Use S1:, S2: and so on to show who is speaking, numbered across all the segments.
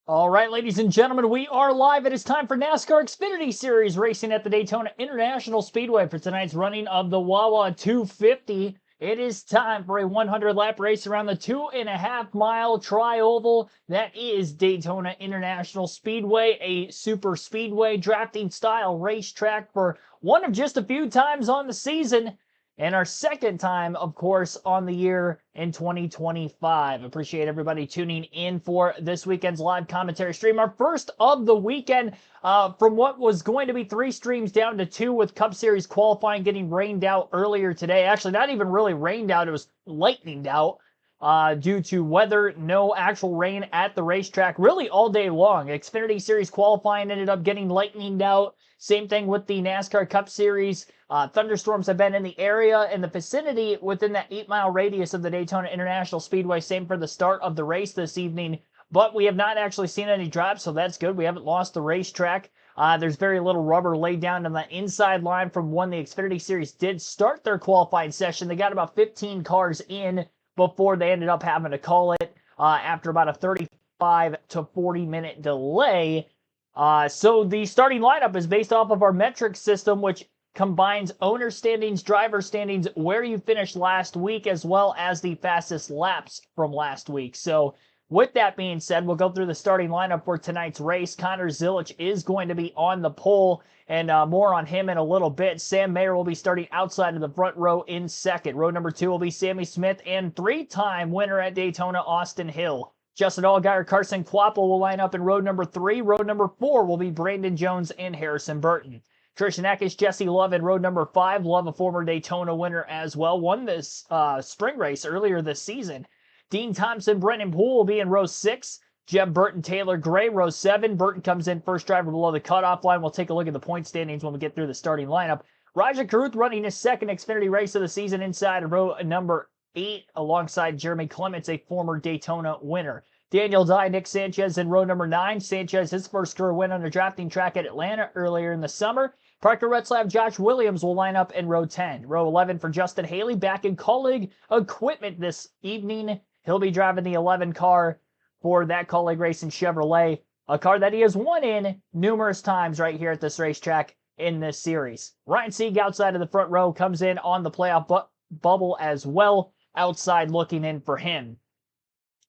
S1: All right, ladies and gentlemen, we are live. It is time for NASCAR Xfinity Series racing at the Daytona International Speedway for tonight's running of the Wawa 250. It is time for a 100-lap race around the 2.5-mile tri-oval. That is Daytona International Speedway, a super speedway drafting style racetrack for one of just a few times on the season. And our second time, of course, on the year in 2025. Appreciate everybody tuning in for this weekend's live commentary stream. Our first of the weekend, from what was going to be 3 streams down to 2, with Cup Series qualifying getting rained out earlier today. Actually, not even really rained out. It was lightninged out due to weather. No actual rain at the racetrack really all day long. Xfinity Series qualifying ended up getting lightninged out. Same thing with the NASCAR Cup Series. Thunderstorms have been in the area in the vicinity within that 8-mile radius of the Daytona International Speedway. Same for the start of the race this evening, but we have not actually seen any drops, so that's good. We haven't lost the racetrack. There's very little rubber laid down on the inside line from when the Xfinity Series did start their qualifying session. They got about 15 cars in before they ended up having to call it after about a 35 to 40-minute delay. So the starting lineup is based off of our metric system, which combines owner standings, driver standings, where you finished last week, as well as the fastest laps from last week. So with that being said, we'll go through the starting lineup for tonight's race. Connor Zilisch is going to be on the pole, and more on him in a little bit. Sam Mayer will be starting outside of the front row in second. Row number 2 will be Sammy Smith and 3-time winner at Daytona, Austin Hill. Justin Allgaier, Carson Kvapil will line up in row number 3. Row number 4 will be Brandon Jones and Harrison Burton. Christian Eckes, Jesse Love in row number 5. Love, a former Daytona winner as well, won this spring race earlier this season. Dean Thompson, Brennan Poole will be in row 6. Jeb Burton, Taylor Gray, row 7. Burton comes in first driver below the cutoff line. We'll take a look at the point standings when we get through the starting lineup. Roger Caruth running his second Xfinity race of the season inside of row number 8 alongside Jeremy Clements, a former Daytona winner. Daniel Dye, Nick Sanchez in row number 9. Sanchez, his first career win on a drafting track at Atlanta earlier in the summer. Parker Retzlaff, Josh Williams will line up in row 10. Row 11 for Justin Haley, back in Colleague equipment this evening. He'll be driving the 11 car for that Colleague Racing Chevrolet, a car that he has won in numerous times right here at this racetrack in this series. Ryan Sieg outside of the front row comes in on the playoff bubble as well, outside looking in for him.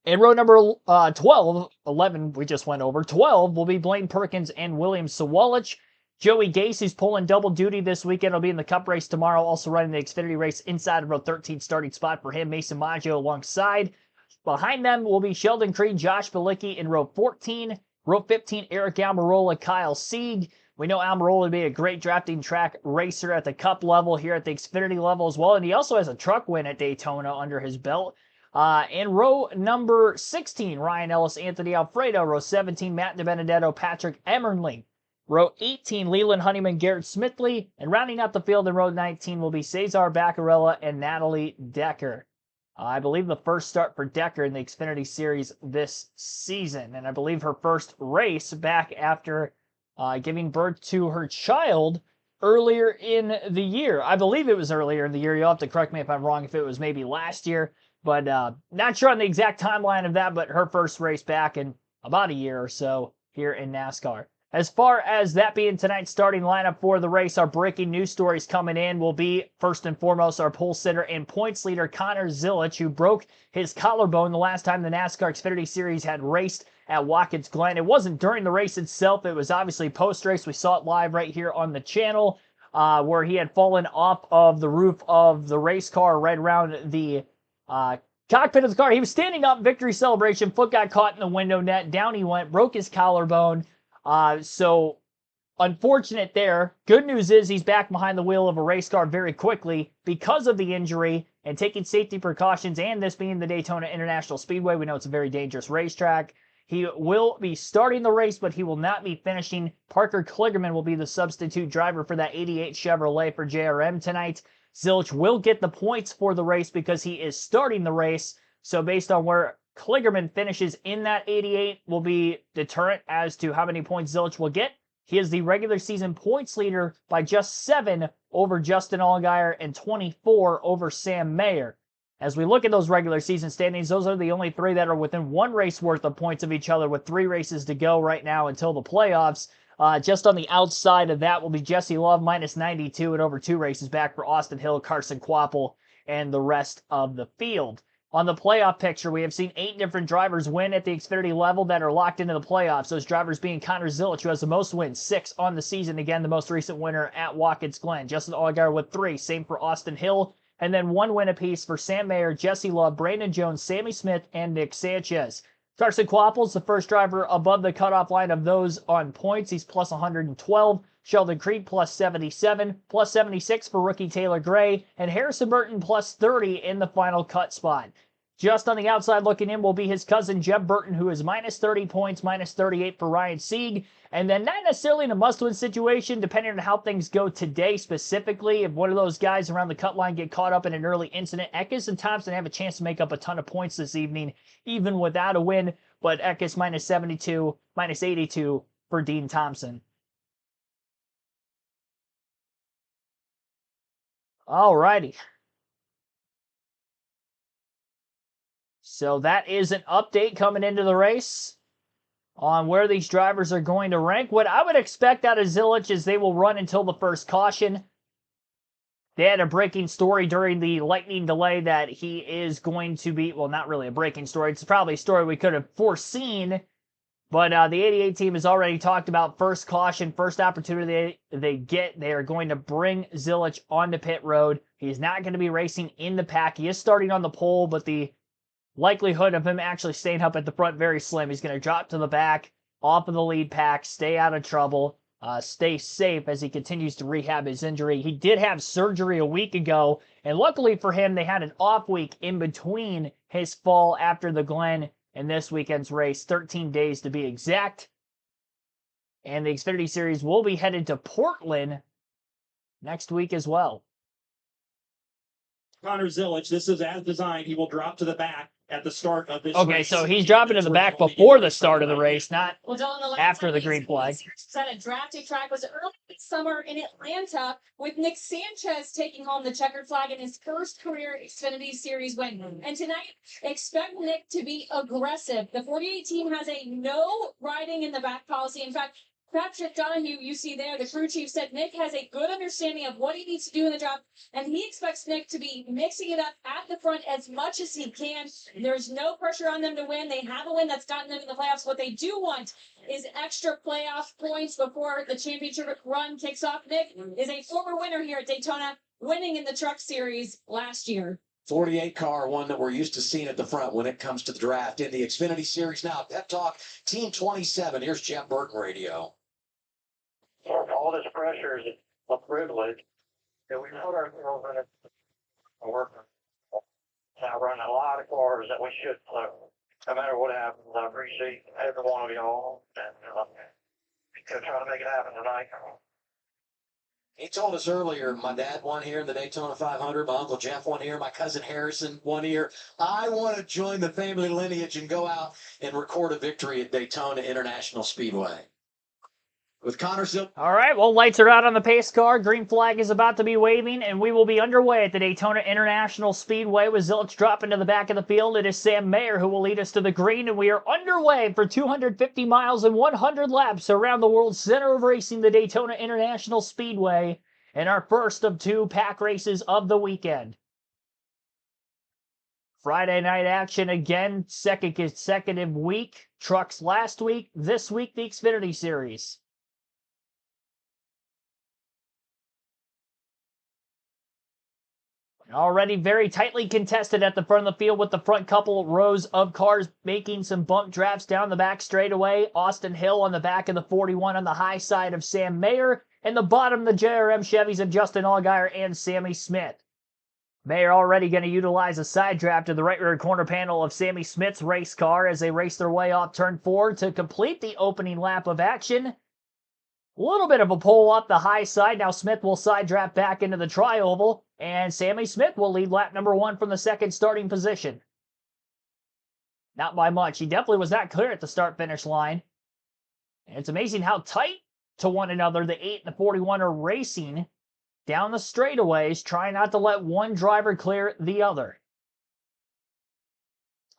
S1: In row number 11, we just went over. 12 will be Blaine Perkins and William Sawalich. Joey Gase, who's pulling double duty this weekend, will be in the Cup race tomorrow, also running the Xfinity race inside of row 13, starting spot for him. Mason Maggio alongside. Behind them will be Sheldon Creed, Josh Bilicki in row 14. Row 15, Eric Almirola, Kyle Sieg. We know Almirola would be a great drafting track racer at the Cup level, here at the Xfinity level as well, and he also has a truck win at Daytona under his belt. In row number 16, Ryan Ellis, Anthony Alfredo. Row 17, Matt DiBenedetto, Patrick Emmerling. Row 18, Leland Honeyman, Garrett Smithley. And rounding out the field in row 19 will be Cesar Baccarella and Natalie Decker. I believe the first start for Decker in the Xfinity Series this season. And I believe her first race back after giving birth to her child earlier in the year. I believe it was earlier in the year. You'll have to correct me if I'm wrong, if it was maybe last year. But not sure on the exact timeline of that, but her first race back in about a year or so here in NASCAR. As far as that being tonight's starting lineup for the race, our breaking news stories coming in will be, first and foremost, our pole sitter and points leader, Connor Zilisch, who broke his collarbone the last time the NASCAR Xfinity Series had raced at Watkins Glen. It wasn't during the race itself. It was obviously post-race. We saw it live right here on the channel, where he had fallen off of the roof of the race car right around the cockpit of the car. He was standing up, victory celebration, foot got caught in the window net, down he went, broke his collarbone. So unfortunate there. Good news is he's back behind the wheel of a race car very quickly because of the injury and taking safety precautions, and this being the Daytona International Speedway. We know it's a very dangerous racetrack. He will be starting the race, but he will not be finishing. Parker Kligerman will be the substitute driver for that 88 Chevrolet for JRM tonight. Zilisch will get the points for the race because he is starting the race. So based on where Kligerman finishes in that 88 will be deterrent as to how many points Zilisch will get. He is the regular season points leader by just 7 over Justin Allgaier and 24 over Sam Mayer. As we look at those regular season standings, those are the only three that are within one race worth of points of each other with 3 races to go right now until the playoffs. Just on the outside of that will be Jesse Love minus 92 and over 2 races back for Austin Hill, Carson Kvapil, and the rest of the field. On the playoff picture, we have seen 8 different drivers win at the Xfinity level that are locked into the playoffs. Those drivers being Connor Zilisch, who has the most wins, 6 on the season. Again, the most recent winner at Watkins Glen. Justin Allgaier with 3. Same for Austin Hill. And then 1 win apiece for Sam Mayer, Jesse Love, Brandon Jones, Sammy Smith, and Nick Sanchez. Carson Kvapil is the first driver above the cutoff line of those on points. He's plus 112. Sheldon Creed plus 77, plus 76 for rookie Taylor Gray, and Harrison Burton plus 30 in the final cut spot. Just on the outside looking in will be his cousin Jeb Burton, who is minus 30 points, minus 38 for Ryan Sieg. And then not necessarily in a must-win situation, depending on how things go today specifically. If one of those guys around the cut line get caught up in an early incident, Eckes and Thompson have a chance to make up a ton of points this evening, even without a win. But Eckes minus 72, minus 82 for Dean Thompson. Alrighty. So that is an update coming into the race on where these drivers are going to rank. What I would expect out of Zilisch is they will run until the first caution. They had a breaking story during the lightning delay that he is going to be, well, not really a breaking story. It's probably a story we could have foreseen. But the 88 team has already talked about first caution, first opportunity they get. They are going to bring Zilisch onto pit road. He's not going to be racing in the pack. He is starting on the pole, but the likelihood of him actually staying up at the front very slim. He's going to drop to the back, off of the lead pack, stay out of trouble, stay safe as he continues to rehab his injury. He did have surgery a week ago, and luckily for him, they had an off week in between his fall after the Glen and this weekend's race, 13 days to be exact. And the Xfinity Series will be headed to Portland next week as well.
S2: Connor Zilisch, this is as designed. He will drop to the back at the start of this
S1: Okay,
S2: race.
S1: so he's dropping to the back before the start of the race, not after the green flag.
S3: Set a drafting track was early this summer in Atlanta with Nick Sanchez taking home the checkered flag in his first career Xfinity Series win. And tonight, expect Nick to be aggressive. The 48 team has a no riding in the back policy. In fact, Patrick Donahue, you see there, the crew chief said Nick has a good understanding of what he needs to do in the job, and he expects Nick to be mixing it up at the front as much as he can. There's no pressure on them to win. They have a win that's gotten them in the playoffs. What they do want is extra playoff points before the championship run kicks off. Nick is a former winner here at Daytona, winning in the Truck Series last year.
S4: 48 car, one that we're used to seeing at the front when it comes to the draft in the Xfinity Series. Now, Pep Talk, Team 27. Here's Jeff Burton Radio.
S5: All this pressure is a privilege that we put ourselves in a work. I run a lot of cars that we should play. No matter what happens, I appreciate every one of y'all and trying to make it happen tonight.
S4: He told us earlier, my dad won here in the Daytona 500, my Uncle Jeff won here, my cousin Harrison won here. I want to join the family lineage and go out and record a victory at Daytona International Speedway. With Connor Zilisch.
S1: All right, well, lights are out on the pace car. Green flag is about to be waving, and we will be underway at the Daytona International Speedway with Zilisch dropping to the back of the field. It is Sam Mayer who will lead us to the green, and we are underway for 250 miles and 100 laps around the world's center of racing, the Daytona International Speedway, and our first of 2 pack races of the weekend. Friday night action again, second consecutive week. Trucks last week, this week the Xfinity Series. Already very tightly contested at the front of the field with the front couple rows of cars making some bump drafts down the back straightaway. Austin Hill on the back of the 41 on the high side of Sam Mayer. And the bottom, the JRM Chevys of Justin Allgaier and Sammy Smith. Mayer already going to utilize a side draft to the right rear corner panel of Sammy Smith's race car as they race their way off turn 4 to complete the opening lap of action. A little bit of a pull up the high side. Now Smith will side draft back into the tri-oval, and Sammy Smith will lead lap number 1 from the second starting position. Not by much. He definitely was not clear at the start-finish line. And it's amazing how tight to one another the 8 and the 41 are racing down the straightaways, trying not to let one driver clear the other.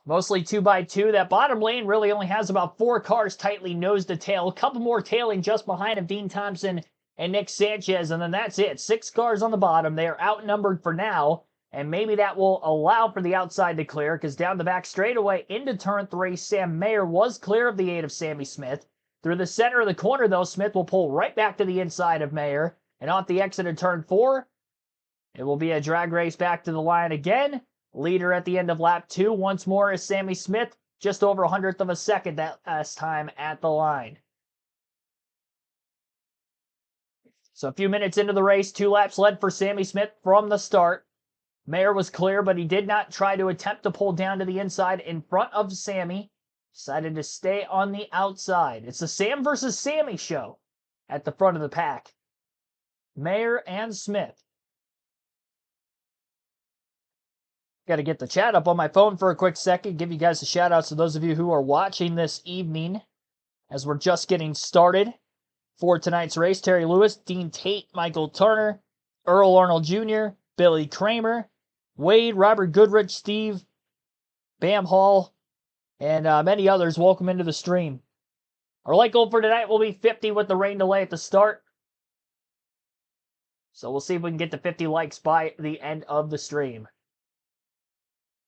S1: Mostly 2x2. That bottom lane really only has about 4 cars tightly nose to tail. A couple more tailing just behind him, Dean Thompson and Nick Sanchez, and then that's it. 6 cars on the bottom. They are outnumbered for now, and maybe that will allow for the outside to clear, because down the back straightaway into turn 3, Sam Mayer was clear of the 8 of Sammy Smith. Through the center of the corner, though, Smith will pull right back to the inside of Mayer, and off the exit of turn 4, it will be a drag race back to the line again. Leader at the end of lap 2 once more is Sammy Smith, just over 100th of a second that last time at the line. So a few minutes into the race, 2 laps led for Sammy Smith from the start. Mayer was clear, but he did not try to attempt to pull down to the inside in front of Sammy. Decided to stay on the outside. It's the Sam versus Sammy show at the front of the pack. Mayer and Smith. Got to get the chat up on my phone for a quick second. Give you guys a shout out to those of you who are watching this evening as we're just getting started for tonight's race. Terry Lewis, Dean Tate, Michael Turner, Earl Arnold Jr., Billy Kramer, Wade, Robert Goodrich, Steve, Bam Hall, and many others. Welcome into the stream. Our like goal for tonight will be 50 with the rain delay at the start. So we'll see if we can get to 50 likes by the end of the stream.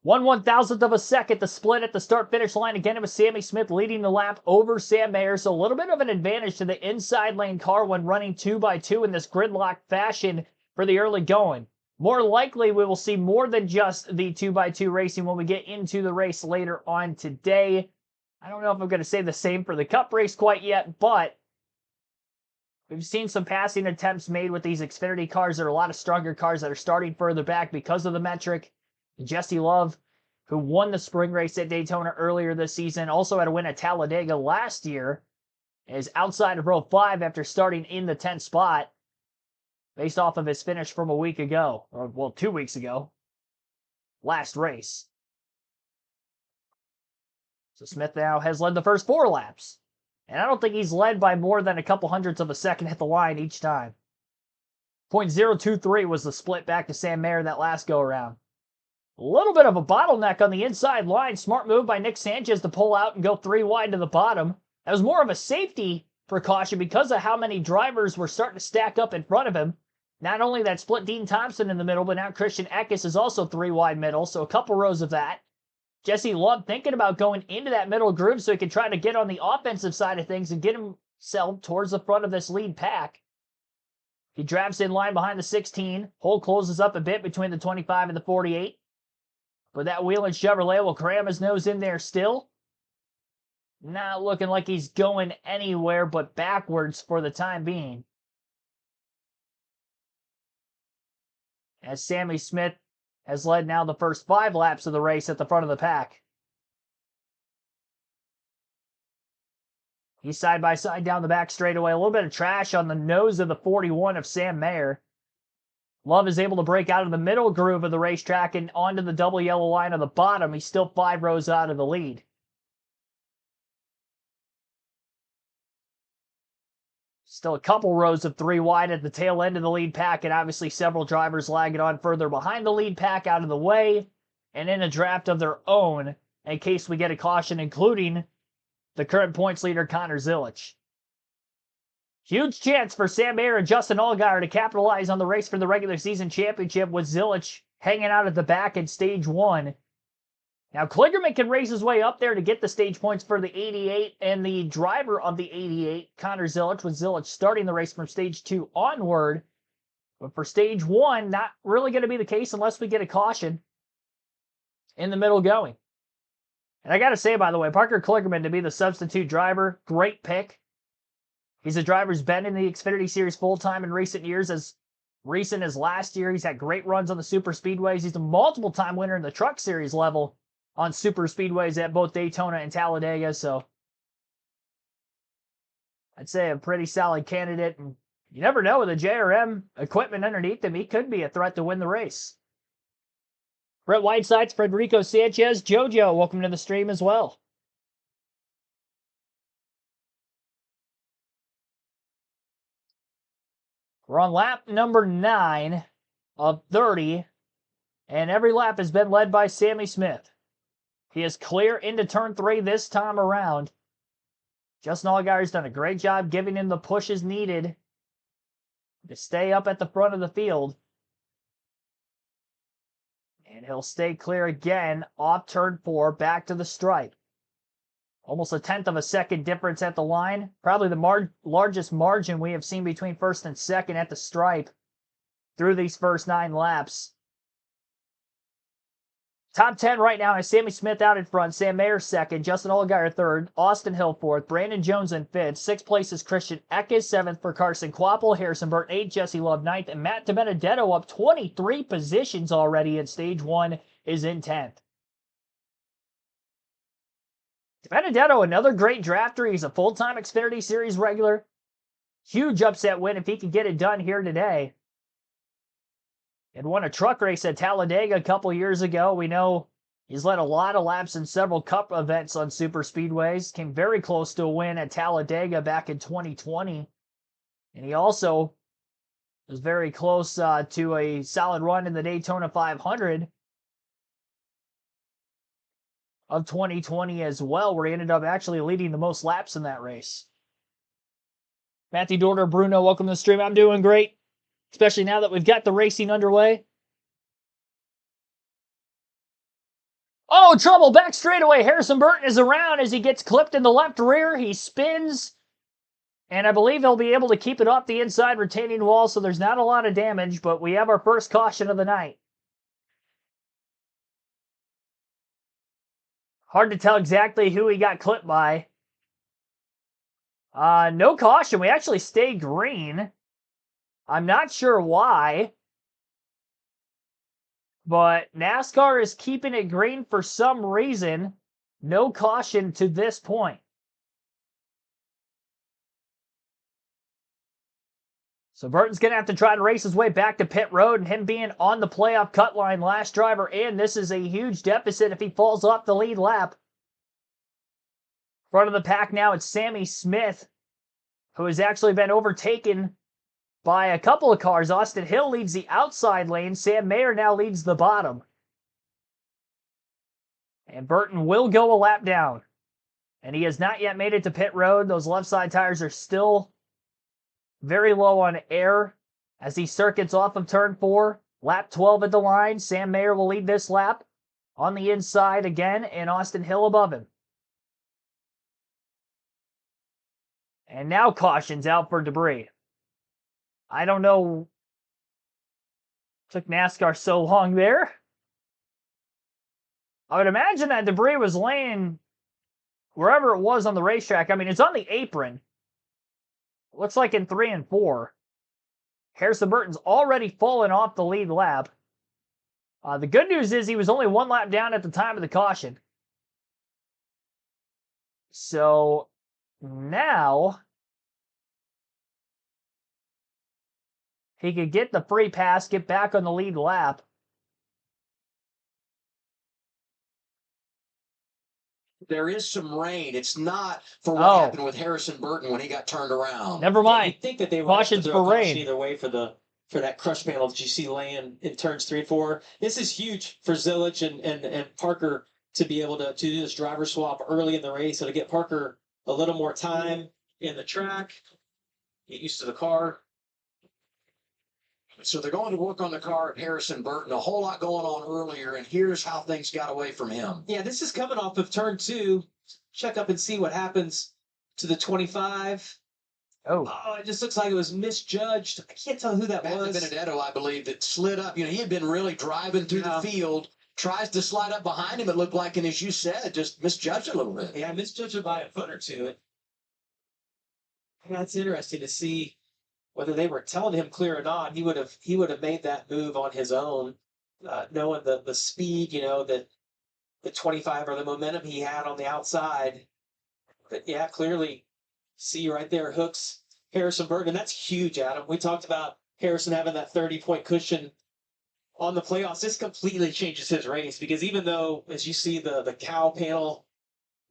S1: 1/1000th of a second to split at the start-finish line. Again, it was Sammy Smith leading the lap over Sam Mayer. So a little bit of an advantage to the inside lane car when running 2x2 in this gridlock fashion for the early going. More likely, we will see more than just the 2x2 racing when we get into the race later on today. I don't know if I'm going to say the same for the Cup race quite yet, but we've seen some passing attempts made with these Xfinity cars. There are a lot of stronger cars that are starting further back because of the metric. Jesse Love, who won the spring race at Daytona earlier this season, also had a win at Talladega last year, is outside of row 5 after starting in the 10th spot based off of his finish from a week ago, or well, 2 weeks ago, last race. So Smith now has led the first 4 laps, and I don't think he's led by more than a couple hundredths of a second at the line each time. 0.023 was the split back to Sam Mayer that last go-around. A little bit of a bottleneck on the inside line. Smart move by Nick Sanchez to pull out and go 3 wide to the bottom. That was more of a safety precaution because of how many drivers were starting to stack up in front of him. Not only that split Dean Thompson in the middle, but now Christian Eckes is also 3 wide middle, so a couple rows of that. Jesse Love thinking about going into that middle groove so he can try to get on the offensive side of things and get himself towards the front of this lead pack. He drafts in line behind the 16. Hole closes up a bit between the 25 and the 48. But that Whelen Chevrolet will cram his nose in there still. Not looking like he's going anywhere but backwards for the time being. As Sammy Smith has led now the first 5 laps of the race at the front of the pack. He's side by side down the back straightaway. A little bit of trash on the nose of the 41 of Sam Mayer. Love is able to break out of the middle groove of the racetrack and onto the double yellow line on the bottom. He's still 5 rows out of the lead. Still a couple rows of 3 wide at the tail end of the lead pack, and obviously several drivers lagging on further behind the lead pack out of the way and in a draft of their own in case we get a caution, including the current points leader, Connor Zilisch. Huge chance for Sam Mayer and Justin Allgaier to capitalize on the race for the regular season championship with Zilisch hanging out at the back in stage 1. Now, Kligerman can race his way up there to get the stage points for the 88, and the driver of the 88, Connor Zilisch, with Zilisch starting the race from stage 2 onward. But for stage 1, not really going to be the case unless we get a caution in the middle going. And I got to say, by the way, Parker Kligerman to be the substitute driver, great pick. He's a driver who's been in the Xfinity Series full-time in recent years. As recent as last year, he's had great runs on the super speedways. He's a multiple-time winner in the Truck Series level on super speedways at both Daytona and Talladega. So I'd say a pretty solid candidate. And you never know, with the JRM equipment underneath him, he could be a threat to win the race. Brett Whitesides, Federico Sanchez, JoJo, welcome to the stream as well. We're on lap number 9 of 30, and every lap has been led by Sammy Smith. He is clear into turn 3 this time around. Justin Allgaier's done a great job giving him the pushes needed to stay up at the front of the field. And he'll stay clear again off turn 4, back to the stripe. Almost a 1/10 of a second difference at the line. Probably the largest margin we have seen between first and second at the stripe through these first 9 laps. Top 10 right now is Sammy Smith out in front, Sam Mayer second, Justin Allgaier third, Austin Hill fourth, Brandon Jones in fifth. 6th place is Christian Eckes, 7th for Carson Kvapil, Harrison Burton 8th, Jesse Love 9th, and Matt DiBenedetto up 23 positions already in stage 1 is in 10th. DiBenedetto, another great drafter. He's a full-time Xfinity Series regular. Huge upset win if he can get it done here today. And won a truck race at Talladega a couple years ago. We know he's led a lot of laps in several Cup events on super speedways. Came very close to a win at Talladega back in 2020. And he also was very close to a solid run in the Daytona 500 of 2020 as well, where he ended up actually leading the most laps in that race. Matthew Dorter, Bruno, welcome to the stream. I'm doing great, especially now that we've got the racing underway. Oh, trouble back straightaway. Harrison Burton is around as he gets clipped in the left rear. He spins, and I believe he'll be able to keep it off the inside retaining wall, so there's not a lot of damage, but we have our first caution of the night. Hard to tell exactly who he got clipped by. No caution. We actually stay green. I'm not sure why, but NASCAR is keeping it green for some reason. No caution to this point. So Burton's going to have to try to race his way back to pit road, and him being on the playoff cut line, last driver in, this is a huge deficit if he falls off the lead lap. Front of the pack now, it's Sammy Smith, who has actually been overtaken by a couple of cars. Austin Hill leads the outside lane. Sam Mayer now leads the bottom. And Burton will go a lap down. And he has not yet made it to pit road. Those left side tires are still very low on air as he circuits off of turn 4. Lap 12 at the line. Sam Mayer will lead this lap on the inside again, and Austin Hill above him. And now caution's out for debris. I don't know. Took NASCAR so long there. I would imagine that debris was laying wherever it was on the racetrack. I mean, it's on the apron. Looks like in 3 and 4. Harrison Burton's already fallen off the lead lap. The good news is he was only 1 lap down at the time of the caution. So now he could get the free pass, get back on the lead lap.
S4: There is some rain. It's not for what happened with Harrison Burton when he got turned around.
S1: Never mind.
S6: You'd think that they would
S1: Cautions
S6: have to throw
S1: for
S6: a caution
S1: rain.
S6: either way for that crush panel that you see laying in turns 3 and 4. This is huge for Zilich and Parker to be able to do this driver swap early in the race, so to get Parker a little more time in the track, get used to the car.
S4: So they're going to work on the car at Harrison Burton. A whole lot going on earlier, and here's how things got away from him.
S6: Yeah, this is coming off of turn 2. Check up and see what happens to the 25. Oh, it just looks like it was misjudged. I can't tell who that
S4: Matt
S6: was.
S4: DiBenedetto, I believe, that slid up. You know, he had been really driving through the field, tries to slide up behind him. It looked like, and as you said, just misjudged a little bit.
S6: Yeah, misjudged it by a foot or two. That's interesting to see whether they were telling him clear or not. He would have made that move on his own, knowing the speed, you know, that the 25 or the momentum he had on the outside. But yeah, clearly see right there hooks Harrison Burton, and that's huge, Adam. We talked about Harrison having that 30-point cushion on the playoffs. This completely changes his race, because even though, as you see the cow panel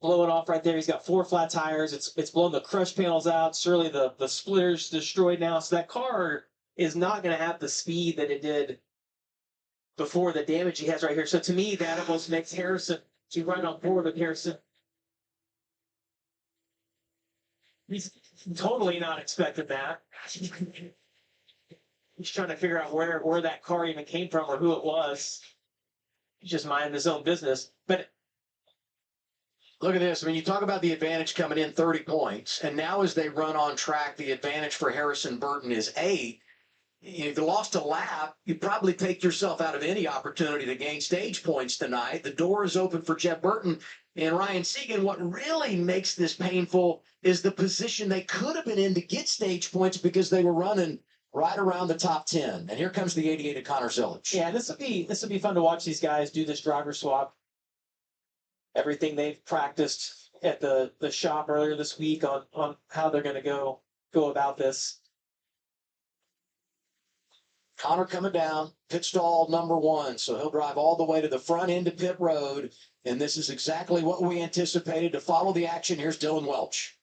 S6: blowing off right there, he's got 4 flat tires. It's blown the crush panels out. Surely the splitter's destroyed now. So that car is not going to have the speed that it did before the damage he has right here. So to me, that almost makes Harrison to right on board with Harrison. He's totally not expecting that. He's trying to figure out where that car even came from or who it was. He's just minding his own business. But
S4: look at this. I mean, you talk about the advantage coming in 30 points, and now as they run on track, the advantage for Harrison Burton is 8. If you lost a lap, you probably take yourself out of any opportunity to gain stage points tonight. The door is open for Jeff Burton and Ryan Segan. What really makes this painful is the position they could have been in to get stage points because they were running right around the top 10. And here comes the 88 of Connor Zilic.
S6: yeah, this will be fun to watch these guys do this driver swap. Everything they've practiced at the shop earlier this week on how they're going to go about this.
S4: Connor coming down, pit stall number 1, so he'll drive all the way to the front end of pit road, and this is exactly what we anticipated. To follow the action, here's Dylan Welch.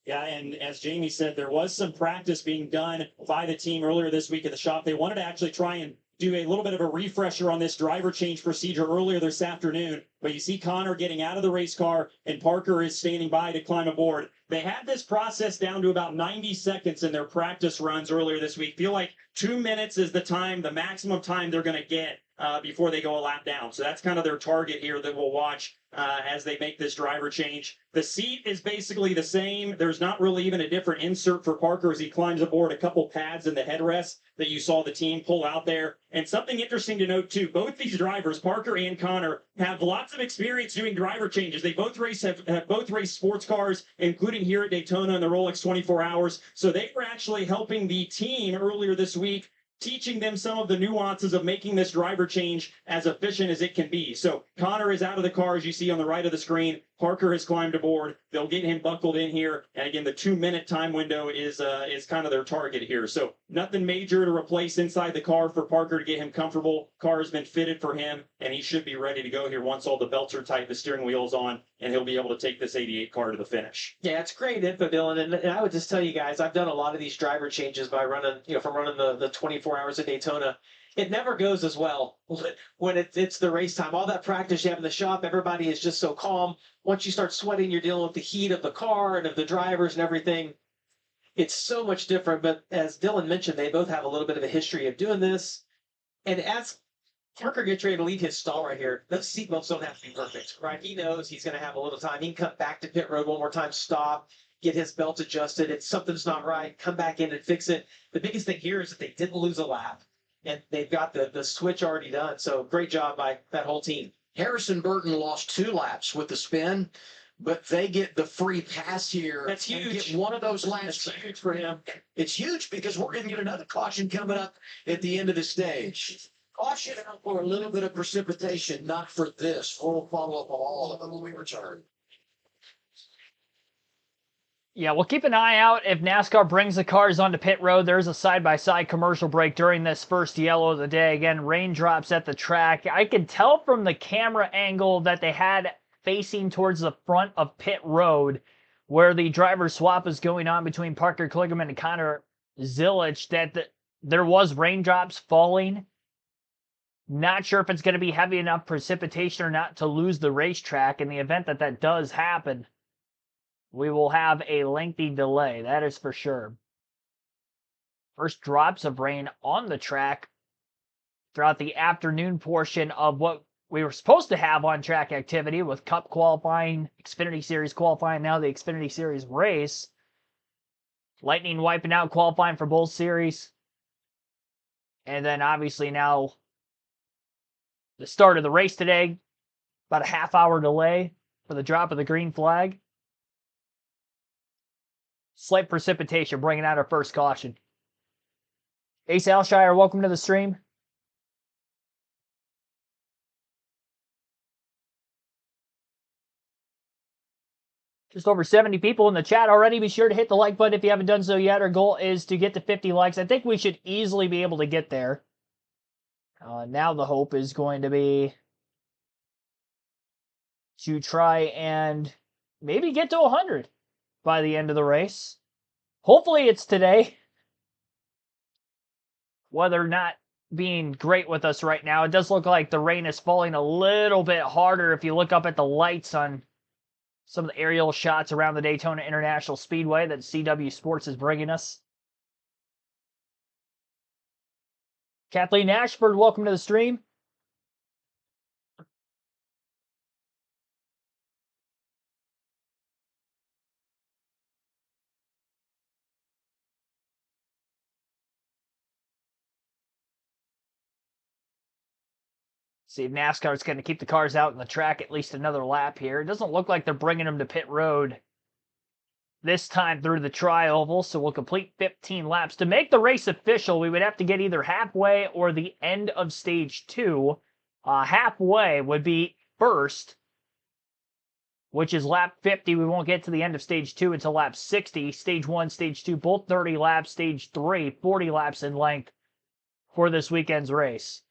S2: Yeah, and as Jamie said, there was some practice being done by the team earlier this week at the shop. They wanted to actually try and do a little bit of a refresher on this driver change procedure earlier this afternoon. But you see Connor getting out of the race car, and Parker is standing by to climb aboard. They had this process down to about 90 seconds in their practice runs earlier this week. Feel like 2 minutes is the maximum time they're going to get before they go a lap down. So that's kind of their target here that we'll watch as they make this driver change. The seat is basically the same. There's not really even a different insert for Parker as he climbs aboard. A couple pads in the headrest that you saw the team pull out there. And something interesting to note too, both these drivers, Parker and Connor, have lots of experience doing driver changes. They both have both raced sports cars, including here at Daytona and the Rolex 24 Hours. So they were actually helping the team earlier this week, teaching them some of the nuances of making this driver change as efficient as it can be. So Connor is out of the car, as you see on the right of the screen. Parker has climbed aboard. They'll get him buckled in here. And again, the 2-minute time window is kind of their target here. So nothing major to replace inside the car for Parker to get him comfortable. Car has been fitted for him, and he should be ready to go here once all the belts are tight, the steering wheel is on, and he'll be able to take this 88 car to the finish.
S6: Yeah, it's great info, Dylan. And I would just tell you guys, I've done a lot of these driver changes by running, from running the 24 hours of Daytona. It never goes as well when it's the race time. All that practice you have in the shop, everybody is just so calm. Once you start sweating, you're dealing with the heat of the car and of the drivers and everything. It's so much different. But as Dylan mentioned, they both have a little bit of a history of doing this. And as Parker gets ready to leave his stall right here, those seatbelts don't have to be perfect, right? He knows he's going to have a little time. He can come back to pit road one more time, stop, get his belt adjusted. If something's not right, come back in and fix it. The biggest thing here is that they didn't lose a lap, and they've got the switch already done. So great job by that whole team.
S4: Harrison Burton lost 2 laps with the spin, but they get the free pass here.
S6: That's huge.
S4: Get one of those laps.
S6: That's huge for him.
S4: It's huge because we're going to get another caution coming up at the end of the stage. Caution out for a little bit of precipitation, not for this. We'll follow up on all of them when we return.
S1: Yeah, we'll keep an eye out if NASCAR brings the cars onto pit road. There's a side-by-side commercial break during this first yellow of the day. Again, raindrops at the track. I could tell from the camera angle that they had facing towards the front of pit road where the driver swap is going on between Parker Kligerman and Connor Zilic that there was raindrops falling. Not sure if it's going to be heavy enough precipitation or not to lose the racetrack. In the event that that does happen, we will have a lengthy delay, that is for sure. First drops of rain on the track throughout the afternoon portion of what we were supposed to have on track activity with Cup qualifying, Xfinity Series qualifying, now the Xfinity Series race. Lightning wiping out qualifying for both series. And then obviously now the start of the race today, about a half-hour delay for the drop of the green flag. Slight precipitation bringing out our first caution. Ace Alshire, welcome to the stream. Just over 70 people in the chat already. Be sure to hit the like button if you haven't done so yet. Our goal is to get to 50 likes. I think we should easily be able to get there. Now the hope is going to be to try and maybe get to 100 by the end of the race. Hopefully it's today. Whether or not being great with us right now. It does look like the rain is falling a little bit harder if you look up at the lights on some of the aerial shots around the Daytona International Speedway that CW Sports is bringing us. Kathleen Ashford, welcome to the stream. See if NASCAR is going to keep the cars out in the track at least another lap here. It doesn't look like they're bringing them to pit road this time through the tri-oval, so we'll complete 15 laps. To make the race official, we would have to get either halfway or the end of stage 2. Halfway would be first, which is lap 50. We won't get to the end of stage 2 until lap 60. Stage 1, stage 2, both 30 laps. Stage 3, 40 laps in length for this weekend's race.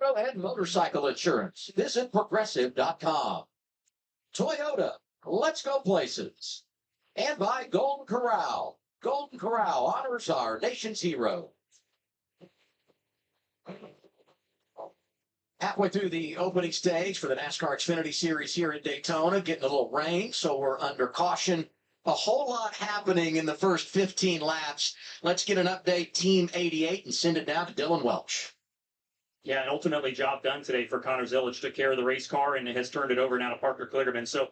S4: Trailhead Motorcycle Insurance. Visit Progressive.com. Toyota. Let's go places. And by Golden Corral. Golden Corral honors our nation's hero. Halfway through the opening stage for the NASCAR Xfinity Series here in Daytona, getting a little rain, so we're under caution. A whole lot happening in the first 15 laps. Let's get an update, Team 88, and send it down to Dylan Welch.
S2: Yeah, and ultimately job done today for Connor Zillage. Took care of the race car and has turned it over now to Parker Kligerman. So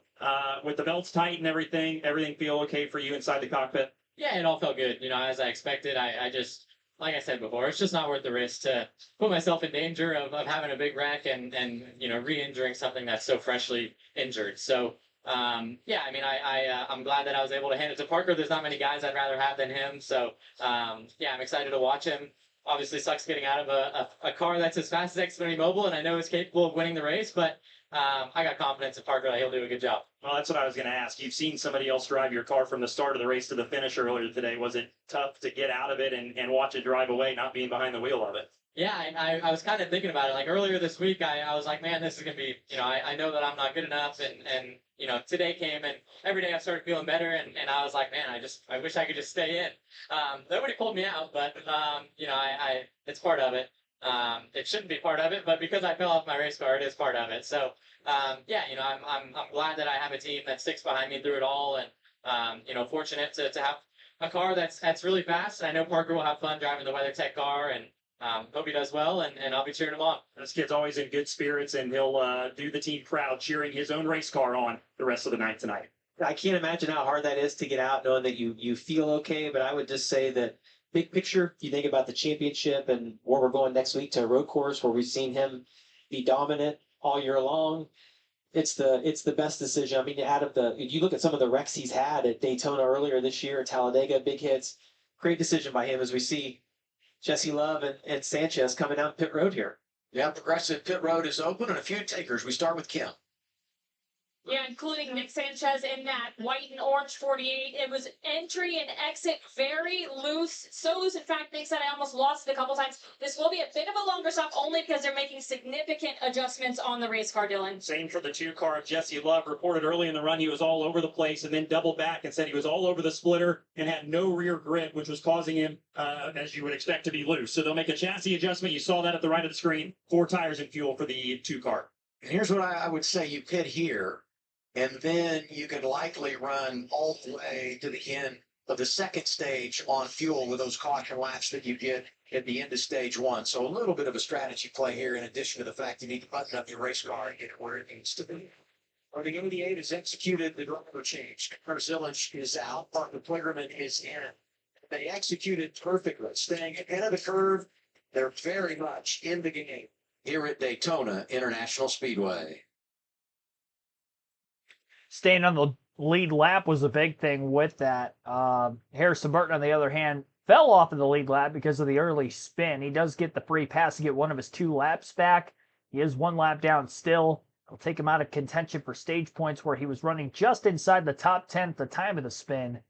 S2: with the belts tight and everything feel okay for you inside the cockpit?
S7: Yeah, it all felt good. You know, as I expected. I just, like I said before, it's just not worth the risk to put myself in danger of having a big wreck and you know, re-injuring something that's so freshly injured. So yeah, I mean, I'm glad that I was able to hand it to Parker. There's not many guys I'd rather have than him. So yeah, I'm excited to watch him. Obviously sucks getting out of a car that's as fast as Xfinity Mobile, and I know is capable of winning the race, but I got confidence in Parker that he'll do a good job.
S2: Well, that's what I was going to ask. You've seen somebody else drive your car from the start of the race to the finish earlier today. Was it tough to get out of it and watch it drive away, not being behind the wheel of it?
S7: Yeah, I was kind of thinking about it. Like earlier this week, I was like, man, this is going to be, you know, I know that I'm not good enough. And you know, today came and every day I started feeling better. And I was like, man, I wish I could just stay in. Nobody pulled me out, but, you know, it's part of it. It shouldn't be part of it, but because I fell off my race car, it is part of it. So, yeah, you know, I'm glad that I have a team that sticks behind me through it all. And, you know, fortunate to have a car that's really fast. And I know Parker will have fun driving the WeatherTech car, and hope he does well, and I'll be cheering him on.
S2: This kid's always in good spirits, and he'll do the team proud, cheering his own race car on the rest of the night tonight.
S6: I can't imagine how hard that is to get out knowing that you feel okay, but I would just say that big picture, if you think about the championship and where we're going next week to a road course where we've seen him be dominant all year long, it's the best decision. I mean, you look at some of the wrecks he's had at Daytona earlier this year, at Talladega, big hits, great decision by him as we see Jesse Love and Sanchez coming down pit road here.
S4: Yeah, Progressive pit road is open and a few takers. We start with Kim.
S3: Yeah, including Nick Sanchez in that white and orange 48. It was entry and exit very loose. So loose, in fact, Nick said I almost lost it a couple times. This will be a bit of a longer stop only because they're making significant adjustments on the race car, Dylan.
S2: Same for the 2 car of Jesse Love. Reported early in the run he was all over the place and then doubled back and said he was all over the splitter and had no rear grip, which was causing him, as you would expect, to be loose. So they'll make a chassis adjustment. You saw that at the right of the screen. 4 tires and fuel for the 2 car.
S4: And here's what I would say. You pit here, and then you could likely run all the way to the end of the second stage on fuel with those caution laps that you get at the end of stage 1. So a little bit of a strategy play here, in addition to the fact you need to button up your race car and get it where it needs to be. Or the 88 has executed the driver change. Connor Zillage is out. Parker Kligerman is in. They executed perfectly, staying ahead of the curve. They're very much in the game here at Daytona International Speedway.
S1: Staying on the lead lap was a big thing with that. Harrison Burton, on the other hand, fell off of the lead lap because of the early spin. He does get the free pass to get one of his 2 laps back. He is 1 lap down still. It'll take him out of contention for stage points, where he was running just inside the top 10 at the time of the spin.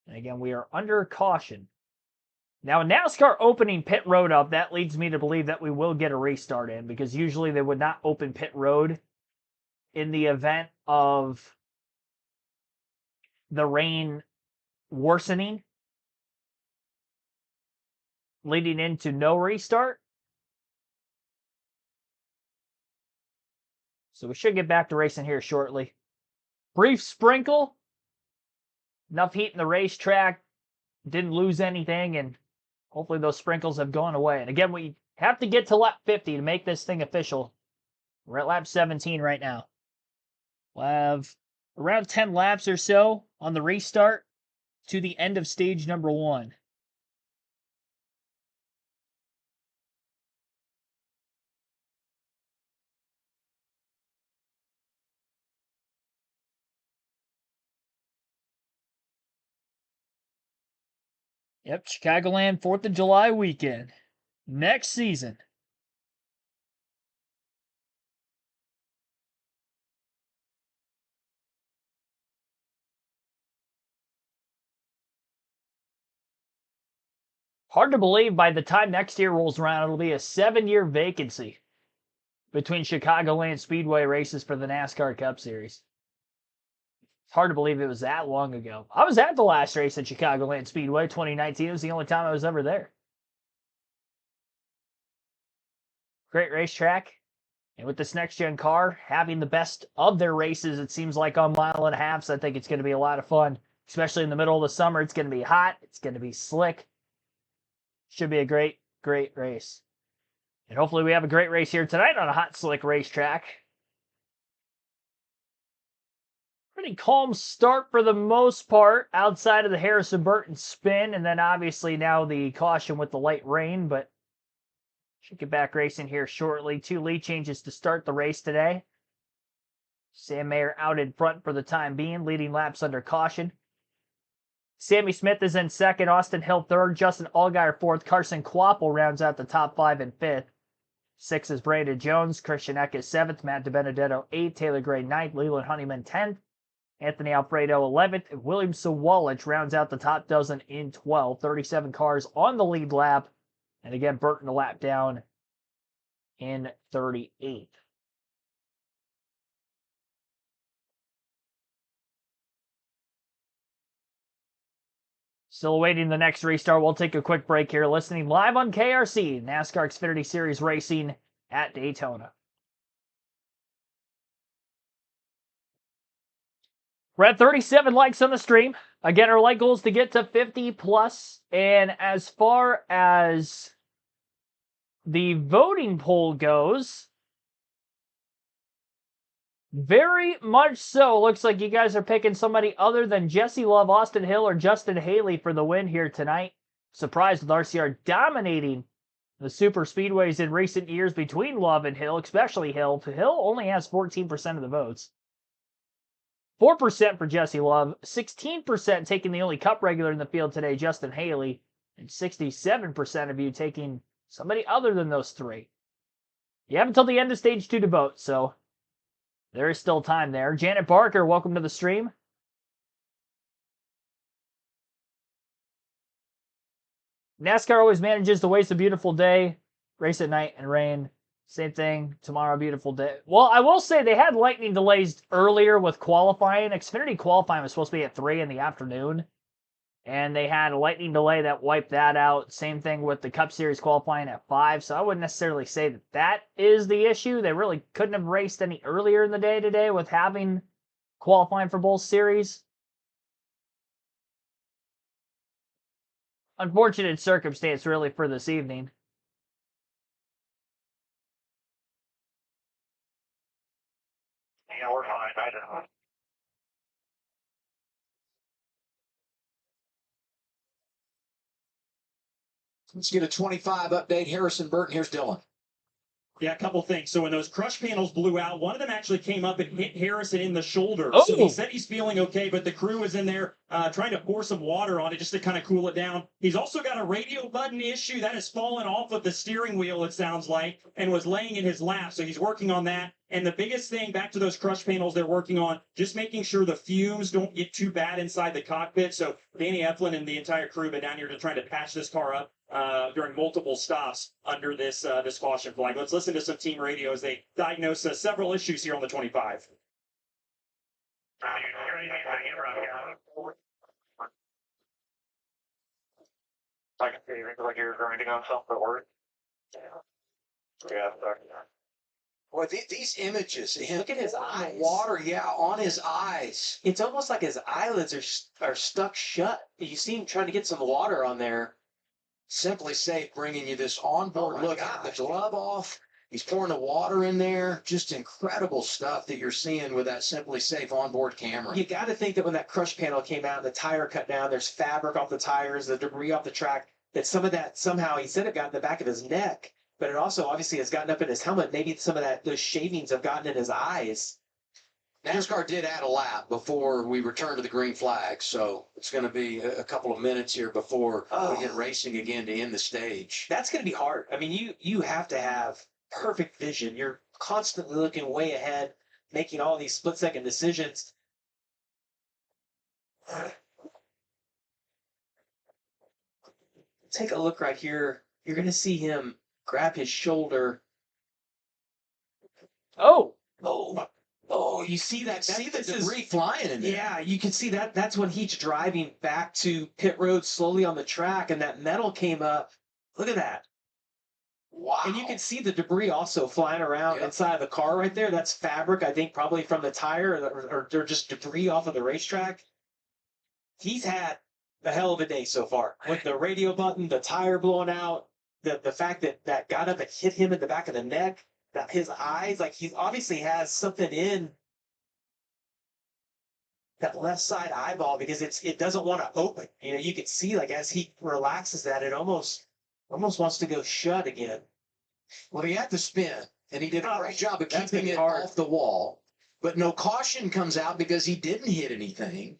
S1: And again, we are under caution. Now, NASCAR opening pit road up, that leads me to believe that we will get a restart in, because usually they would not open pit road in the event of the rain worsening. leading into no restart. So we should get back to racing here shortly. Brief sprinkle. Enough heat in the racetrack. Didn't lose anything, and hopefully those sprinkles have gone away. And again, we have to get to lap 50 to make this thing official. We're at lap 17 right now. We'll have around 10 laps or so on the restart to the end of stage number 1. Yep, Chicagoland 4th of July weekend. Next season. Hard to believe by the time next year rolls around, it'll be a 7-year vacancy between Chicagoland Speedway races for the NASCAR Cup Series. It's hard to believe it was that long ago. I was at the last race at Chicagoland Speedway 2019. It was the only time I was ever there. Great racetrack. And with this next-gen car having the best of their races, it seems like on mile and a half, so I think it's going to be a lot of fun. Especially in the middle of the summer. It's going to be hot. It's going to be slick. Should be a great, great race. And hopefully we have a great race here tonight on a hot, slick racetrack. Pretty calm start for the most part outside of the Harrison Burton spin. And then obviously now the caution with the light rain. But should get back racing here shortly. 2 lead changes to start the race today. Sam Mayer out in front for the time being, leading laps under caution. Sammy Smith is in second, Austin Hill third, Justin Allgaier fourth, Carson Kvapil rounds out the top 5 and 5th. 6 is Brandon Jones, Christian Eck is 7th, Matt DiBenedetto 8th, Taylor Gray 9th, Leland Honeyman 10th, Anthony Alfredo 11th, and William Sawalich rounds out the top dozen in 12th. 37 cars on the lead lap, and again, Burton a lap down in 38th. Still awaiting the next restart. We'll take a quick break here. Listening live on KRC, NASCAR Xfinity Series Racing at Daytona. We're at 37 likes on the stream. Again, our like goal is to get to 50 plus. And as far as the voting poll goes, very much so. Looks like you guys are picking somebody other than Jesse Love, Austin Hill, or Justin Haley for the win here tonight. Surprised with RCR dominating the super speedways in recent years between Love and Hill, especially Hill. Hill only has 14% of the votes. 4% for Jesse Love, 16% taking the only Cup regular in the field today, Justin Haley, and 67% of you taking somebody other than those 3. You have until the end of stage 2 to vote, so there is still time there. Janet Barker, welcome to the stream. NASCAR always manages to waste a beautiful day, race at night and rain. Same thing tomorrow, beautiful day. Well, I will say they had lightning delays earlier with qualifying. Xfinity qualifying was supposed to be at 3 in the afternoon, and they had a lightning delay that wiped that out. Same thing with the Cup Series qualifying at 5, so I wouldn't necessarily say that that is the issue. They really couldn't have raced any earlier in the day today with having qualifying for both series. Unfortunate circumstance, really, for this evening.
S5: Yeah, we're fine. I know.
S4: Let's get a 25 update. Harrison Burton. Here's Dylan.
S2: Yeah, a couple things. So when those crush panels blew out, one of them actually came up and hit Harrison in the shoulder.
S1: Oh.
S2: So he said he's feeling okay, but the crew was in there trying to pour some water on it just to kind of cool it down. He's also got a radio button issue that has fallen off of the steering wheel, it sounds like, and was laying in his lap. So he's working on that. And the biggest thing, back to those crush panels they're working on, just making sure the fumes don't get too bad inside the cockpit. So Danny Eflin and the entire crew have been down here to try to patch this car up during multiple stops under this this caution flag. Let's listen to some team radio as they diagnose several issues here on the 25.
S5: I can see you look like you're grinding on something at work. Yeah, sorry.
S4: Boy, these images, him
S6: Look at his
S4: pouring the
S6: eyes.
S4: water, yeah, on his eyes.
S6: It's almost like his eyelids are stuck shut. You see him trying to get some water on there.
S4: Simply Safe bringing you this onboard
S6: Oh my
S4: look at the
S6: gosh.
S4: glove off. He's pouring the water in there. Just incredible stuff that you're seeing with that Simply Safe onboard camera.
S6: You got to think that when that crush panel came out, the tire cut down, there's fabric off the tires, the debris off the track, that some of that somehow he said it got in the back of his neck, but it also obviously has gotten up in his helmet. Maybe some of those shavings have gotten in his eyes.
S4: NASCAR did add a lap before we return to the green flag, so it's going to be a couple of minutes here before we get racing again to end the stage.
S6: That's going to be hard. I mean, you have to have perfect vision. You're constantly looking way ahead, making all these split-second decisions. Take a look right here. You're going to see him grab his shoulder.
S1: Oh,
S4: Oh, you see that? See the debris flying in there.
S6: Yeah, you can see that. That's when he's driving back to pit road slowly on the track, and that metal came up. Look at that.
S4: Wow.
S6: And you can see the debris also flying around inside of the car right there. That's fabric, I think, probably from the tire, or just debris off of the racetrack. He's had a hell of a day so far. With the radio button, the tire blowing out, the fact that got up and hit him in the back of the neck, that his eyes, like he obviously has something in that left side eyeball because it doesn't want to open. You know, you can see like as he relaxes that, it almost wants to go shut again.
S4: Well, he had to spin, and he did a great job of
S6: That's
S4: keeping
S6: gonna
S4: it
S6: be hard.
S4: off the wall. But no caution comes out because he didn't hit anything.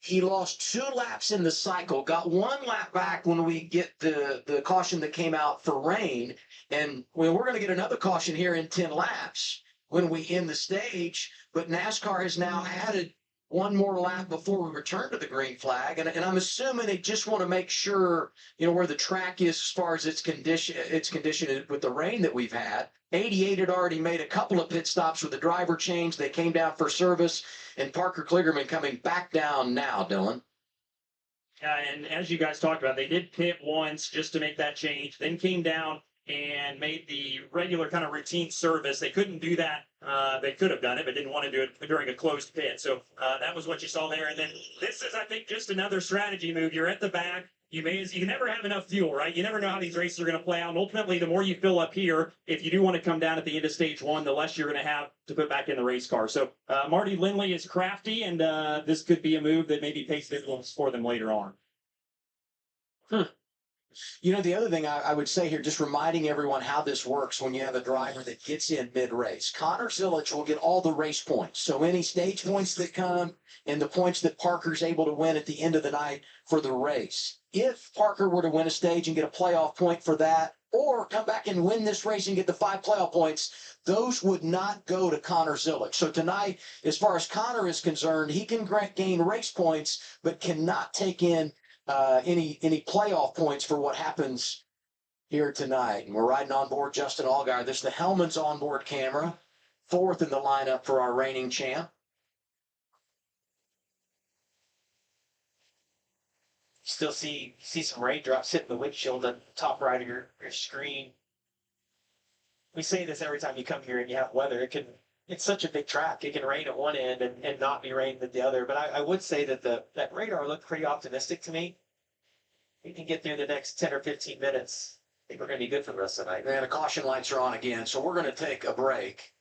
S4: He lost 2 laps in the cycle, got 1 lap back when we get the caution that came out for rain. And we're going to get another caution here in 10 laps when we end the stage. But NASCAR has now added 1 more lap before we return to the green flag. And I'm assuming they just want to make sure, you know, where the track is as far as its condition with the rain that we've had. 88 had already made a couple of pit stops with the driver change. They came down for service, and Parker Kligerman coming back down now, Dylan.
S2: Yeah, and as you guys talked about, they did pit once just to make that change, then came down and made the regular kind of routine service. They couldn't do that. They could have done it, but didn't want to do it during a closed pit. So that was what you saw there. And then this is, I think, just another strategy move. You're at the back. You never have enough fuel, right? You never know how these races are going to play out. And ultimately, the more you fill up here, if you do want to come down at the end of stage 1, the less you're going to have to put back in the race car. So Marty Lindley is crafty, and this could be a move that maybe pays dividends for them later on.
S4: You know, the other thing I would say here, just reminding everyone how this works when you have a driver that gets in mid-race. Connor Zilic will get all the race points. So any stage points that come and the points that Parker's able to win at the end of the night for the race. If Parker were to win a stage and get a playoff point for that, or come back and win this race and get the 5 playoff points, those would not go to Connor Zilic. So tonight, as far as Connor is concerned, he can gain race points, but cannot take in any playoff points for what happens here tonight. And we're riding on board Justin Allgaier. This is the Hellman's onboard camera, 4th in the lineup for our reigning champ.
S6: Still see some raindrops hitting the windshield on the top right of your screen. We say this every time you come here and you have weather. It's such a big track. It can rain at one end and not be rained at the other. But I would say that that radar looked pretty optimistic to me. We can get through the next 10 or 15 minutes. I think we're going to be good for the rest of the night.
S4: And the caution lights are on again, so we're going to take a break.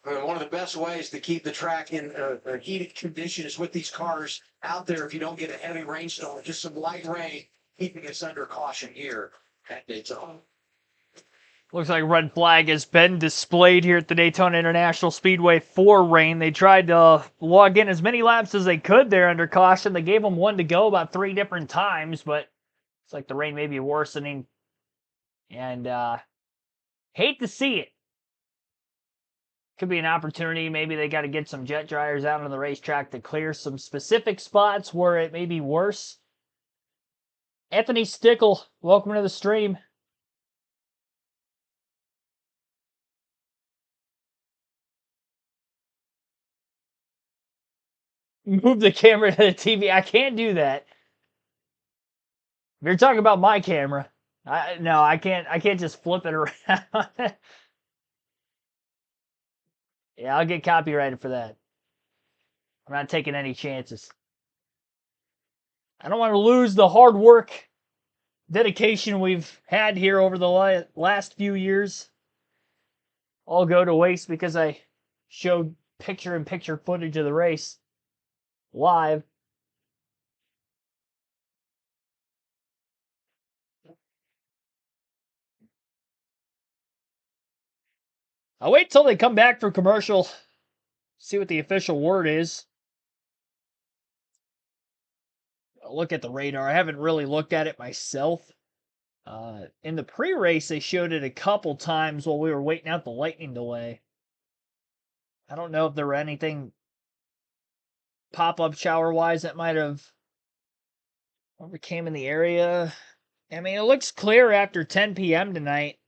S4: One of the best ways to keep the track in a heated condition is with these cars out there. If you don't get a heavy rainstorm, just some light rain, keeping us under caution here at Daytona.
S1: looks like a red flag has been displayed here at the Daytona International Speedway for rain. They tried to log in as many laps as they could there under caution. They gave them 1 to go about 3 different times, but it's like the rain may be worsening. And hate to see it. Could be an opportunity. Maybe they got to get some jet dryers out on the racetrack to clear some specific spots where it may be worse. Anthony Stickle, welcome to the stream. Move the camera to the TV. I can't do that. If you're talking about my camera, no, I can't just flip it around. Yeah, I'll get copyrighted for that. I'm not taking any chances. I don't want to lose the hard work, dedication we've had here over the last few years. All go to waste because I showed picture-in-picture footage of the race live. I'll wait till they come back for commercial, see what the official word is. I'll look at the radar. I haven't really looked at it myself. In the pre-race, they showed it a couple times while we were waiting out the lightning delay. I don't know if there were anything pop-up shower-wise that might have overcame in the area. I mean, it looks clear after 10 p.m. tonight.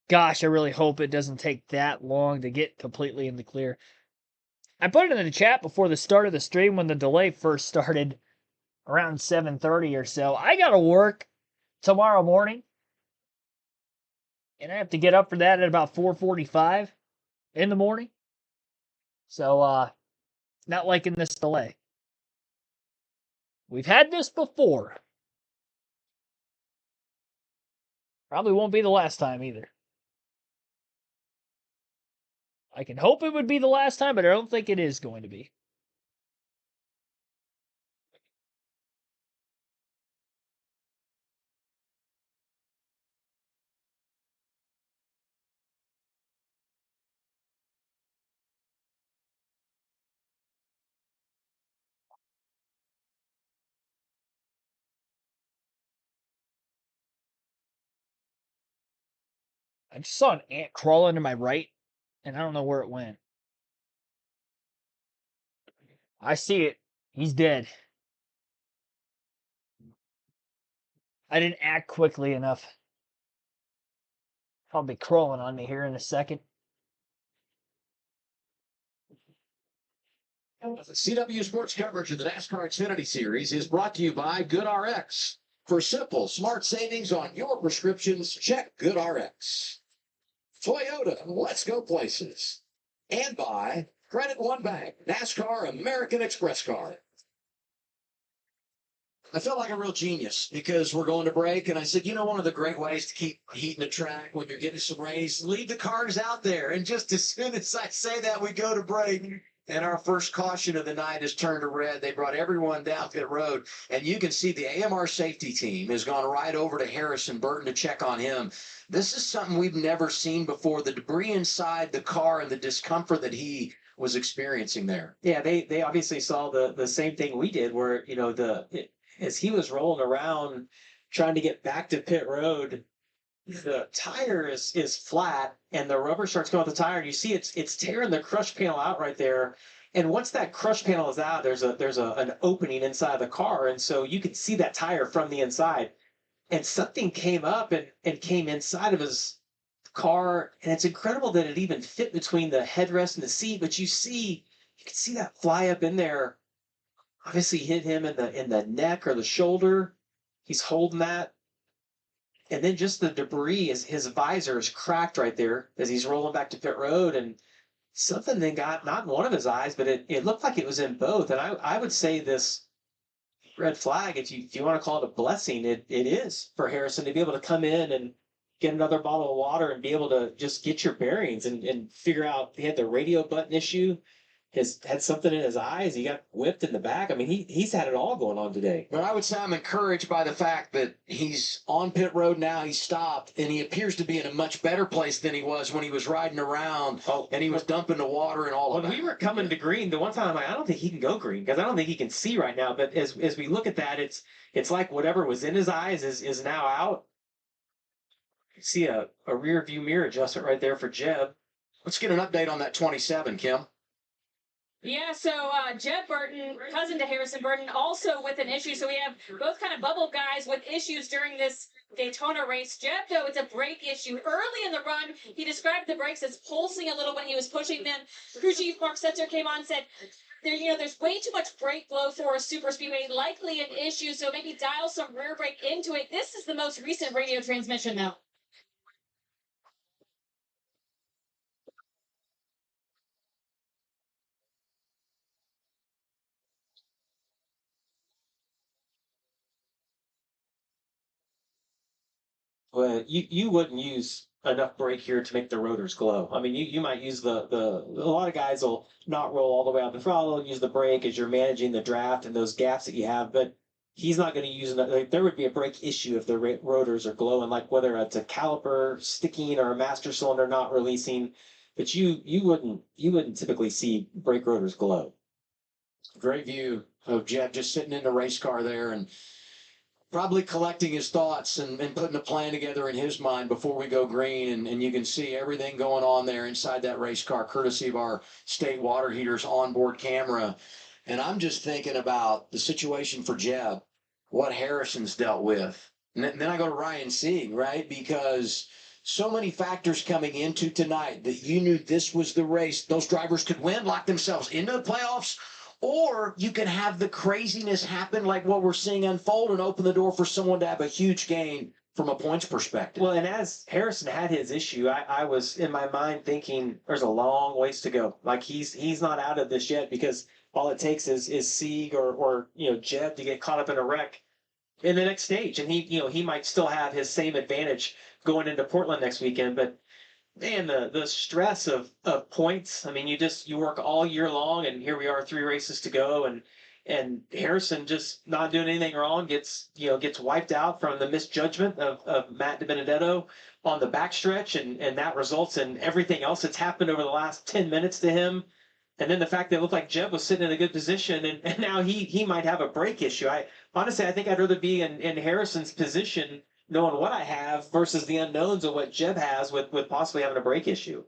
S1: Gosh, I really hope it doesn't take that long to get completely in the clear. I put it in the chat before the start of the stream when the delay first started, around 7:30 or so. I got to work tomorrow morning, and I have to get up for that at about 4:45 in the morning. So, not liking this delay. We've had this before. Probably won't be the last time either. I can hope it would be the last time, but I don't think it is going to be. I just saw an ant crawl into my right, and I don't know where it went. I see it. He's dead. I didn't act quickly enough. Probably crawling on me here in a second.
S4: CW Sports coverage of the NASCAR Xfinity Series is brought to you by GoodRx. For simple, smart savings on your prescriptions, check GoodRx. Toyota, let's go places. And by Credit One Bank, NASCAR American Express card. I felt like a real genius because we're going to break, and I said, one of the great ways to keep heating the track when you're getting some race, leave the cars out there. And just as soon as I say that, we go to break. And our first caution of the night is turned to red. They brought everyone down pit road. And you can see the AMR safety team has gone right over to Harrison Burton to check on him. This is something we've never seen before. The debris inside the car and the discomfort that he was experiencing there.
S6: Yeah, they obviously saw the same thing we did where, as he was rolling around trying to get back to pit road, the tire is flat and the rubber starts going off the tire, and you see it's tearing the crush panel out right there. And once that crush panel is out, there's an opening inside the car, and so you can see that tire from the inside. And something came up and came inside of his car, and it's incredible that it even fit between the headrest and the seat. But you can see that fly up in there. Obviously hit him in the neck or the shoulder. He's holding that. And then just the debris, his visor is cracked right there as he's rolling back to pit road. And something then got, not in one of his eyes, but it looked like it was in both. And I would say this red flag, if you want to call it a blessing, it is for Harrison to be able to come in and get another bottle of water and be able to just get your bearings and figure out. He had the radio button issue. Had something in his eyes. He got whipped in the back. I mean, he's had it all going on today.
S4: But I would say I'm encouraged by the fact that he's on pit road now. He stopped, and he appears to be in a much better place than he was when he was riding around and he was dumping the water and all of that.
S6: When we were coming to green, the one time I'm like, I don't think he can go green because I don't think he can see right now. But as we look at that, it's like whatever was in his eyes is now out. You see a rear view mirror adjustment right there for Jeb.
S4: Let's get an update on that 27, Kim.
S3: Yeah, so Jeb Burton, cousin to Harrison Burton, also with an issue. So we have both kind of bubble guys with issues during this Daytona race. Jeb, though, it's a brake issue. Early in the run, he described the brakes as pulsing a little when he was pushing them. Crew chief Mark Setzer came on and said, there's way too much brake flow for a super speedway, likely an issue. So maybe dial some rear brake into it. This is the most recent radio transmission, though.
S6: Well, you wouldn't use enough brake here to make the rotors glow. I mean, you might use a lot of guys will not roll all the way out the throttle, use the brake as you're managing the draft and those gaps that you have, but he's not going to use enough. Like, there would be a brake issue if the rotors are glowing, like whether it's a caliper sticking or a master cylinder not releasing. But you wouldn't typically see brake rotors glow.
S4: Great view of Jeb just sitting in the race car there and probably collecting his thoughts and putting a plan together in his mind before we go green. And you can see everything going on there inside that race car, courtesy of our state water heaters onboard camera. And I'm just thinking about the situation for Jeb, what Harrison's dealt with. And then I go to Ryan Sieg, right? Because so many factors coming into tonight that you knew this was the race. Those drivers could win, lock themselves into the playoffs, or you can have the craziness happen like what we're seeing unfold and open the door for someone to have a huge gain from a points perspective.
S6: Well, and as Harrison had his issue, I was in my mind thinking there's a long ways to go. Like he's not out of this yet, because all it takes is Sieg or Jeb to get caught up in a wreck in the next stage, and he might still have his same advantage going into Portland next weekend. But man, the stress of points. I mean, you work all year long, and here we are, 3 races to go, and Harrison just not doing anything wrong gets wiped out from the misjudgment of Matt DiBenedetto on the backstretch, and that results in everything else that's happened over the last 10 minutes to him. And then the fact that it looked like Jeb was sitting in a good position, and now he might have a brake issue. I think I'd rather be in Harrison's position, knowing what I have versus the unknowns of what Jeb has with possibly having a brake issue.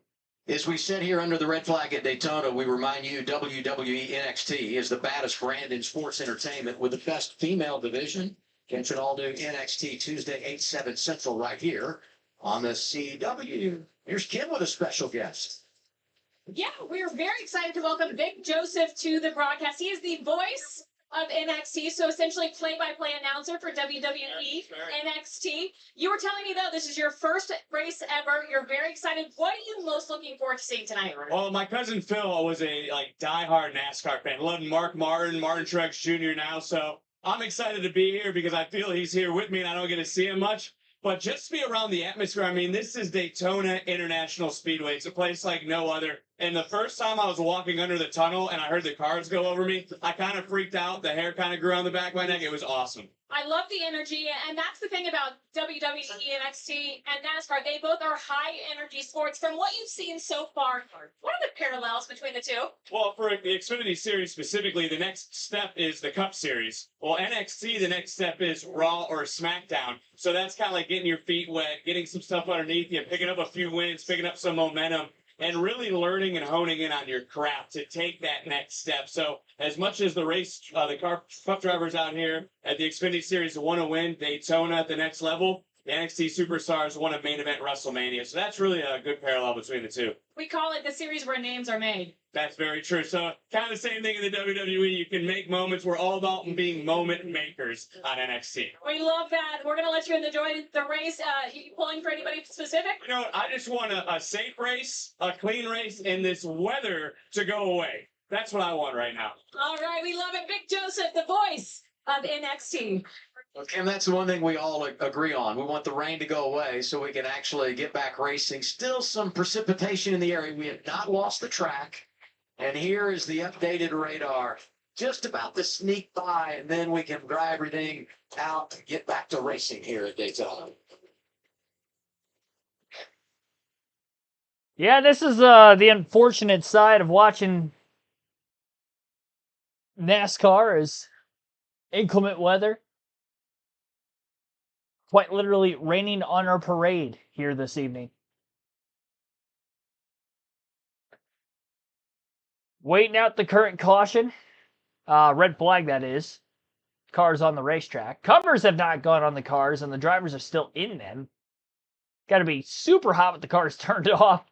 S4: As we sit here under the red flag at Daytona, we remind you WWE NXT is the baddest brand in sports entertainment with the best female division. Catch an all-new NXT Tuesday, 8/7 Central right here on the CW. Here's Kim with a special guest.
S3: Yeah, we're very excited to welcome Vic Joseph to the broadcast. He is the voice of NXT, so essentially play-by-play announcer for WWE NXT. You were telling me, though, this is your first race ever. You're very excited. What are you most looking forward to seeing tonight?
S8: Well, my cousin Phil was a diehard NASCAR fan. Loved Mark Martin Truex Jr. now, so I'm excited to be here because I feel he's here with me and I don't get to see him much. But just to be around the atmosphere, I mean, this is Daytona International Speedway. It's a place like no other. And the first time I was walking under the tunnel and I heard the cars go over me, I kind of freaked out. The hair kind of grew on the back of my neck. It was awesome.
S3: I love the energy, and that's the thing about WWE, NXT, and NASCAR. They both are high-energy sports. From what you've seen so far, what are the parallels between the two?
S8: Well, for the Xfinity Series specifically, the next step is the Cup Series. Well, NXT, the next step is Raw or SmackDown. So that's kind of like getting your feet wet, getting some stuff underneath you, picking up a few wins, picking up some momentum, and really learning and honing in on your craft to take that next step. So as much as the cup drivers out here at the Xfinity Series want to win Daytona at the next level, the NXT Superstars want to main event WrestleMania. So that's really a good parallel between the two.
S3: We call it the series where names are made.
S8: That's very true. So kind of the same thing in the WWE. You can make moments. We're all about being moment makers on NXT.
S3: We love that. We're going to let you enjoy the race. You pulling for anybody specific?
S8: You know what? I just want a safe race, a clean race, and this weather to go away. That's what I want right now.
S3: All right. We love it. Vic Joseph, the voice of NXT.
S4: Well, Kim, that's the one thing we all agree on. We want the rain to go away so we can actually get back racing. Still some precipitation in the area. We have not lost the track. And here is the updated radar. Just about to sneak by, and then we can dry everything out and get back to racing here at Daytona.
S1: Yeah, this is the unfortunate side of watching NASCAR is inclement weather. Quite literally raining on our parade here this evening. Waiting out the current caution. Red flag, that is. Cars on the racetrack. Covers have not gone on the cars, and the drivers are still in them. Got to be super hot with the cars turned off.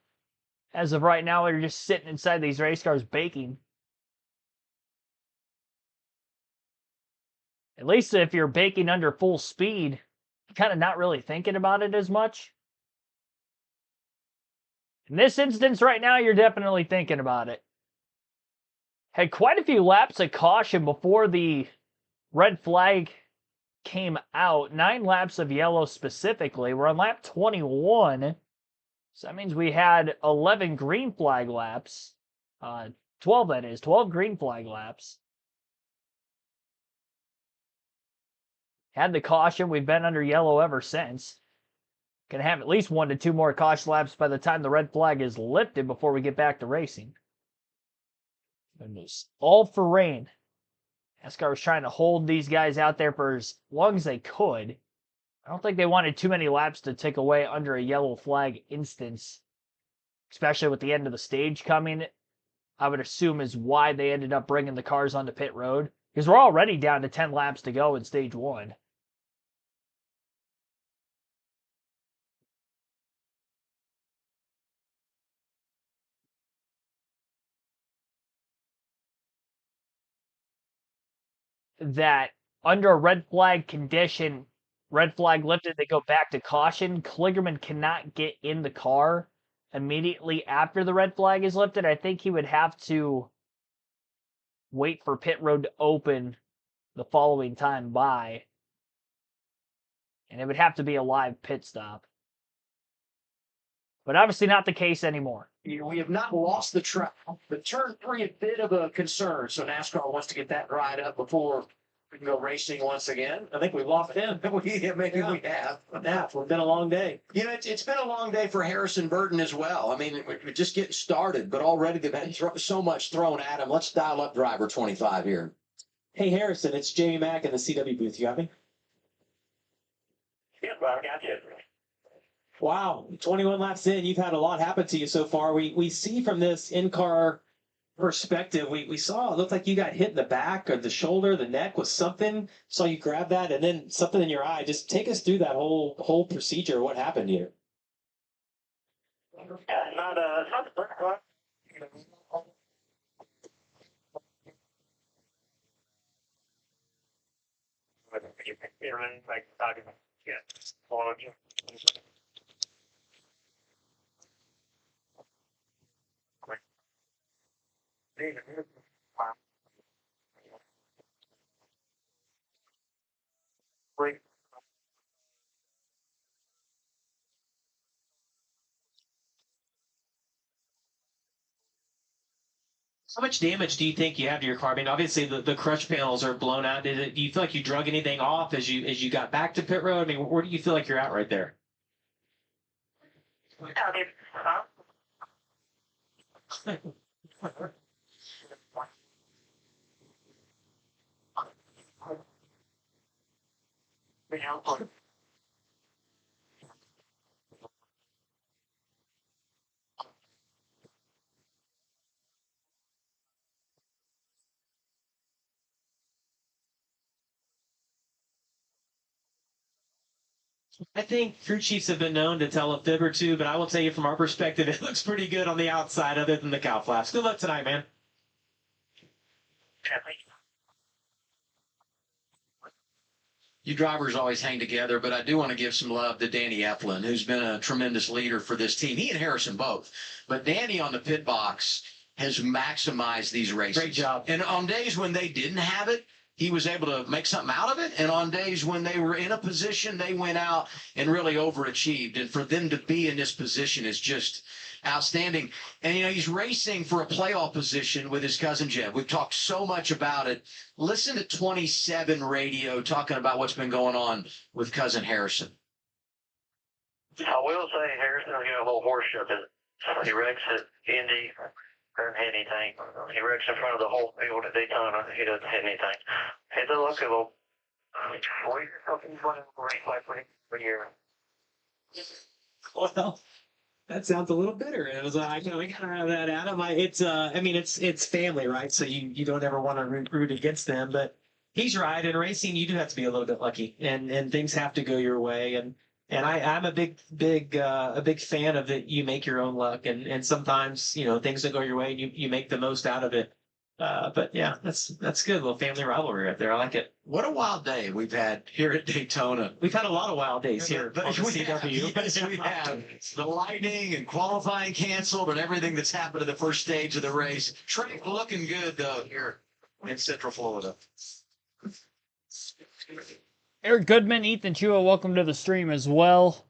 S1: As of right now, they're just sitting inside these race cars baking. At least if you're baking under full speed, you're kind of not really thinking about it as much. In this instance right now, you're definitely thinking about it. Had quite a few laps of caution before the red flag came out. 9 laps of yellow specifically. We're on lap 21. So that means we had 11 green flag laps. 12 that is. 12 green flag laps. Had the caution. We've been under yellow ever since. Gonna have at least 1 to 2 more caution laps by the time the red flag is lifted before we get back to racing. Goodness. All for rain. NASCAR was trying to hold these guys out there for as long as they could. I don't think they wanted too many laps to tick away under a yellow flag instance, especially with the end of the stage coming. I would assume is why they ended up bringing the cars onto pit road, because we're already down to 10 laps to go in stage 1. That under a red flag condition, red flag lifted, they go back to caution. Kligerman cannot get in the car immediately after the red flag is lifted. I think he would have to wait for pit road to open the following time by. And it would have to be a live pit stop. But obviously not the case anymore.
S4: We have not lost the track. But turn 3, a bit of a concern. So NASCAR wants to get that dried up before we can go racing once again.
S6: I think we've lost him.
S4: Maybe we have.
S6: Yeah, it's been a long day.
S4: You know, it's been a long day for Harrison Burton as well. I mean, we're just getting started, but already they've had so much thrown at him. Let's dial up driver 25 here.
S6: Hey, Harrison, it's Jamie Mack in the CW booth. You got me?
S5: Yeah, I got you.
S6: Wow, 21 laps in, you've had a lot happen to you so far. We see from this in-car perspective, we saw it looked like you got hit in the back or the shoulder, the neck with something. Saw you grab that and then something in your eye. Just take us through that whole procedure. What happened here?
S5: Yeah, not the first one.
S6: How much damage do you think you have to your car? I mean, obviously the crush panels are blown out. Do you feel like you drug anything off as you got back to pit road? I mean, where do you feel like you're at right there? I think crew chiefs have been known to tell a fib or two, but I will tell you from our perspective, it looks pretty good on the outside other than the cow flaps. Good luck tonight, man.
S4: You drivers always hang together, but I do want to give some love to Danny Eflin, who's been a tremendous leader for this team. He and Harrison both. But Danny on the pit box has maximized these races.
S6: Great job.
S4: And on days when they didn't have it, he was able to make something out of it. And on days when they were in a position, they went out and really overachieved. And for them to be in this position is just outstanding. And, you know, he's racing for a playoff position with his cousin Jeb. We've talked so much about it. Listen to 27 radio talking about what's been going on with cousin Harrison.
S5: I will say Harrison will get a little horse shook. He wrecks at Indy. Doesn't hit anything. He wrecks in front of the whole field at Daytona. He doesn't hit anything. It's a look at little. We're talking about a race like for a year.
S6: Well, that sounds a little bitter. It was like, we gotta have that, Adam. It's family, right? So you don't ever want to root against them, but he's right. In racing, you do have to be a little bit lucky, and things have to go your way. And I'm a big fan of that. You make your own luck, and sometimes things don't go your way, and you make the most out of it. But yeah, that's good. A little family rivalry right there. I like it.
S4: What a wild day we've had here at Daytona.
S6: We've had a lot of wild days here on the
S4: We
S6: CW.
S4: have, yes, we have. The lightning and qualifying canceled and everything that's happened in the first stage of the race. Track looking good, though, here in Central Florida.
S1: Eric Goodman, Ethan Chua, welcome to the stream as well.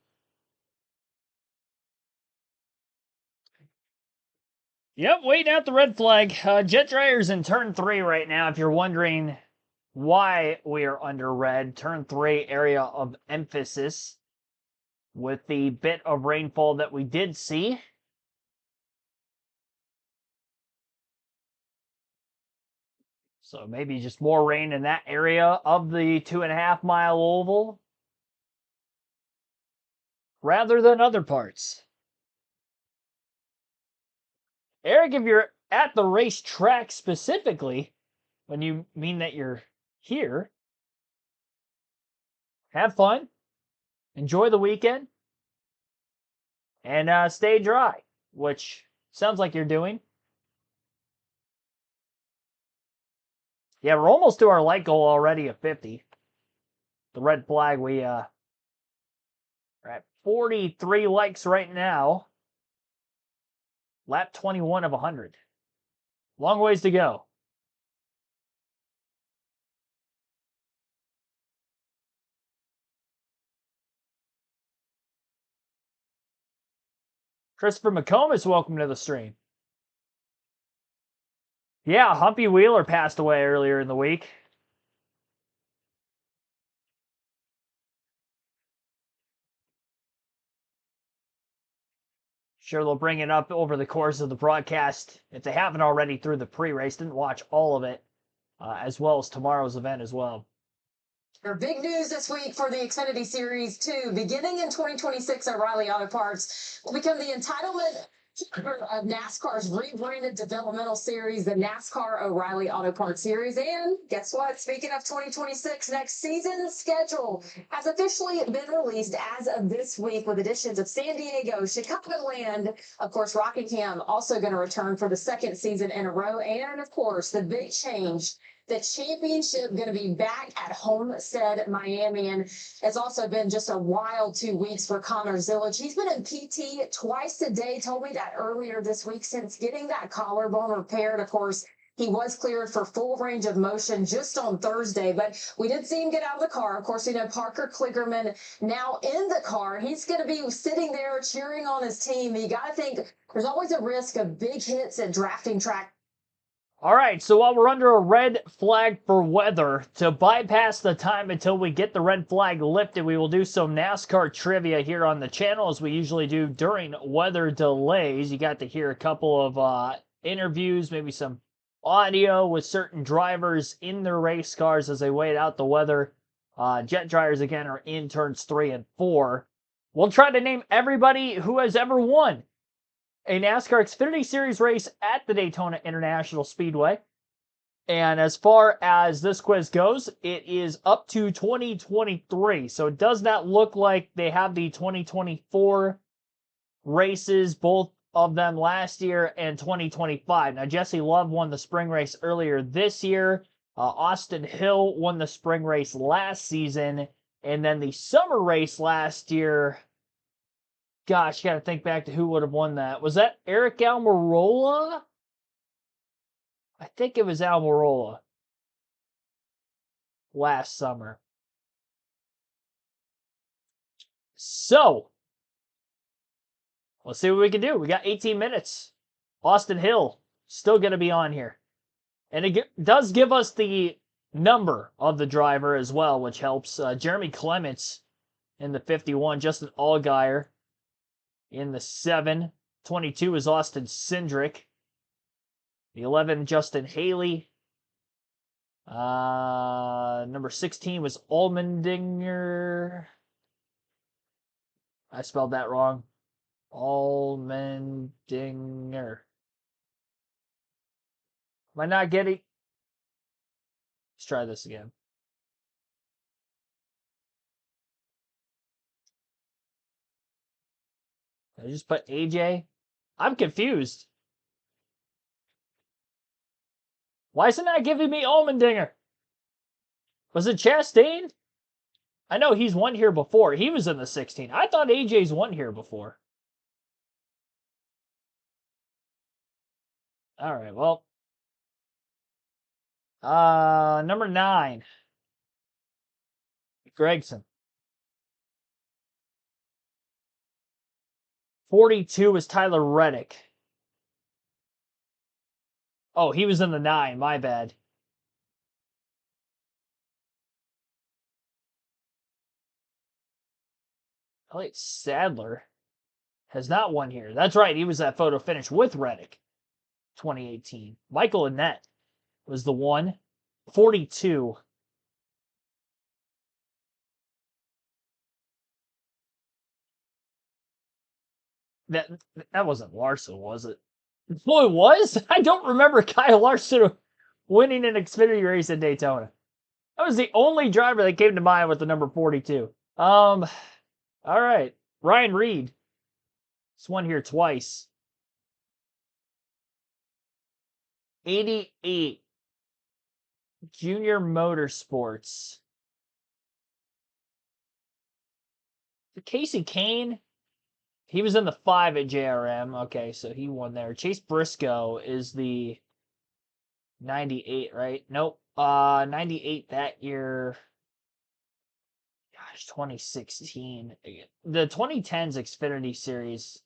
S1: Yep, waiting out the red flag. Jet dryer's in turn 3 right now. If you're wondering why we are under red, turn 3 area of emphasis with the bit of rainfall that we did see. So maybe just more rain in that area of the 2.5 mile oval rather than other parts. Eric, if you're at the racetrack specifically, when you mean that you're here, have fun, enjoy the weekend, and stay dry, which sounds like you're doing. Yeah, we're almost to our light goal already of 50. The red flag, we are at 43 likes right now. Lap 21 of 100. Long ways to go. Christopher McComas, welcome to the stream. Yeah, Humpy Wheeler passed away earlier in the week. Sure, they'll bring it up over the course of the broadcast if they haven't already through the pre-race. Didn't watch all of it, as well as tomorrow's event as well.
S9: Our big news this week for the Xfinity Series 2, beginning in 2026, O'Reilly Auto Parts will become the entitlement of NASCAR's rebranded developmental series, the NASCAR O'Reilly Auto Parts Series. And guess what? Speaking of 2026, next season schedule has officially been released as of this week with additions of San Diego, Chicagoland, of course, Rockingham also going to return for the second season in a row. And of course, the big change, the championship going to be back at Homestead, Miami. And it's also been just a wild 2 weeks for Connor Zillage. He's been in PT twice a day, told me that earlier this week since getting that collarbone repaired. Of course, he was cleared for full range of motion just on Thursday, but we did see him get out of the car. Of course, Parker Kligerman now in the car. He's going to be sitting there cheering on his team. You got to think there's always a risk of big hits at drafting track.
S1: All right, so while we're under a red flag for weather, to bypass the time until we get the red flag lifted, we will do some NASCAR trivia here on the channel, as we usually do during weather delays. You got to hear a couple of interviews, maybe some audio with certain drivers in their race cars as they wait out the weather. Jet dryers, again, are in turns 3 and 4. We'll try to name everybody who has ever won a NASCAR Xfinity Series race at the Daytona International Speedway. And as far as this quiz goes, it is up to 2023. So it does not look like they have the 2024 races, both of them last year and 2025. Now, Jesse Love won the spring race earlier this year. Austin Hill won the spring race last season. And then the summer race last year, gosh, got to think back to who would have won that. Was that Eric Almirola? I think it was Almirola last summer. So, let's see what we can do. We got 18 minutes. Austin Hill still going to be on here. And it does give us the number of the driver as well, which helps. Jeremy Clements in the 51, Justin Allgaier in the 7. 22 is Austin Cindric. The 11, Justin Haley. Number 16 was Allmendinger. I spelled that wrong. Allmendinger. Am I not getting? Let's try this again. Did I just put AJ? I'm confused. Why is it not giving me Allmendinger? Was it Chastain? I know he's won here before. He was in the 16. I thought AJ's won here before. All right, well. Number 9. Gregson. 42 is Tyler Reddick. Oh, he was in the 9. My bad. Elliott Sadler has not won here. That's right. He was that photo finish with Reddick. 2018. Michael Annett was the one. 42. That wasn't Larson, was it? Boy, it was? I don't remember Kyle Larson winning an Xfinity race in Daytona. That was the only driver that came to mind with the number 42. All right. Ryan Reed. He's won here twice. 88. Junior Motorsports. Casey Kane. He was in the 5 at JRM. Okay, so he won there. Chase Briscoe is the 98, right? Nope. 98 that year. Gosh, 2016. The 2010s Xfinity series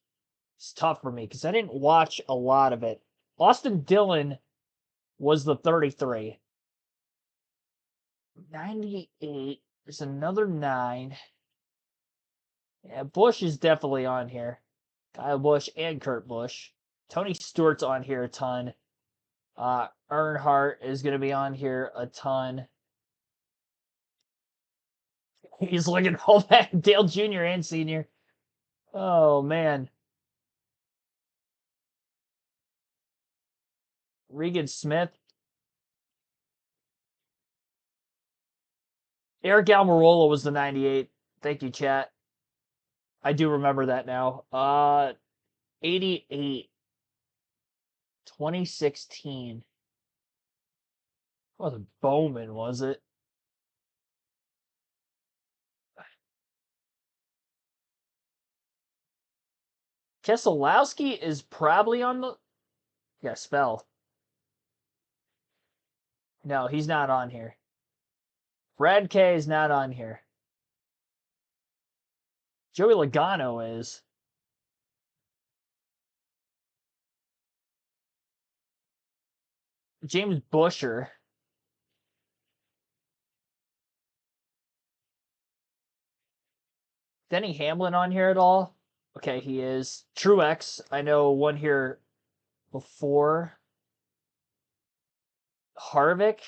S1: is tough for me because I didn't watch a lot of it. Austin Dillon was the 33. 98. There's another 9. Yeah, Busch is definitely on here. Kyle Busch and Kurt Busch. Tony Stewart's on here a ton. Earnhardt is going to be on here a ton. He's looking all that. Dale Jr. and Sr. Oh, man. Regan Smith. Eric Almirola was the 98. Thank you, chat. I do remember that now. 88. 2016. Wasn't Bowman, was it? Keselowski is probably on the... Yeah, spell. No, he's not on here. Brad K is not on here. Joey Logano is. James Buescher. Denny Hamlin on here at all? Okay, he is. Truex, I know one here before. Harvick.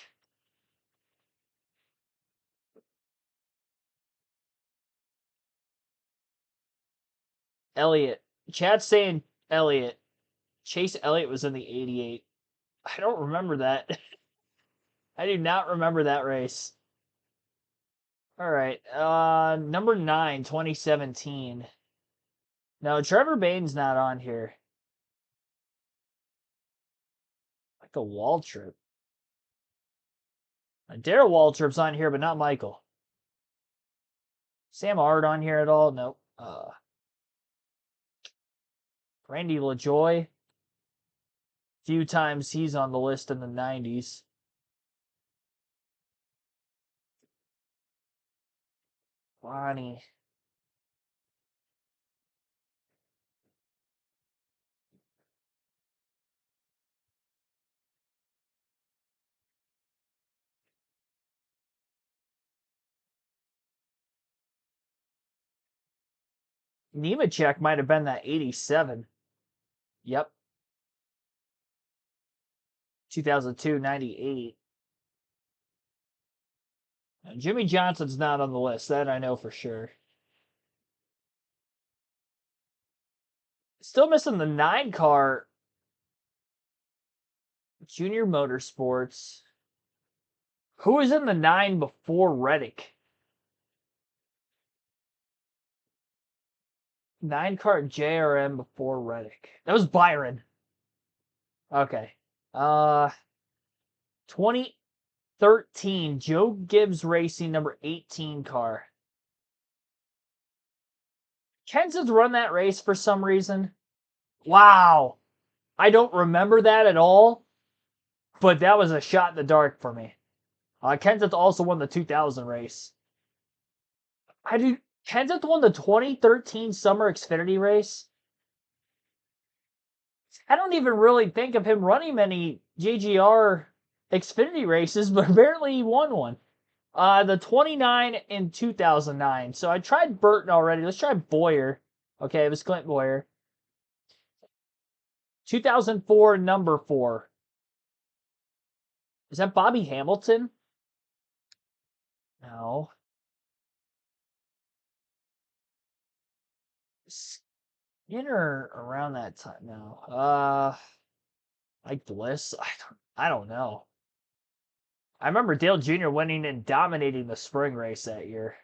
S1: Elliott. Chad's saying Elliott. Chase Elliott was in the 88. I don't remember that. I do not remember that race. All right. Number 9, 2017. No, Trevor Bayne's not on here. Michael Waltrip. Darrell Waltrip's on here, but not Michael. Sam Ard on here at all? Nope. Randy LaJoy. Few times he's on the list in the 90s. Bonnie. Nemechek might have been that 87. Yep. 2002, 98. Jimmy Johnson's not on the list. That I know for sure. Still missing the 9 car. Junior Motorsports. Who was in the 9 before Reddick? 9 car JRM before Reddick. That was Byron. Okay. 2013, Joe Gibbs Racing, number 18 car. Kenseth's run that race for some reason. Wow. I don't remember that at all, but that was a shot in the dark for me. Kenseth also won the 2000 race. Kenseth won the 2013 Summer Xfinity race. I don't even really think of him running many JGR Xfinity races, but apparently he won one. The 29 in 2009. So I tried Burton already. Let's try Boyer. Okay, it was Clint Boyer. 2004, number 4. Is that Bobby Hamilton? No. Skinner around that time. No. Like Bliss? I don't know. I remember Dale Jr. winning and dominating the spring race that year.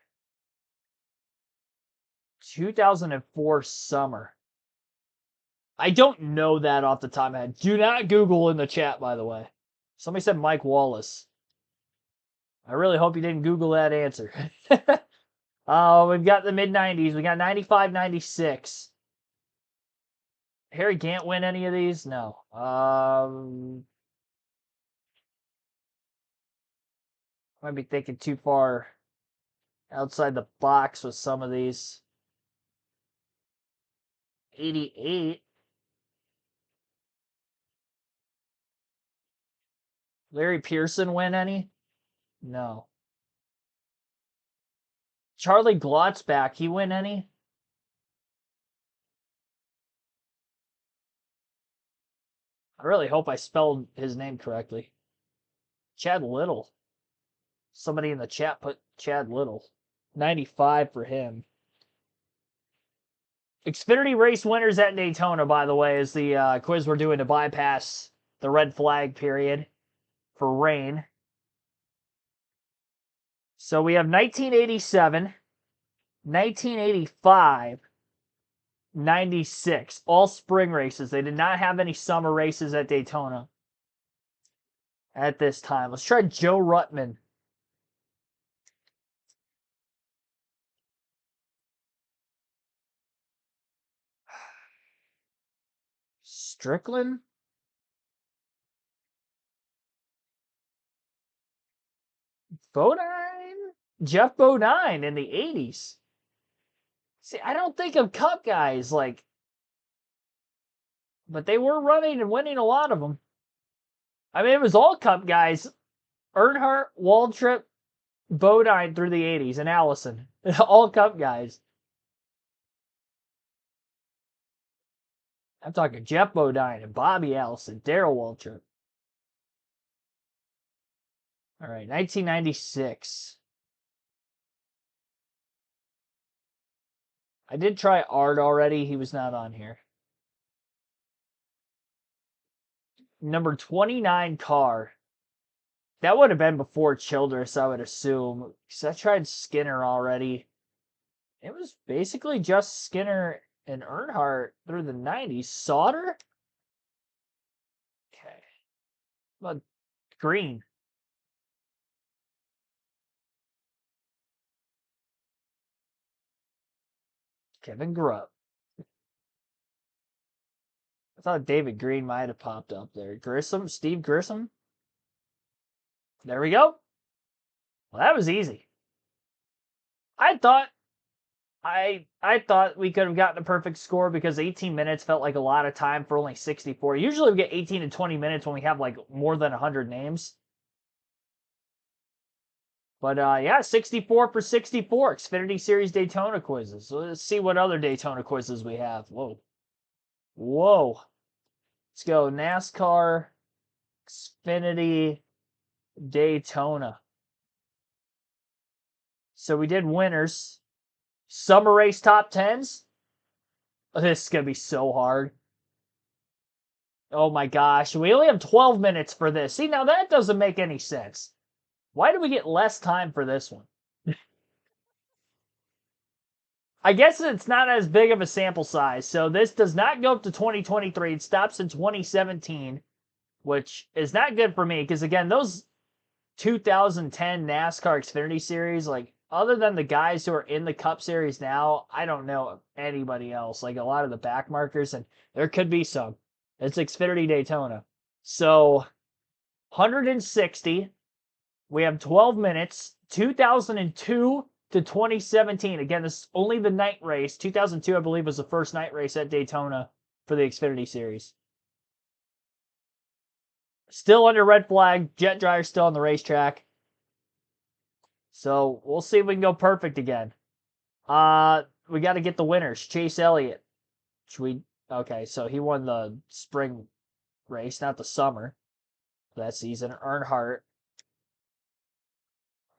S1: 2004 summer. I don't know that off the top of my head. Do not Google in the chat, by the way. Somebody said Mike Wallace. I really hope you didn't Google that answer. We've got the mid-90s. We got 95, 96. Harry Gant win any of these? No. Might be thinking too far outside the box with some of these. 88. Larry Pearson win any? No. Charlie Glotzback, he win any? I really hope I spelled his name correctly. Chad Little. Somebody in the chat put Chad Little. 95 for him. Xfinity race winners at Daytona, by the way, is the quiz we're doing to bypass the red flag period for rain. So we have 1987, 1985, 96, all spring races. They did not have any summer races at Daytona at this time. Let's try Joe Ruttman. Strickland? Bodine? Jeff Bodine in the 80s. See, I don't think of Cup guys like, but they were running and winning a lot of them. I mean, it was all Cup guys. Earnhardt, Waltrip, Bodine through the 80s, and Allison. All Cup guys. I'm talking Jeff Bodine and Bobby Allison, Darrell Waltrip. All right, 1996. I did try Art already. He was not on here. Number 29 car. That would have been before Childress, I would assume. Because I tried Skinner already. It was basically just Skinner and Earnhardt through the 90s. Sauter? Okay. What about Green? Kevin Grubb. I thought David Green might have popped up there. Grissom? Steve Grissom? There we go. Well, that was easy. I thought we could have gotten a perfect score because 18 minutes felt like a lot of time for only 64. Usually we get 18 to 20 minutes when we have like more than 100 names. But yeah, 64 for 64. Xfinity Series Daytona quizzes. So let's see what other Daytona quizzes we have. Whoa. Let's go NASCAR, Xfinity, Daytona. So we did winners. Summer race top 10s. This is going to be so hard. Oh my gosh. We only have 12 minutes for this. See, now that doesn't make any sense. Why do we get less time for this one? I guess it's not as big of a sample size. So this does not go up to 2023. It stops in 2017. which is not good for me because, again, those 2010 NASCAR Xfinity Series, like, other than the guys who are in the Cup Series now, I don't know anybody else. Like, a lot of the back markers, and there could be some. It's Xfinity Daytona. So, 160. We have 12 minutes. 2002 to 2017. Again, this is only the night race. 2002, I believe, was the first night race at Daytona for the Xfinity Series. Still under red flag. Jet Dryer's still on the racetrack. So we'll see if we can go perfect again. We got to get the winners. Chase Elliott. Okay, so he won the spring race, not the summer that season. Earnhardt.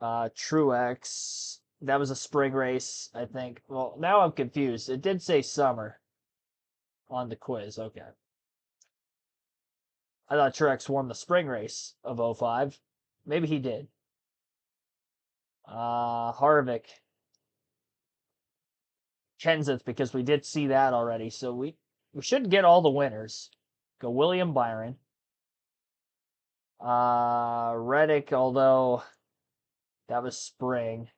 S1: Truex. That was a spring race, I think. Well, now I'm confused. It did say summer on the quiz. Okay. I thought Truex won the spring race of 05. Maybe he did. Harvick. Kenseth, because we did see that already. So we should get all the winners. Go William Byron. Reddick, although that was spring.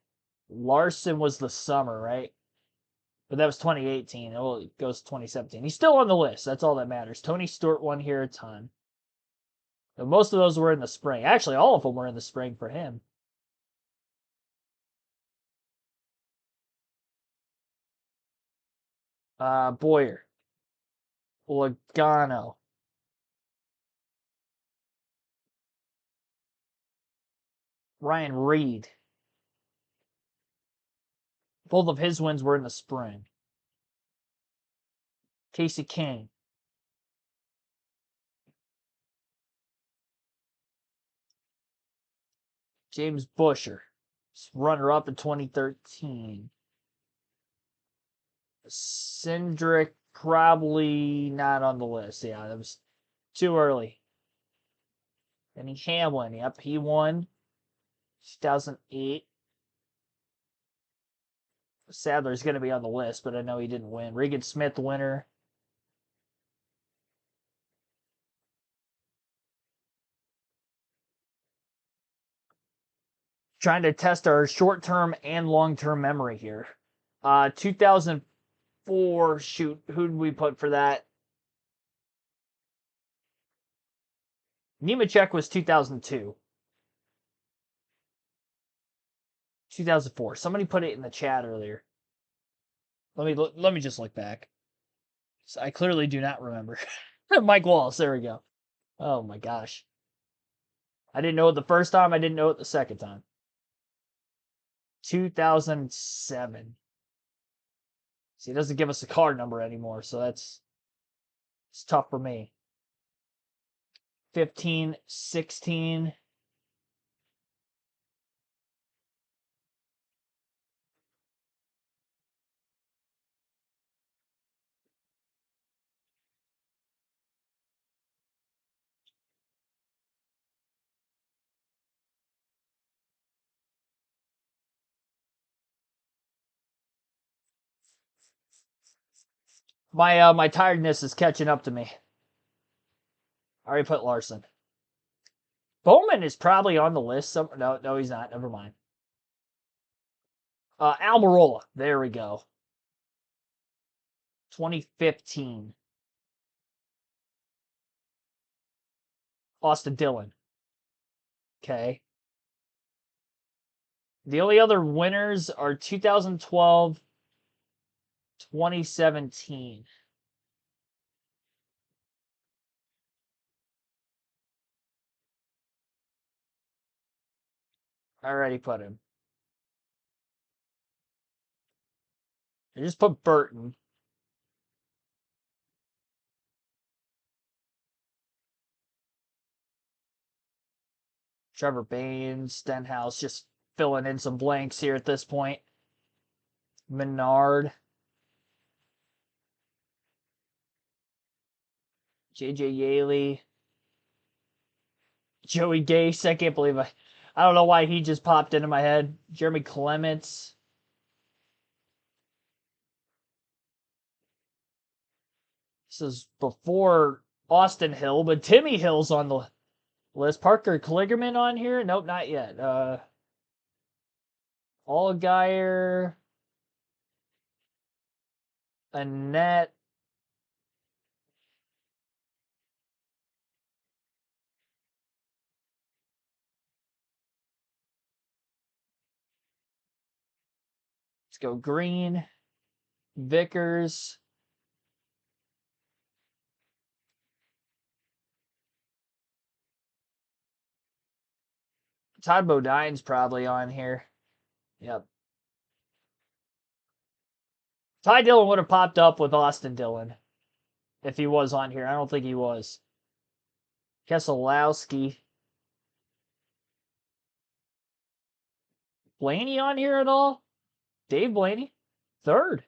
S1: Larson was the summer, right? But that was 2018. Well, it goes 2017. He's still on the list. That's all that matters. Tony Stewart won here a ton. But most of those were in the spring. Actually, all of them were in the spring for him. Boyer. Logano. Ryan Reed. Both of his wins were in the spring. Casey King. James Busher. Runner-up in 2013. Cindric, probably not on the list. Yeah, that was too early. Denny Hamlin. Yep, he won. 2008. Sadler's going to be on the list, but I know he didn't win. Regan Smith, winner. Trying to test our short-term and long-term memory here. 2004, shoot, who did we put for that? Nemechek was 2002. 2004. Somebody put it in the chat earlier. Let me just look back. So I clearly do not remember. Mike Wallace, there we go. Oh my gosh. I didn't know it the first time, I didn't know it the second time. 2007. See, it doesn't give us a card number anymore, so it's tough for me. 15, 16. My tiredness is catching up to me. I already put Larson. Bowman is probably on the list. No, he's not. Never mind. Almirola. There we go. 2015. Austin Dillon. Okay. The only other winners are 2012, 2017. I already put him. I just put Burton. Trevor Baynes, Stenhouse, just filling in some blanks here at this point. Menard. J.J. Yaley. Joey Gase. I can't believe I don't know why he just popped into my head. Jeremy Clements. This is before Austin Hill, but Timmy Hill's on the list. Parker Kligerman on here? Nope, not yet. Allgaier, Annette. Let's go Green, Vickers. Todd Bodine's probably on here. Yep. Ty Dillon would have popped up with Austin Dillon if he was on here. I don't think he was. Keselowski. Blaney on here at all? Dave Blaney? Third.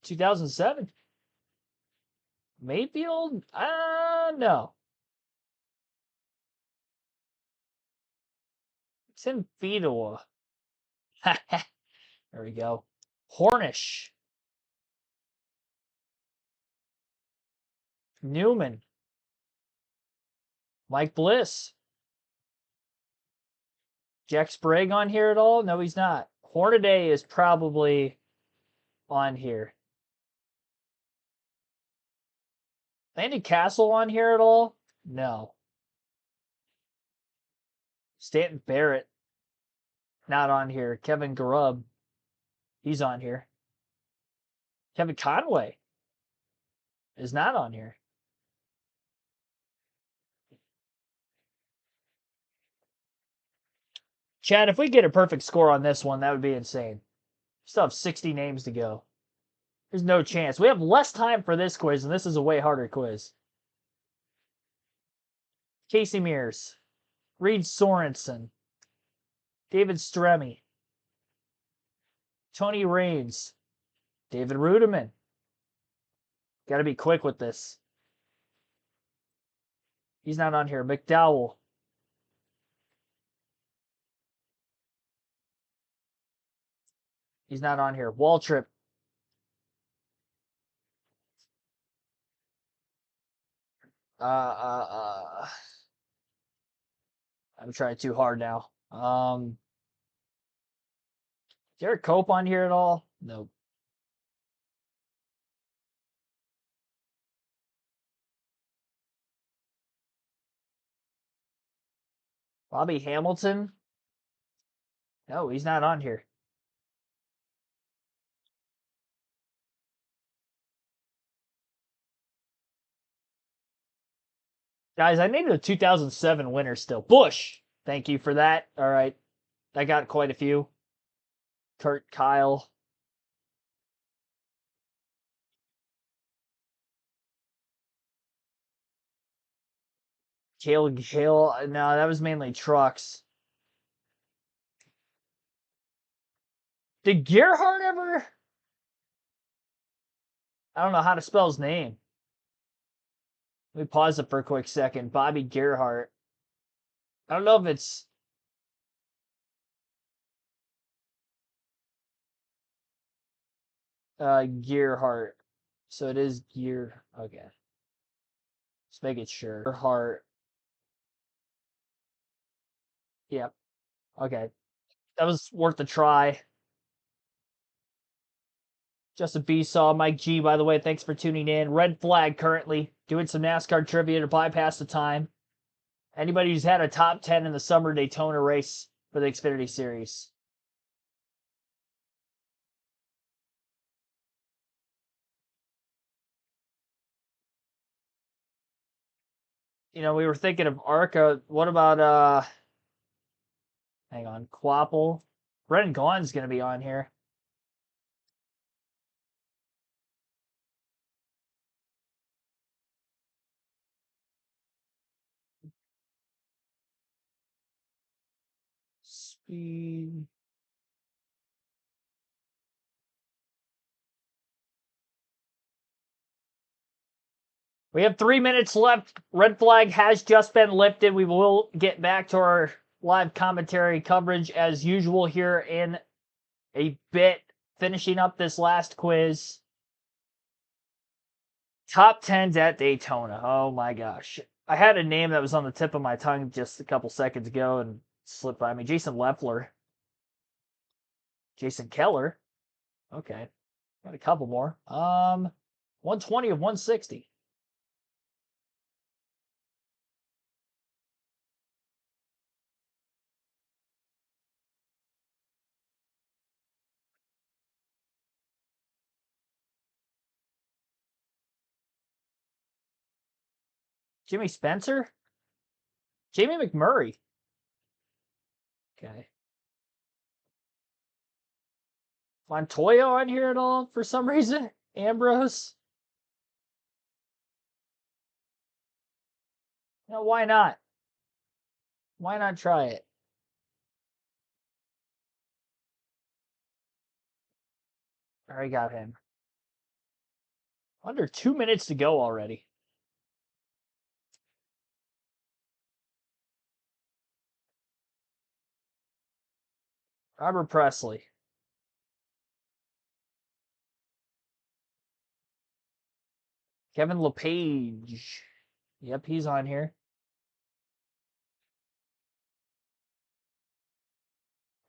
S1: 2007. Mayfield? No. Tim Fedowa. There we go. Hornish. Newman. Mike Bliss. Jack Sprague on here at all? No, he's not. Hornaday is probably on here. Andy Castle on here at all? No. Stanton Barrett. Not on here. Kevin Grubb. He's on here. Kevin Conway is not on here. Chad, if we get a perfect score on this one, that would be insane. Still have 60 names to go. There's no chance. We have less time for this quiz, and this is a way harder quiz. Casey Mears. Reed Sorensen. David Stremme. Tony Raines. David Rudiman. Got to be quick with this. He's not on here. McDowell. He's not on here. Waltrip. I'm trying too hard now. Derek Cope on here at all? Nope. Bobby Hamilton? No, he's not on here. Guys, I needed a 2007 winner still. Bush. Thank you for that. All right. I got quite a few. Kurt Kyle. Caleb Hill. No, that was mainly trucks. Did Gerhardt ever? I don't know how to spell his name. Let me pause it for a quick second. Bobby Gerhardt. I don't know if it's Gerhardt. So it is Gear. Okay. Let's make it sure. Gerhardt. Yep. Okay. That was worth a try. Justin B saw Mike G, by the way. Thanks for tuning in. Red Flag currently doing some NASCAR trivia to bypass the time. Anybody who's had a top 10 in the summer Daytona race for the Xfinity Series. You know, we were thinking of ARCA. What about, hang on, Quapple? Brendan Gaughan's going to be on here. Speed. We have 3 minutes left. Red flag has just been lifted. We will get back to our live commentary coverage as usual here in a bit, finishing up this last quiz. Top 10s at Daytona. Oh my gosh. I had a name that was on the tip of my tongue just a couple seconds ago and slipped by me. Jason Leffler. Jason Keller. Okay. Got a couple more. 120 of 160. Jimmy Spencer? Jamie McMurray. Okay. Montoya on here at all for some reason? Ambrose? No, why not? Why not try it? I got him. Under 2 minutes to go already. Robert Presley. Kevin LePage. Yep, he's on here.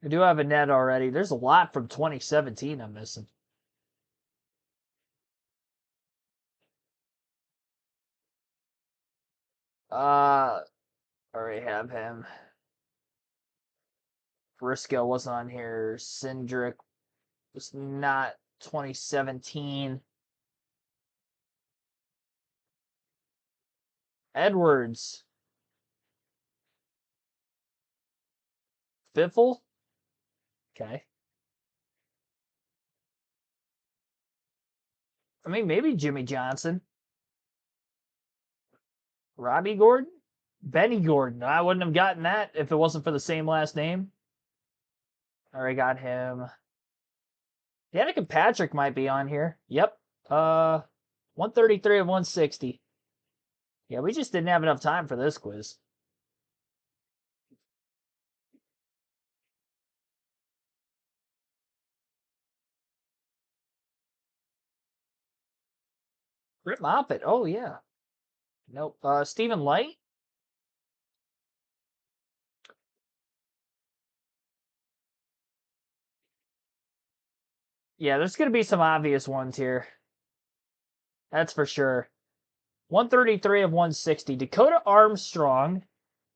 S1: I do have a net already. There's a lot from 2017 I'm missing. Already have him. Briscoe wasn't on here. Cindric was not 2017. Edwards. Biffle. Okay. I mean, maybe Jimmy Johnson. Robbie Gordon? Benny Gordon. I wouldn't have gotten that if it wasn't for the same last name. Already got him. Danica Patrick might be on here. Yep. 133 of 160. Yeah, we just didn't have enough time for this quiz. Rip Moffitt. Oh, yeah. Nope. Stephen Light? Yeah, there's going to be some obvious ones here. That's for sure. 133 of 160. Dakota Armstrong,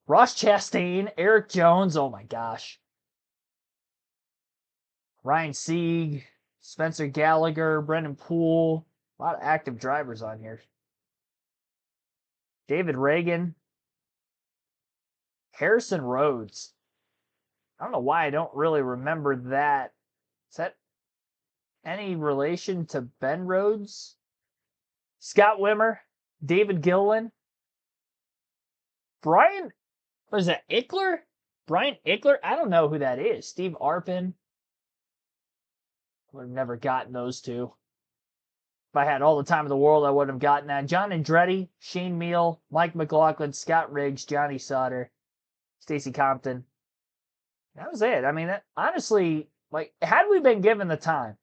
S1: Ross Chastain, Eric Jones. Oh my gosh. Ryan Sieg, Spencer Gallagher, Brendan Poole. A lot of active drivers on here. David Reagan. Harrison Rhodes. I don't know why I don't really remember that. Is that any relation to Ben Rhodes? Scott Wimmer, David Gilliland, Brian, was that Ickler? Brian Ickler? I don't know who that is. Steve Arpin. Would have never gotten those two. If I had all the time in the world, I would have gotten that. John Andretti, Shane Meal, Mike McLaughlin, Scott Riggs, Johnny Sauter, Stacy Compton. That was it. I mean, honestly, like, had we been given the time,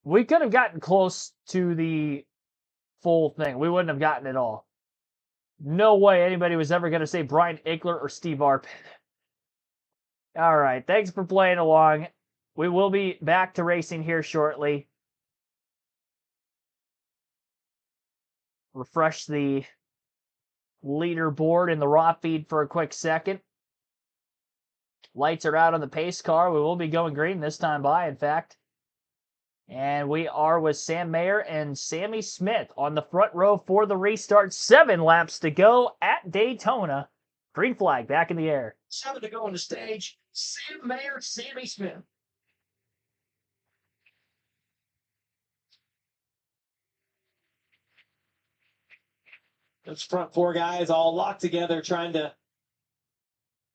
S1: we could have gotten close to the full thing. We wouldn't have gotten it all. No way anybody was ever going to say Brian Ickler or Steve Arpin. All right. Thanks for playing along. We will be back to racing here shortly. Refresh the leaderboard in the raw feed for a quick second. Lights are out on the pace car. We will be going green this time by, in fact. And we are with Sam Mayer and Sammy Smith on the front row for the restart. 7 laps to go at Daytona. Green flag back in the air.
S6: 7 to go on the stage. Sam Mayer, Sammy Smith. Those front 4 guys all locked together, trying to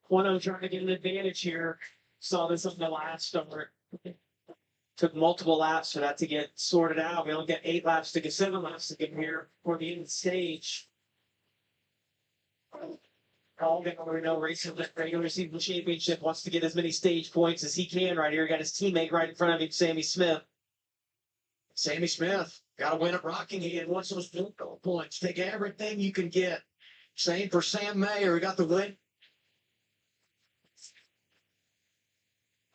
S6: get an advantage here. Saw this on the last start. Took multiple laps for that to get sorted out. We only get 8 laps to get 7 laps to get here for the end stage. Alden, we know racing the regular season championship, wants to get as many stage points as he can right here. Got his teammate right in front of him, Sammy Smith.
S4: Sammy Smith got to win at Rockingham. Wants those points. Take everything you can get. Same for Sam Mayer. We got the win.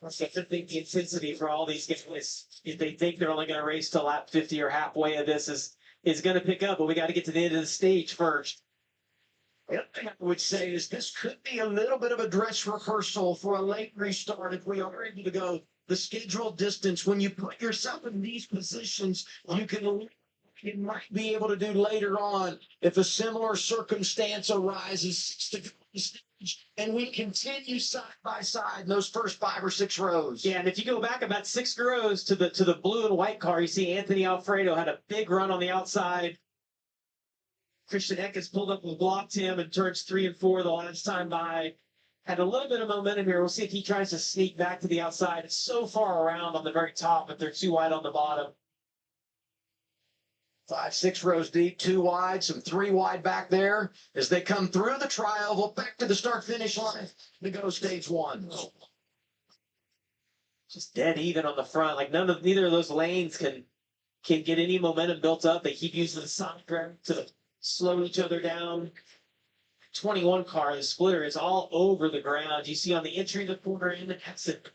S6: I think the intensity for all these guys, if they think they're only going to race to lap 50 or halfway of this, is going to pick up. But we got to get to the end of the stage first.
S4: The other thing I would say is this could be a little bit of a dress rehearsal for a late restart if we are able to go the scheduled distance. When you put yourself in these positions, you might be able to do later on if a similar circumstance arises and we continue side by side in those first 5 or 6 rows.
S6: Yeah, and if you go back about 6 rows to the blue and white car, you see Anthony Alfredo had a big run on the outside. Christian Eckes pulled up and blocked him in turns 3 and 4 the last time by. Had a little bit of momentum here. We'll see if he tries to sneak back to the outside. It's so far around on the very top, but they're too wide on the bottom.
S4: 5, 6 rows deep, 2 wide, some 3 wide back there. As they come through the tri-oval, back to the start-finish line to go stage 1.
S6: Just dead even on the front. Like neither of those lanes can get any momentum built up. They keep using the side drive to slow each other down. 21 car, the splitter is all over the ground. You see on the entry of the corner and the exit.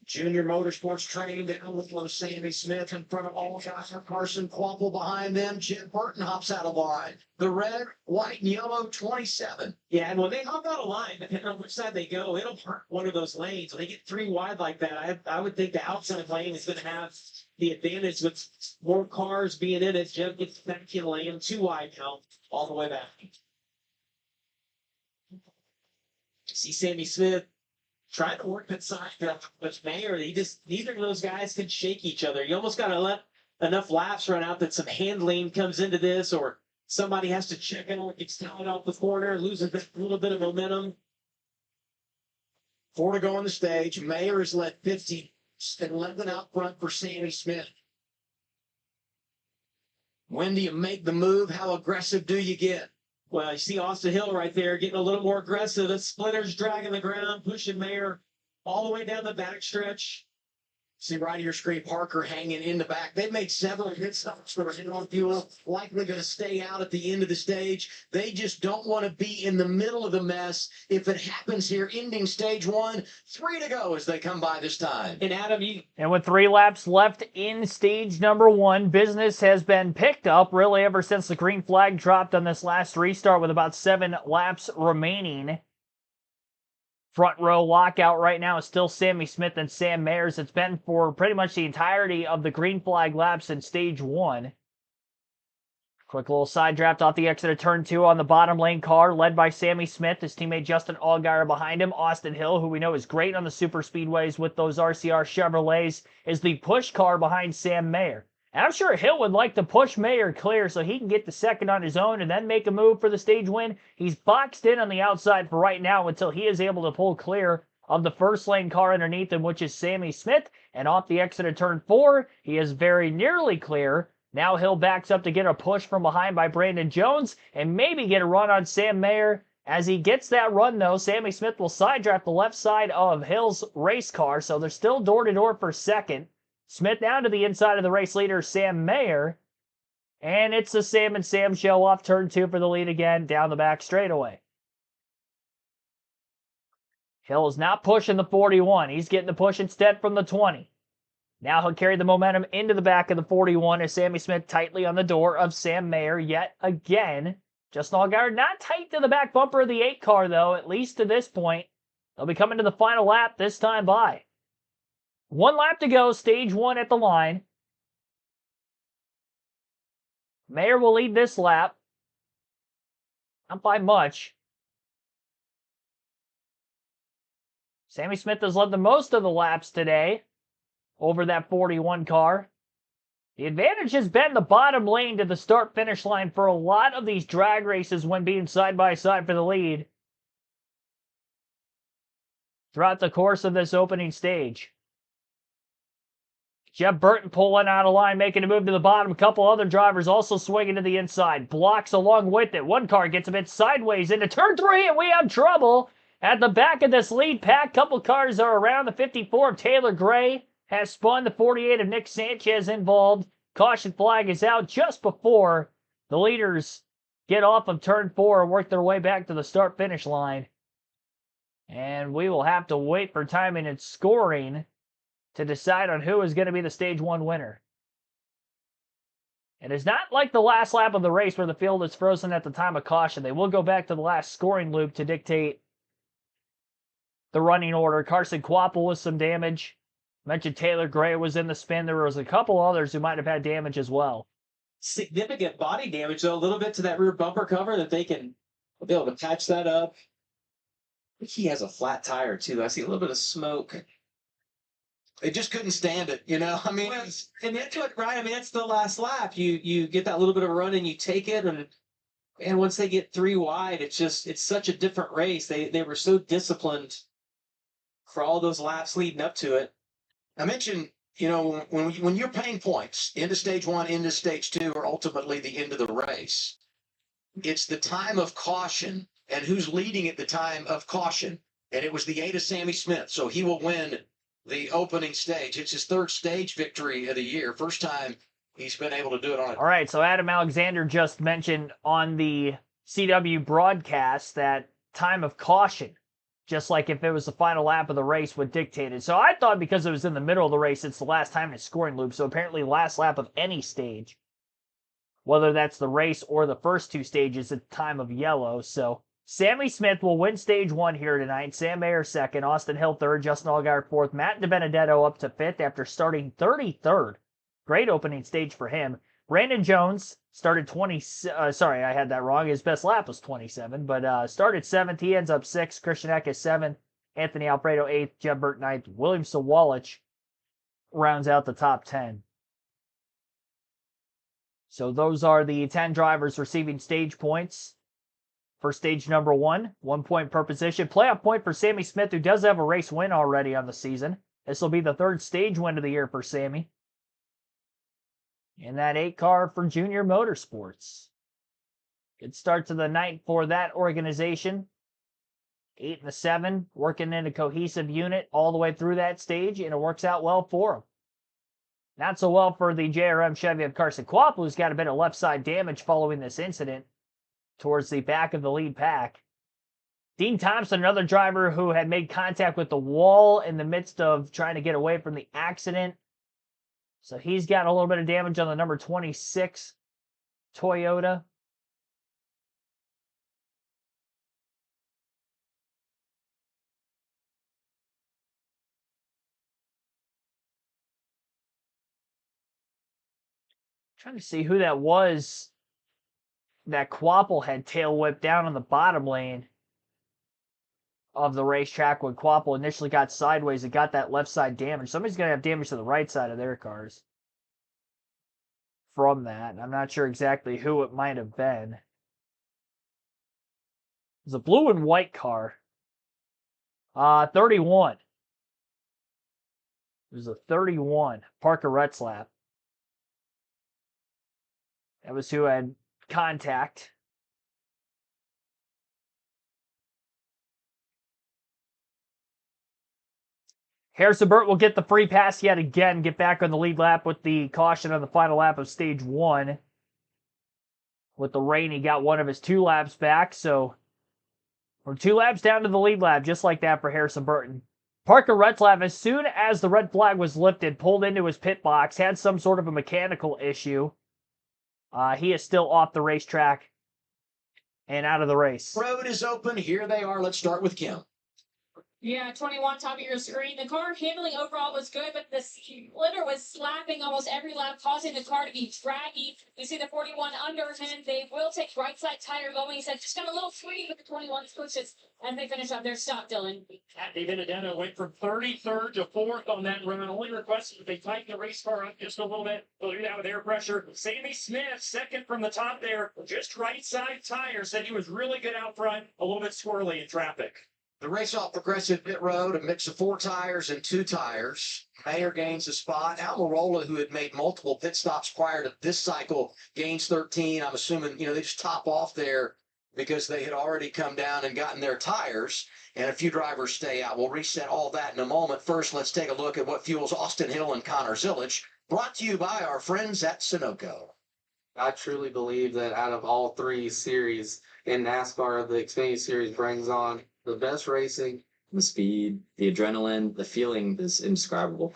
S4: Junior Motorsports training down with Sammy Smith in front of all guys. Carson Quapple behind them. Jim Burton hops out of line. The red, white, and yellow 27.
S6: Yeah, and when they hop out of line, depending on which side they go, it'll hurt one of those lanes. When they get 3 wide like that, I would think the outside lane is going to have the advantage with more cars being in it. Jim gets back in lane 2 wide now, all the way back. See Sammy Smith trying to work that side with Mayer. Neither of those guys can shake each other. You almost got to let enough laps run out that some handling comes into this, or somebody has to check in, gets down off the corner, loses a little bit of momentum.
S4: 4 to go on the stage. Mayer has led 50 and 11 out front for Sammy Smith. When do you make the move? How aggressive do you get?
S6: Well, you see Austin Hill right there getting a little more aggressive. The splitter's dragging the ground, pushing Mayer all the way down the backstretch.
S4: See right of your screen, Parker hanging in the back. They've made several hit stops for hit on fuel, likely going to stay out at the end of the stage. They just don't want to be in the middle of the mess. If it happens here, ending stage 1, 3 to go as they come by this time.
S6: And Adam,
S1: And with 3 laps left in stage number 1, business has been picked up really ever since the green flag dropped on this last restart with about 7 laps remaining. Front row lockout right now is still Sammy Smith and Sam Mayers. It's been for pretty much the entirety of the green flag laps in stage 1. Quick little side draft off the exit of turn 2 on the bottom lane car, led by Sammy Smith. His teammate Justin Allgaier behind him. Austin Hill, who we know is great on the super speedways with those RCR Chevrolets, is the push car behind Sam Mayer. And I'm sure Hill would like to push Mayer clear so he can get the second on his own and then make a move for the stage win. He's boxed in on the outside for right now until he is able to pull clear of the first lane car underneath him, which is Sammy Smith. And off the exit of turn 4, he is very nearly clear. Now Hill backs up to get a push from behind by Brandon Jones and maybe get a run on Sam Mayer. As he gets that run, though, Sammy Smith will side draft the left side of Hill's race car, so they're still door-to-door for second. Smith down to the inside of the race leader, Sam Mayer. And it's the Sam and Sam show off turn 2 for the lead again, down the back straightaway. Hill is not pushing the 41. He's getting the push instead from the 20. Now he'll carry the momentum into the back of the 41 as Sammy Smith tightly on the door of Sam Mayer yet again. Justin Allgaier not tight to the back bumper of the 8 car, though, at least to this point. They'll be coming to the final lap this time by. 1 lap to go, stage 1 at the line. Mayer will lead this lap. Not by much. Sammy Smith has led the most of the laps today over that 41 car. The advantage has been the bottom lane to the start-finish line for a lot of these drag races when being side-by-side for the lead throughout the course of this opening stage. Jeff Burton pulling out of line, making a move to the bottom. A couple other drivers also swinging to the inside. Blocks along with it. One car gets a bit sideways into turn 3, and we have trouble at the back of this lead pack. Couple cars are around the 54 of Taylor Gray. has spun. The 48 of Nick Sanchez involved. Caution flag is out just before the leaders get off of turn 4 and work their way back to the start-finish line. And we will have to wait for timing and scoring to decide on who is going to be the Stage 1 winner. It is not like the last lap of the race where the field is frozen at the time of caution. They will go back to the last scoring loop to dictate the running order. Carson Kvapil with some damage. Mentioned Taylor Gray was in the spin. There was a couple others who might have had damage as well.
S6: Significant body damage, though, a little bit to that rear bumper cover that they can be able to patch that up. He has a flat tire, too. I see a little bit of smoke.
S4: They just couldn't stand it, you know? I mean,
S6: Well, and that's what, right? I mean, that's the last lap. You get that little bit of a run and you take it, and once they get 3 wide, it's such a different race. They were so disciplined for all those laps leading up to it.
S4: I mentioned, you know, when you're paying points into Stage 1, into Stage 2, or ultimately the end of the race, it's the time of caution and who's leading at the time of caution. And it was the 8 of Sammy Smith, so he will win the opening stage. It's his 3rd stage victory of the year. First time he's been able to do it on it.
S1: All right, so Adam Alexander just mentioned on the CW broadcast that time of caution, just like if it was the final lap of the race, would dictate it. So I thought because it was in the middle of the race, it's the last time in a scoring loop. So apparently last lap of any stage, whether that's the race or the first 2 stages, at the time of yellow. So Sammy Smith will win Stage 1 here tonight. Sam Mayer 2nd, Austin Hill 3rd, Justin Allgaier 4th, Matt DiBenedetto up to 5th after starting 33rd. Great opening stage for him. Brandon Jones started 20. Sorry, I had that wrong. His best lap was 27, but started 7th. He ends up 6th. Christian Eck is 7th. Anthony Alfredo 8th. Jeb Burt 9th. William Sawalich rounds out the top 10. So those are the 10 drivers receiving stage points for stage number 1. 1 point per position. Playoff point for Sammy Smith, who does have a race win already on the season. This will be the 3rd stage win of the year for Sammy. In that 8 car for Junior Motorsports. Good start to the night for that organization. 8 and a 7, working in a cohesive unit all the way through that stage, and it works out well for them. Not so well for the JRM Chevy of Carson Kvapil, who's got a bit of left side damage following this incident towards the back of the lead pack. Dean Thompson, another driver who had made contact with the wall in the midst of trying to get away from the accident. So he's got a little bit of damage on the number 26 Toyota. Trying to see who that was that Kvapil had tail whipped down on the bottom lane of the racetrack when Kvapil initially got sideways and got that left side damage. Somebody's going to have damage to the right side of their cars from that. I'm not sure exactly who it might have been. It was a blue and white car. 31. It was a 31. Parker Retzlaff. That was who had contact. Harrison Burt will get the free pass yet again, get back on the lead lap with the caution on the final lap of stage 1. With the rain, he got one of his 2 laps back, so from 2 laps down to the lead lap, just like that for Harrison Burton. Parker Retzlaff, as soon as the red flag was lifted, pulled into his pit box, had some sort of a mechanical issue. He is still off the racetrack and out of the race.
S4: Road is open. Here they are. Let's start with Kim.
S3: Yeah, 21, top of your screen. The car handling overall was good, but the splitter was slapping almost every lap, causing the car to be draggy. You see the 41 under him. They will take right side tire going. He said just got a little free with the 21 pushes as they finish up their stop, Dylan.
S2: DiBenedetto went from 33rd to 4th on that run. Only requested that they tighten the race car up just a little bit. They'll do that with air pressure. Sammy Smith, 2nd from the top there. Just right side tire. Said he was really good out front. A little bit squirrely in traffic.
S4: The race off Progressive Pit Road, a mix of 4 tires and 2 tires. Mayer gains a spot. Almirola, who had made multiple pit stops prior to this cycle, gains 13. I'm assuming, they just top off there because they had already come down and gotten their tires, and a few drivers stay out. We'll reset all that in a moment. First, let's take a look at what fuels Austin Hill and Connor Zilic, brought to you by our friends at Sunoco.
S10: I truly believe that out of all three series in NASCAR, the Xfinity Series brings on the best racing. The speed, the adrenaline, the feeling is indescribable.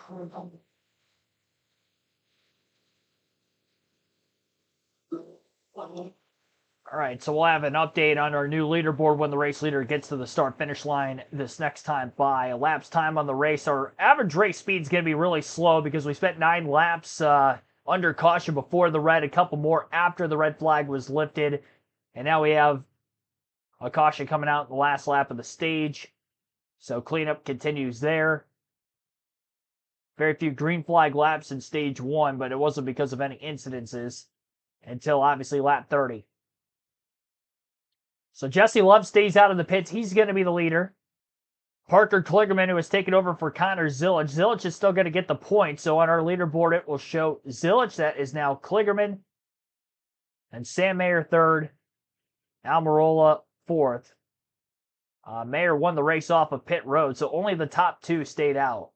S1: All right, so we'll have an update on our new leaderboard when the race leader gets to the start-finish line this next time by. Elapsed time on the race. Our average race speed is going to be really slow because we spent 9 laps under caution before the red, a couple more after the red flag was lifted, and now we have a caution coming out in the last lap of the stage. So cleanup continues there. Very few green flag laps in stage 1, but it wasn't because of any incidences until obviously lap 30. So Jesse Love stays out of the pits. He's going to be the leader. Parker Kligerman, who has taken over for Connor Zilic. Zilic is still going to get the points. So on our leaderboard, it will show Zilic. That is now Kligerman. And Sam Mayer third. Almirola fourth. Mayer won the race off of pit road, so only the top 2 stayed out.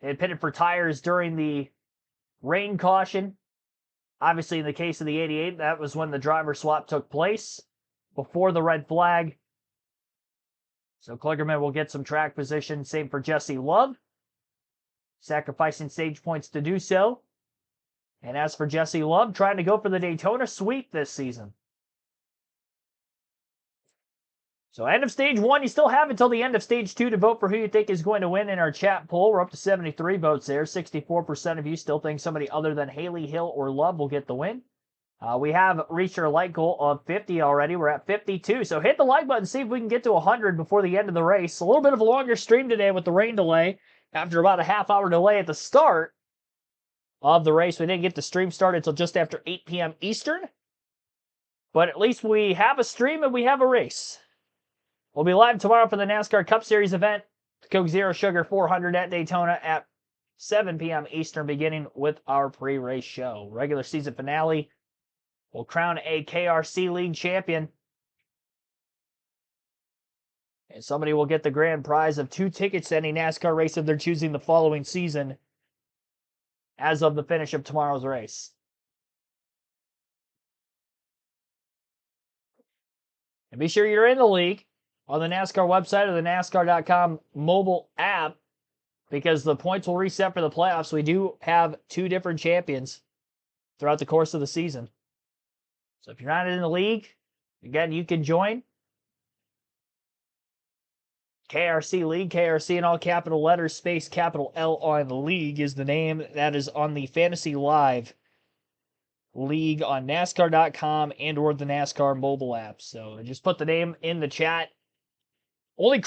S1: They had pitted for tires during the rain caution. Obviously, in the case of the 88, that was when the driver swap took place before the red flag. So Kligerman will get some track position. Same for Jesse Love, sacrificing stage points to do so. And as for Jesse Love, trying to go for the Daytona sweep this season. So end of stage 1, you still have until the end of stage 2 to vote for who you think is going to win in our chat poll. We're up to 73 votes there. 64% of you still think somebody other than Haley, Hill, or Love will get the win. We have reached our like goal of 50 already. We're at 52. So hit the like button, see if we can get to 100 before the end of the race. A little bit of a longer stream today with the rain delay. After about a half-hour delay at the start of the race, we didn't get the stream started until just after 8 p.m. Eastern. But at least we have a stream and we have a race. We'll be live tomorrow for the NASCAR Cup Series event, Coke Zero Sugar 400 at Daytona at 7 p.m. Eastern, beginning with our pre-race show. Regular season finale will crown a KRC League champion. And somebody will get the grand prize of 2 tickets to any NASCAR race of their choosing the following season as of the finish of tomorrow's race. And be sure you're in the league on the NASCAR website or the NASCAR.com mobile app, because the points will reset for the playoffs. We do have 2 different champions throughout the course of the season. So if you're not in the league, again, you can join. KRC League, KRC in all capital letters, space capital L on League is the name. That is on the Fantasy Live League on NASCAR.com and or the NASCAR mobile app. So just put the name in the chat. The only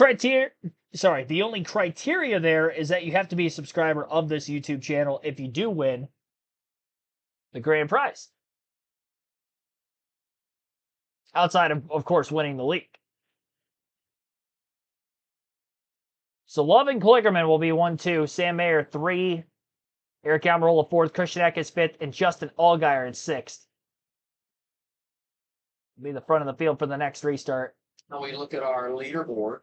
S1: criteria there is that you have to be a subscriber of this YouTube channel if you do win the grand prize. Outside of course, winning the league. So Love and Kligerman will be 1, 2, Sam Mayer 3, Eric Almirola 4th, Christian Eckes 5th, and Justin Allgaier in 6th. Be the front of the field for the next restart.
S4: Now we look at our leaderboard,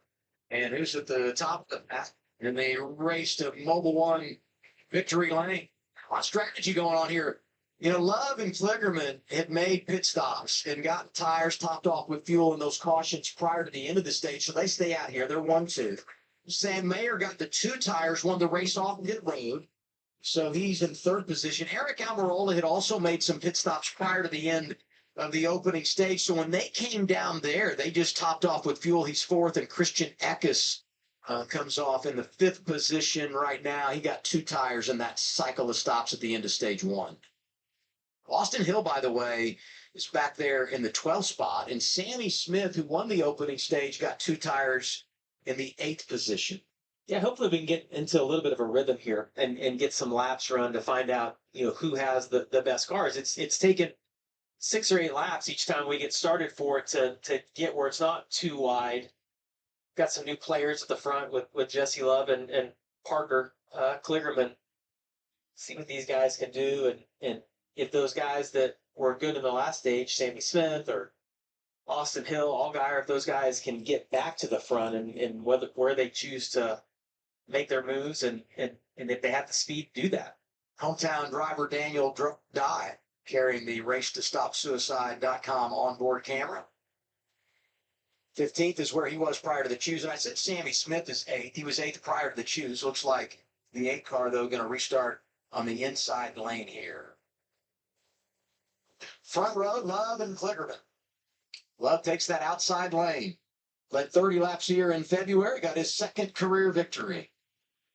S4: and who's at the top of that in the race to Mobile One victory lane. A lot of strategy going on here. You know, Love and Kligerman had made pit stops and got tires topped off with fuel in those cautions prior to the end of the stage, so they stay out here. They're 1, 2. Sam Mayer got the 2 tires, won the race off pit road, so he's in 3rd position. Eric Almirola had also made some pit stops prior to the end of the opening stage, so when they came down there, they just topped off with fuel. He's 4th, and Christian Eckes comes off in the 5th position right now. He got 2 tires in that cycle of stops at the end of stage 1. Austin Hill, by the way, is back there in the 12th spot, and Sammy Smith, who won the opening stage, got 2 tires in the 8th position.
S6: Yeah, hopefully we can get into a little bit of a rhythm here and get some laps run to find out, who has the best cars. It's taken 6 or 8 laps each time we get started for it to get where it's not too wide. Got some new players at the front with Jesse Love and Parker Kligerman. See what these guys can do, and if those guys that were good in the last stage, Sammy Smith or Austin Hill, Allgaier, if those guys can get back to the front and where they choose to make their moves and if they have the speed, do that.
S4: Hometown driver Daniel Dye carrying the racetostopsuicide.com onboard camera. 15th is where he was prior to the choose. And I said Sammy Smith is 8th. He was 8th prior to the choose. Looks like the 8 car, though, going to restart on the inside lane here. Front row, Love and Klickerman. Love takes that outside lane. Led 30 laps a year in February. Got his 2nd career victory.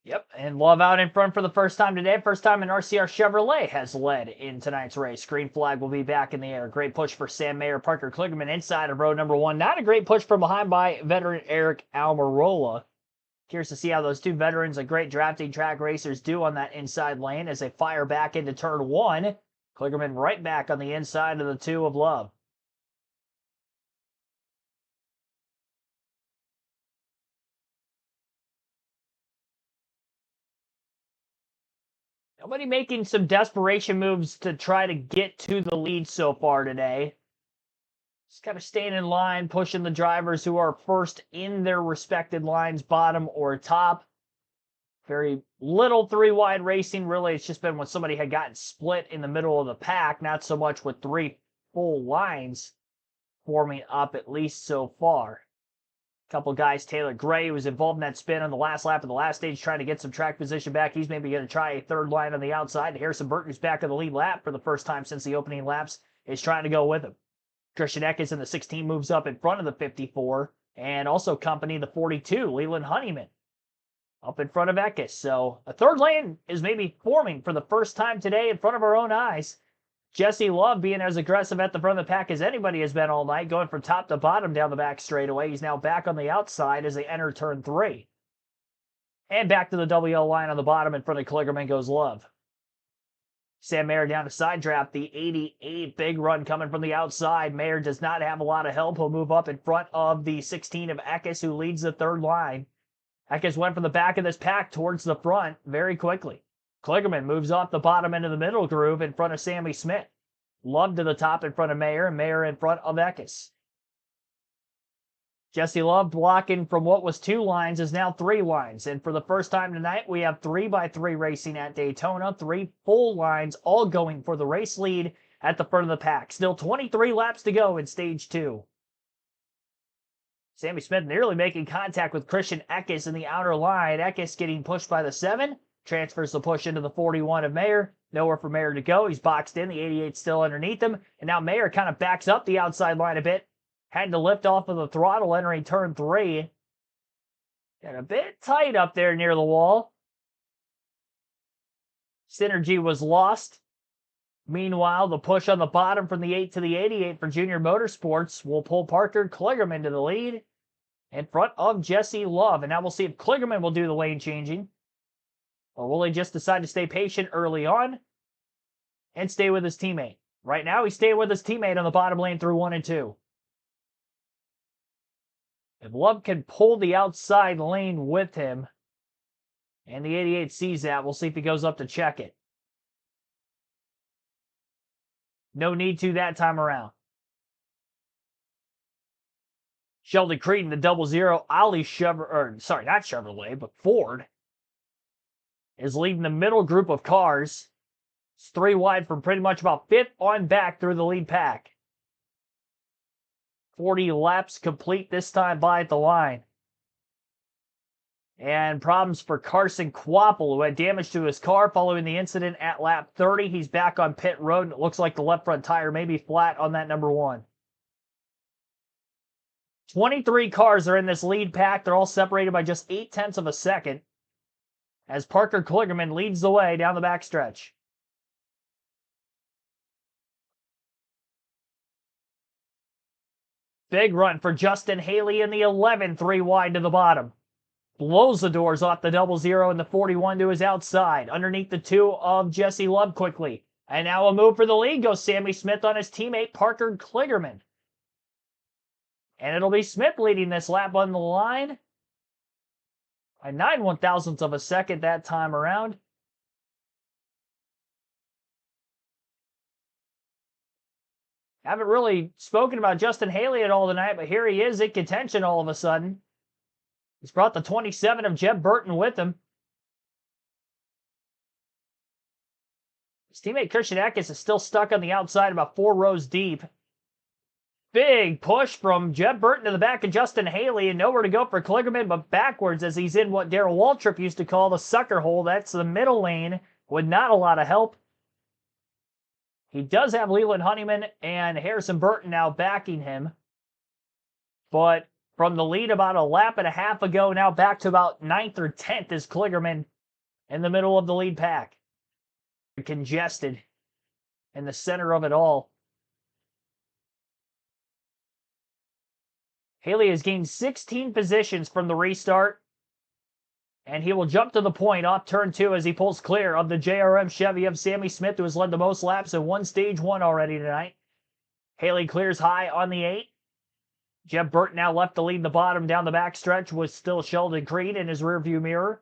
S1: Yep, and Love out in front for the first time today. First time an RCR Chevrolet has led in tonight's race. Green flag will be back in the air. Great push for Sam Mayer, Parker Kligerman inside of row number 1. Not a great push from behind by veteran Eric Almirola. Curious to see how those two veterans, like great drafting track racers, do on that inside lane as they fire back into turn 1. Kligerman right back on the inside of the 2 of Love. Nobody making some desperation moves to try to get to the lead so far today. Just kind of staying in line, pushing the drivers who are first in their respected lines, bottom or top. Very little 3-wide racing, really. It's just been when somebody had gotten split in the middle of the pack, not so much with 3 full lines forming up, at least so far. A couple guys, Taylor Gray, who was involved in that spin on the last lap of the last stage, trying to get some track position back. He's maybe going to try a 3rd line on the outside. Harrison Burton, who's back on the lead lap for the first time since the opening laps, is trying to go with him. Christian Eckes in the 16 moves up in front of the 54, and also company the 42, Leland Honeyman, up in front of Eckes. So a 3rd lane is maybe forming for the first time today in front of our own eyes. Jesse Love being as aggressive at the front of the pack as anybody has been all night, going from top to bottom down the back straightaway. He's now back on the outside as they enter turn 3. And back to the WL line on the bottom in front of Kligerman goes Love. Sam Mayer down to side draft, the 88. Big run coming from the outside. Mayer does not have a lot of help. He'll move up in front of the 16 of Eckes, who leads the 3rd line. Eckes went from the back of this pack towards the front very quickly. Kligerman moves off the bottom end of the middle groove in front of Sammy Smith. Love to the top in front of Mayer, and Mayer in front of Eckes. Jesse Love blocking from what was 2 lines is now 3 lines. And for the first time tonight, we have 3x3 racing at Daytona. 3 full lines, all going for the race lead at the front of the pack. Still 23 laps to go in stage 2. Sammy Smith nearly making contact with Christian Eckes in the outer line. Eckes getting pushed by the 7. Transfers the push into the 41 of Mayer. Nowhere for Mayer to go. He's boxed in. The 88 still underneath him. And now Mayer kind of backs up the outside line a bit. Had to lift off of the throttle entering turn 3. Got a bit tight up there near the wall. Synergy was lost. Meanwhile, the push on the bottom from the 8 to the 88 for Junior Motorsports will pull Parker Kligerman to the lead in front of Jesse Love. And now we'll see if Kligerman will do the lane changing. Or will he just decide to stay patient early on and stay with his teammate? Right now, he's staying with his teammate on the bottom lane through 1 and 2. If Love can pull the outside lane with him, and the 88 sees that, we'll see if he goes up to check it. No need to that time around. Sheldon Creedon, the 00, Ollie Chevrolet, but Ford, is leading the middle group of cars. It's 3 wide from pretty much about 5th on back through the lead pack. 40 laps complete this time by at the line. And problems for Carson Quapple, who had damage to his car following the incident at lap 30. He's back on pit road, and it looks like the left front tire may be flat on that number 1. 23 cars are in this lead pack. They're all separated by just 0.8 of a second as Parker Kligerman leads the way down the backstretch. Big run for Justin Haley in the 11, 3 wide to the bottom. Blows the doors off the 00 and the 41 to his outside. Underneath the 2 of Jesse Love quickly. And now a move for the lead goes Sammy Smith on his teammate Parker Kligerman. And it'll be Smith leading this lap on the line by 9/1000ths of a second that time around. Haven't really spoken about Justin Haley at all tonight, but here he is in contention all of a sudden. He's brought the 27 of Jeb Burton with him. His teammate Christian Eckes is still stuck on the outside about 4 rows deep. Big push from Jeb Burton to the back of Justin Haley, and nowhere to go for Kligerman but backwards as he's in what Darrell Waltrip used to call the sucker hole. That's the middle lane with not a lot of help. He does have Leland Honeyman and Harrison Burton now backing him. But from the lead about a lap and a half ago, now back to about 9th or 10th is Kligerman in the middle of the lead pack. Congested in the center of it all. Haley has gained 16 positions from the restart, and he will jump to the point off turn 2 as he pulls clear of the JRM Chevy of Sammy Smith, who has led the most laps in one stage 1 already tonight. Haley clears high on the 8. Jeb Burton now left to lead the bottom down the backstretch with still Sheldon Creed in his rearview mirror.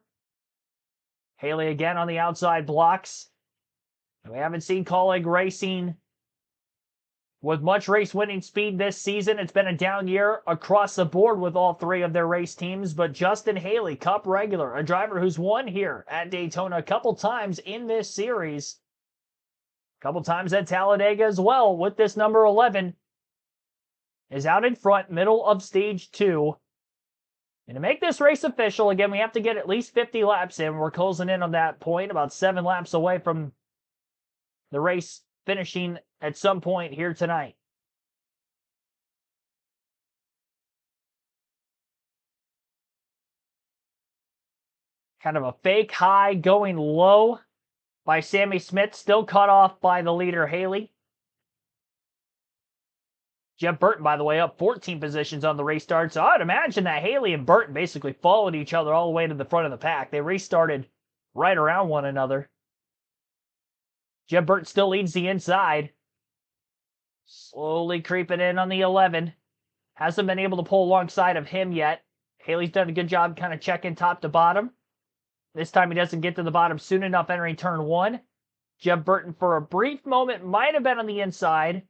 S1: Haley again on the outside blocks. We haven't seen Colleague Racing with much race winning speed this season. It's been a down year across the board with all 3 of their race teams, but Justin Haley, Cup regular, a driver who's won here at Daytona a couple times in this series, a couple times at Talladega as well with this number 11, is out in front, middle of stage 2. And to make this race official, again, we have to get at least 50 laps in. We're closing in on that point, about 7 laps away from the race finishing at some point here tonight. Kind of a fake high going low by Sammy Smith, still cut off by the leader Haley. Jeb Burton, by the way, up 14 positions on the restart. So I'd imagine that Haley and Burton basically followed each other all the way to the front of the pack. They restarted right around one another. Jeb Burton still leads the inside. Slowly creeping in on the 11. Hasn't been able to pull alongside of him yet. Haley's done a good job kind of checking top to bottom. This time he doesn't get to the bottom soon enough entering turn 1. Jeb Burton for a brief moment might have been on the inside.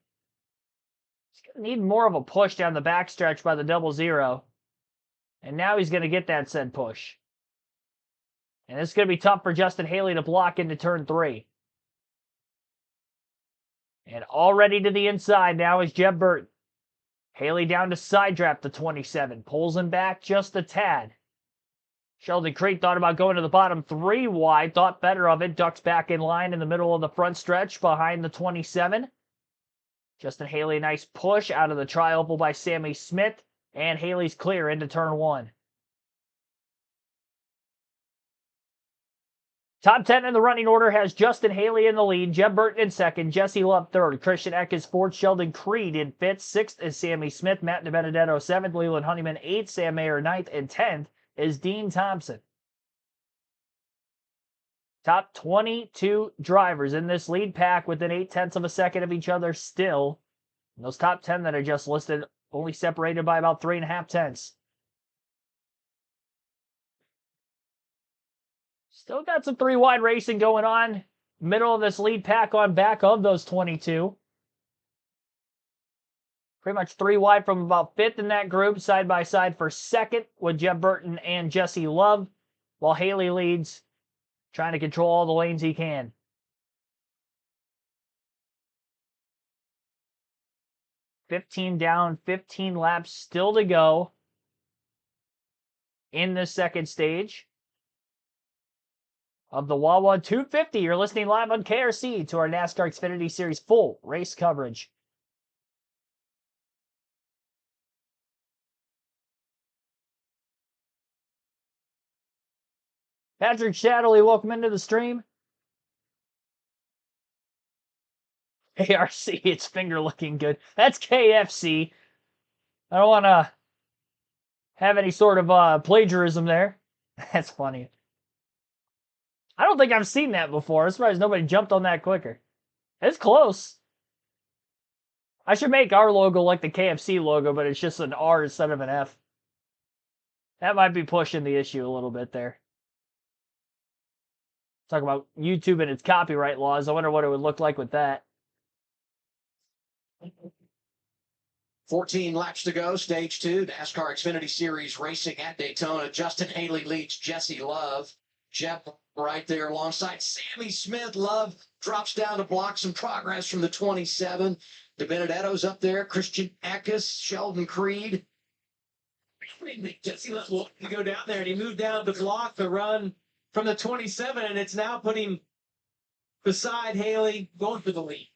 S1: He's going to need more of a push down the backstretch by the 00. And now he's going to get that said push. And it's going to be tough for Justin Haley to block into turn 3. And already to the inside now is Jeb Burton. Haley down to side draft the 27. Pulls him back just a tad. Sheldon Creed thought about going to the bottom 3 wide. Thought better of it. Ducks back in line in the middle of the front stretch behind the 27. Justin Haley, nice push out of the tri-oval by Sammy Smith. And Haley's clear into turn 1. Top 10 in the running order has Justin Haley in the lead, Jeb Burton in second, Jesse Love third, Christian Eckes fourth, Sheldon Creed in fifth, sixth is Sammy Smith, Matt DiBenedetto seventh, Leland Honeyman eighth, Sam Mayer ninth, and 10th is Dean Thompson. Top 22 drivers in this lead pack within 0.8 of a second of each other still. And those top 10 that I just listed only separated by about 3.5 tenths. Still got some 3 wide racing going on. Middle of this lead pack on back of those 22. Pretty much 3 wide from about 5th in that group, side by side for 2nd with Jeb Burton and Jesse Love, while Haley leads, trying to control all the lanes he can. $15 down, 15 laps still to go in this second stage of the Wawa 250. You're listening live on KRC to our NASCAR Xfinity Series full race coverage. Patrick Shadley, welcome into the stream. KRC, its finger looking good. That's KFC. I don't want to have any sort of plagiarism there. That's funny. I don't think I've seen that before. I'm surprised nobody jumped on that quicker. It's close. I should make our logo like the KFC logo, but it's just an R instead of an F. That might be pushing the issue a little bit there. Talk about YouTube and its copyright laws. I wonder what it would look like with that.
S4: 14 laps to go, stage 2, NASCAR Xfinity Series racing at Daytona. Justin Haley leads Jesse Love. Jeb right there alongside Sammy Smith. Love drops down to block some progress from the 27. DiBenedetto's up there. Christian Eckes, Sheldon Creed.
S6: Jesse Love wanted to go down there, and he moved down to block the run from the 27, and it's now putting beside Haley, going for the lead.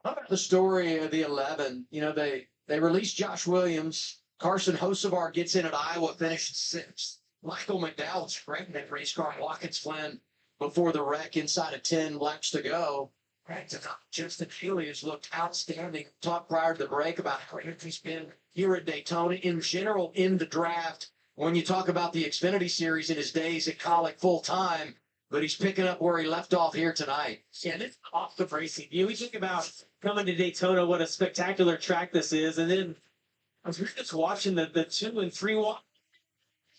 S4: How about the story of the 11? You know, they released Josh Williams. Carson Hocevar gets in at Iowa, finished 6th. Michael McDowell's great in that race car. Watkins Flynn before the wreck inside of 10 laps to go. Justin Haley has looked outstanding. Talked prior to the break about how he's been here at Daytona in general in the draft. When you talk about the Xfinity Series in his days at Colic full time, but he's picking up where he left off here tonight.
S6: Yeah, this off the racing. You know, we think about coming to Daytona, what a spectacular track this is, and then I was just watching the 2 and 3 wide.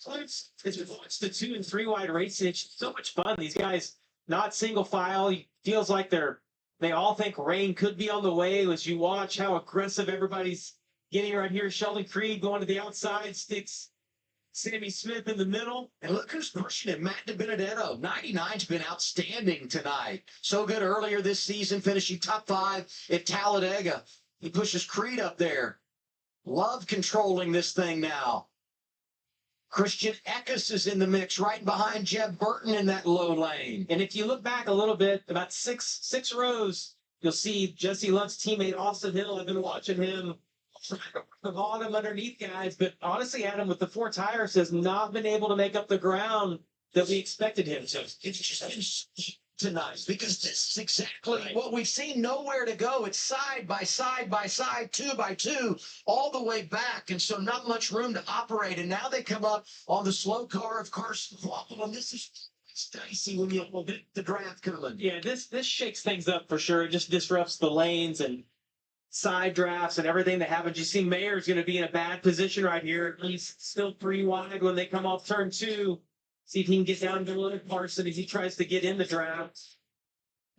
S6: It's the 2 and 3 wide racing. It's so much fun. These guys not single file. It feels like they all think rain could be on the way as you watch how aggressive everybody's getting right here. Sheldon Creed going to the outside, sticks Sammy Smith in the middle.
S4: And look who's pushing it, Matt DiBenedetto. 99's been outstanding tonight. So good earlier this season, finishing top 5 at Talladega. He pushes Creed up there. Love controlling this thing now. Christian Eckes is in the mix right behind Jeb Burton in that low lane.
S6: And if you look back a little bit, about six rows, you'll see Jesse Love's teammate Austin Hill. I've been watching him the bottom underneath guys, but honestly, Adam, with the 4 tires, has not been able to make up the ground that we expected him to.
S4: It's just been tonight because this is exactly what we've seen. Nowhere to go. It's side by side by side, 2 by 2, all the way back, and so not much room to operate. And now they come up on the slow car of Carson Wawa. This is dicey when you get the draft coming.
S6: Yeah, this shakes things up for sure. It just disrupts the lanes and side drafts and everything that happens. You see Mayer's going to be in a bad position right here. He's still 3 wide when they come off turn 2. See if he can get down to Carson as he tries to get in the draft.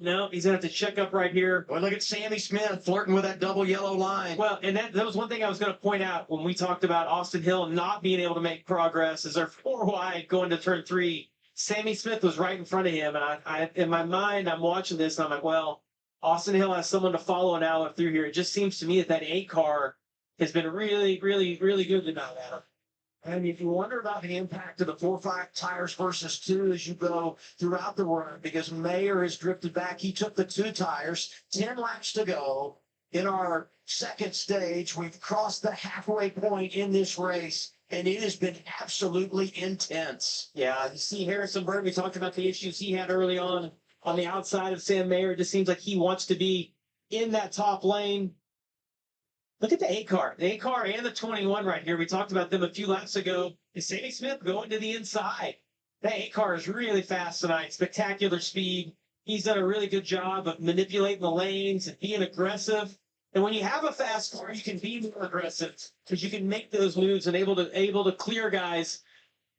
S6: No, he's going to have to check up right here.
S4: Well, look at Sammy Smith flirting with that double yellow line.
S6: Well, and that was one thing I was going to point out when we talked about Austin Hill not being able to make progress as they're 4 wide going to turn 3. Sammy Smith was right in front of him, and I in my mind, I'm watching this, and I'm like, well, Austin Hill has someone to follow now through here. It just seems to me that 8 car has been really, really, really good tonight, Adam.
S4: And if you wonder about the impact of the 4-5 tires versus 2 as you go throughout the run, because Mayer has drifted back. He took the 2 tires, 10 laps to go. In our second stage, we've crossed the halfway point in this race, and it has been absolutely intense.
S6: Yeah, you see Harrison Burton, we talked about the issues he had early on the outside of Sam Mayer. It just seems like he wants to be in that top lane. Look at the 8 car. The 8 car and the 21 right here. We talked about them a few laps ago. Is Sammy Smith going to the inside? That 8 car is really fast tonight. Spectacular speed. He's done a really good job of manipulating the lanes and being aggressive. And when you have a fast car, you can be more aggressive because you can make those moves and able to clear guys.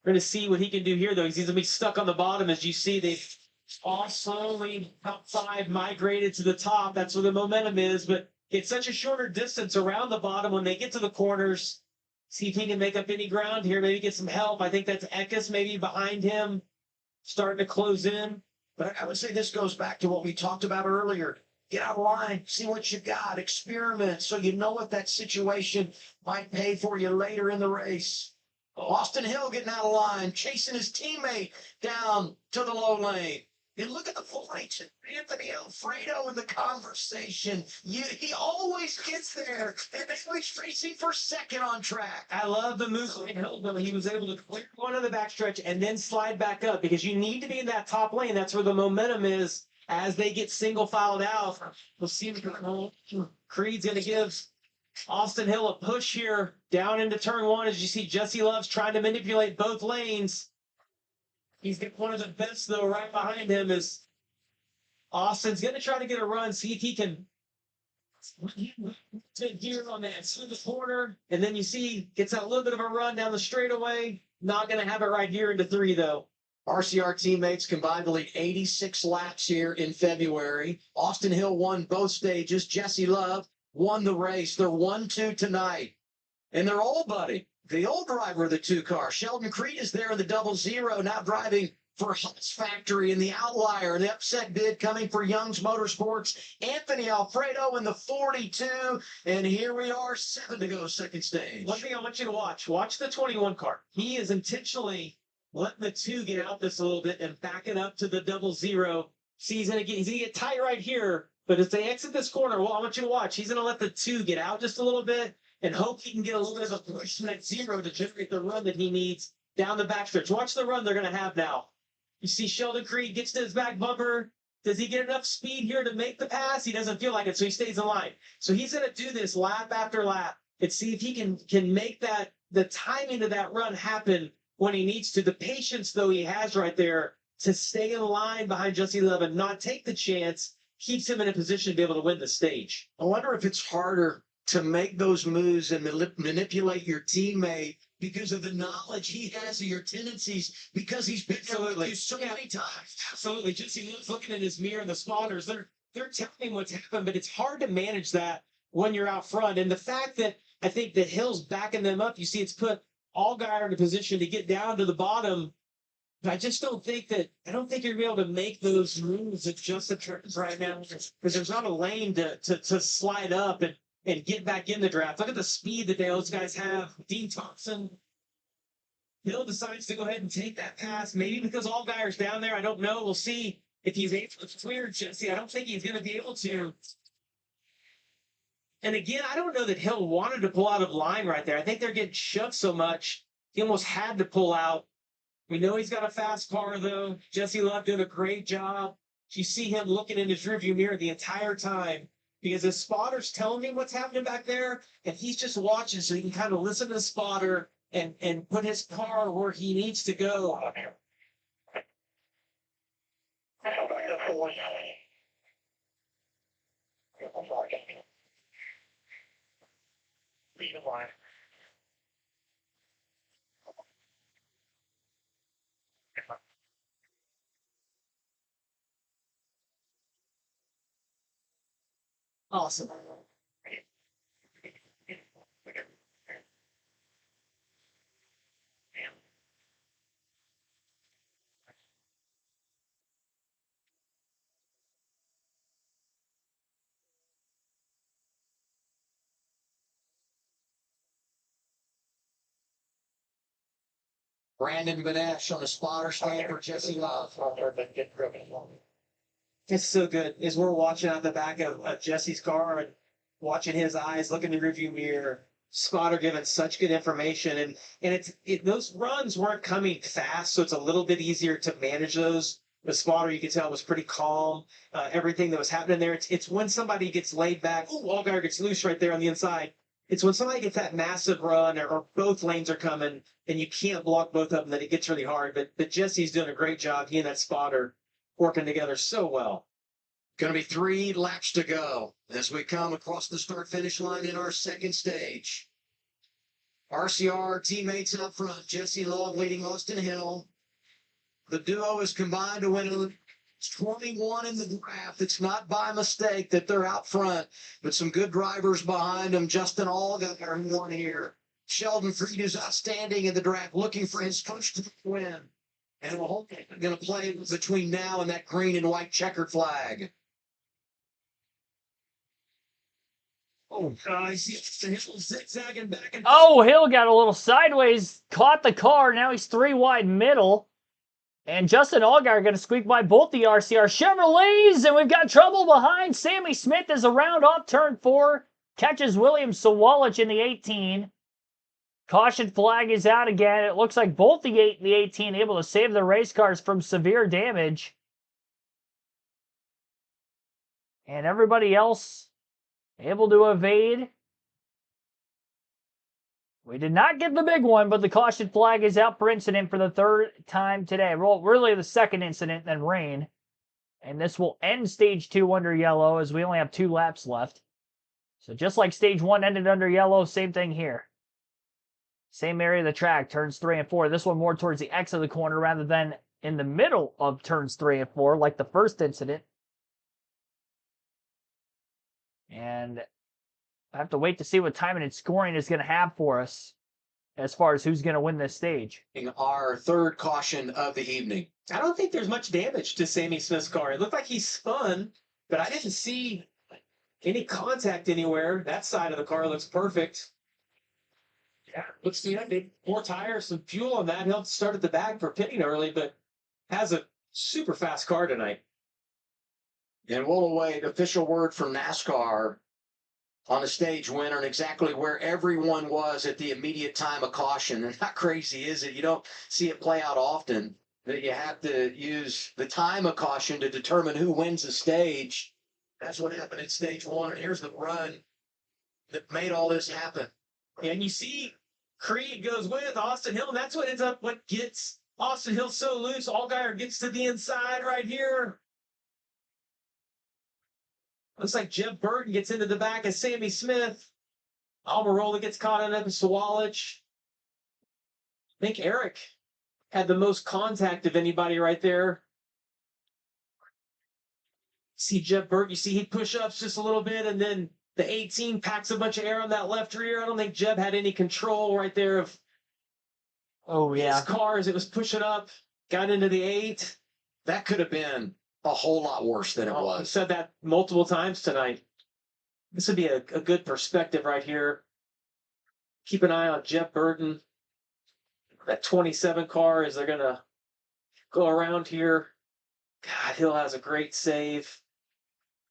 S6: We're going to see what he can do here, though. He's going to be stuck on the bottom. As you see, they've all slowly, top 5, migrated to the top. That's where the momentum is. But it's such a shorter distance around the bottom when they get to the corners. See if he can make up any ground here, maybe get some help. I think that's Eckes maybe behind him, starting to close in.
S4: But I would say this goes back to what we talked about earlier. Get out of line, see what you got, experiment, so you know what that situation might pay for you later in the race. Austin Hill getting out of line, chasing his teammate down to the low lane. And look at the points. Anthony Alfredo in the conversation. He always gets there. And he's racing for second on track.
S6: I love the move by Hill. He was able to clear one of the backstretch and then slide back up because you need to be in that top lane. That's where the momentum is as they get single filed out. We'll see if Creed's going to give Austin Hill a push here down into turn 1 as you see Jesse Love's trying to manipulate both lanes. He's got one of the best, though, right behind him is Austin's going to try to get a run, see if he can take gear on that through the corner. And then you see, gets a little bit of a run down the straightaway. Not going to have it right here into 3, though.
S4: RCR teammates combined to lead 86 laps here in February. Austin Hill won both stages. Jesse Love won the race. They're 1-2 tonight. And their old buddy, the old driver of the two car, Sheldon Creed, is there in the 00, now driving for Hunt's Factory in the Outlier. The upset bid coming for Young's Motorsports. Anthony Alfredo in the 42. And here we are, 7 to go, second stage.
S6: One thing I want you to watch the 21 car. He is intentionally letting the 2 get out this a little bit and backing up to the 00. See, he's gonna get tight right here, but if they exit this corner, well, I want you to watch. He's gonna let the 2 get out just a little bit and hope he can get a little bit of a push to that 0 to generate the run that he needs down the backstretch. Watch the run they're gonna have now. You see Sheldon Creed gets to his back bumper. Does he get enough speed here to make the pass? He doesn't feel like it, so he stays in line. So he's going to do this lap after lap and see if he can make the timing of that run happen when he needs to. The patience, though, he has right there to stay in line behind Jesse Love and not take the chance keeps him in a position to be able to win the stage.
S4: I wonder if it's harder to make those moves and manipulate your teammate because of the knowledge he has of your tendencies, because he's been there with you so many times.
S6: Absolutely. Jesse Love's looking in his mirror and the spotters, they're telling him what's happened, but it's hard to manage that when you're out front. And the fact that I think that Hill's backing them up, you see it's put Allgaier in a position to get down to the bottom. But I just don't think you're going to be able to make those moves at just the turns right now because there's not a lane to slide up and get back in the draft. Look at the speed that those guys have. Dean Thompson, Hill decides to go ahead and take that pass, maybe because Allgaier's down there. I don't know. We'll see if he's able to clear Jesse. I don't think he's going to be able to. And again, I don't know that Hill wanted to pull out of line right there. I think they're getting shoved so much, he almost had to pull out. We know he's got a fast car, though. Jesse Love doing a great job. You see him looking in his rearview mirror the entire time because his spotter's telling him what's happening back there, and he's just watching so he can kind of listen to the spotter and put his car where he needs to go. Awesome.
S4: Brandon Benesh on the spotter stand for Jesse Love.
S6: It's so good. As we're watching out the back of Jesse's car and watching his eyes, looking in the rearview mirror, spotter giving such good information. And those runs weren't coming fast, so it's a little bit easier to manage those. The spotter, you can tell, was pretty calm. Everything that was happening there, it's when somebody gets laid back. Oh, Allgaier gets loose right there on the inside. It's when somebody gets that massive run or both lanes are coming and you can't block both of them that it gets really hard. But Jesse's doing a great job. He and that spotter working together so well.
S4: Going to be 3 laps to go as we come across the start-finish line in our second stage. RCR teammates up front. Jesse Love leading Austin Hill. The duo is combined to win 21 in the draft. It's not by mistake that they're out front, but some good drivers behind them. Justin Allgaier won here. Sheldon Creed is outstanding in the draft, looking for his first win. And we're going to play between now and that green and white checkered flag. Oh, I see Hill zigzagging back and
S1: Oh, Hill got a little sideways, caught the car. Now he's 3 wide middle. And Justin Allgaier going to squeak by both the RCR Chevrolets. And we've got trouble behind. Sammy Smith is around off turn 4. Catches William Sawalich in the 18. Caution flag is out again. It looks like both the 8 and the 18 able to save the race cars from severe damage. And everybody else able to evade. We did not get the big one, but the caution flag is out for incident for the 3rd time today. Well, really the 2nd incident, then rain. And this will end stage 2 under yellow as we only have 2 laps left. So just like stage 1 ended under yellow, same thing here. Same area of the track, turns 3 and 4. This one more towards the X of the corner rather than in the middle of turns 3 and 4 like the first incident. And I have to wait to see what timing and scoring is going to have for us as far as who's going to win this stage.
S4: Our third caution of the evening.
S6: I don't think there's much damage to Sammy Smith's car. It looked like he spun, but I didn't see any contact anywhere. That side of the car looks perfect. Yeah, looks good. More tires, some fuel on that. Helped start at the back for pitting early, but has a super fast car tonight.
S4: And we'll await official word from NASCAR on the stage winner and exactly where everyone was at the immediate time of caution. And how crazy is it? You don't see it play out often, that you have to use the time of caution to determine who wins the stage. That's what happened at stage one. And here's the run that made all this happen.
S6: And you see Creed goes with Austin Hill, and that's what ends up what gets Austin Hill so loose. Allgaier gets to the inside right here. Looks like Jeff Burton gets into the back of Sammy Smith. Almirola gets caught in it, and Sawallich. I think Eric had the most contact of anybody right there. See Jeff Burton, you see he push-ups just a little bit, and then the 18 packs a bunch of air on that left rear. I don't think Jeb had any control right there of his car as it was pushing up. Got into the 8.
S4: That could have been a whole lot worse than it was.
S6: I've said that multiple times tonight. This would be a good perspective right here. Keep an eye on Jeff Burton. That 27 car as they're going to go around here. God, Hill has a great save.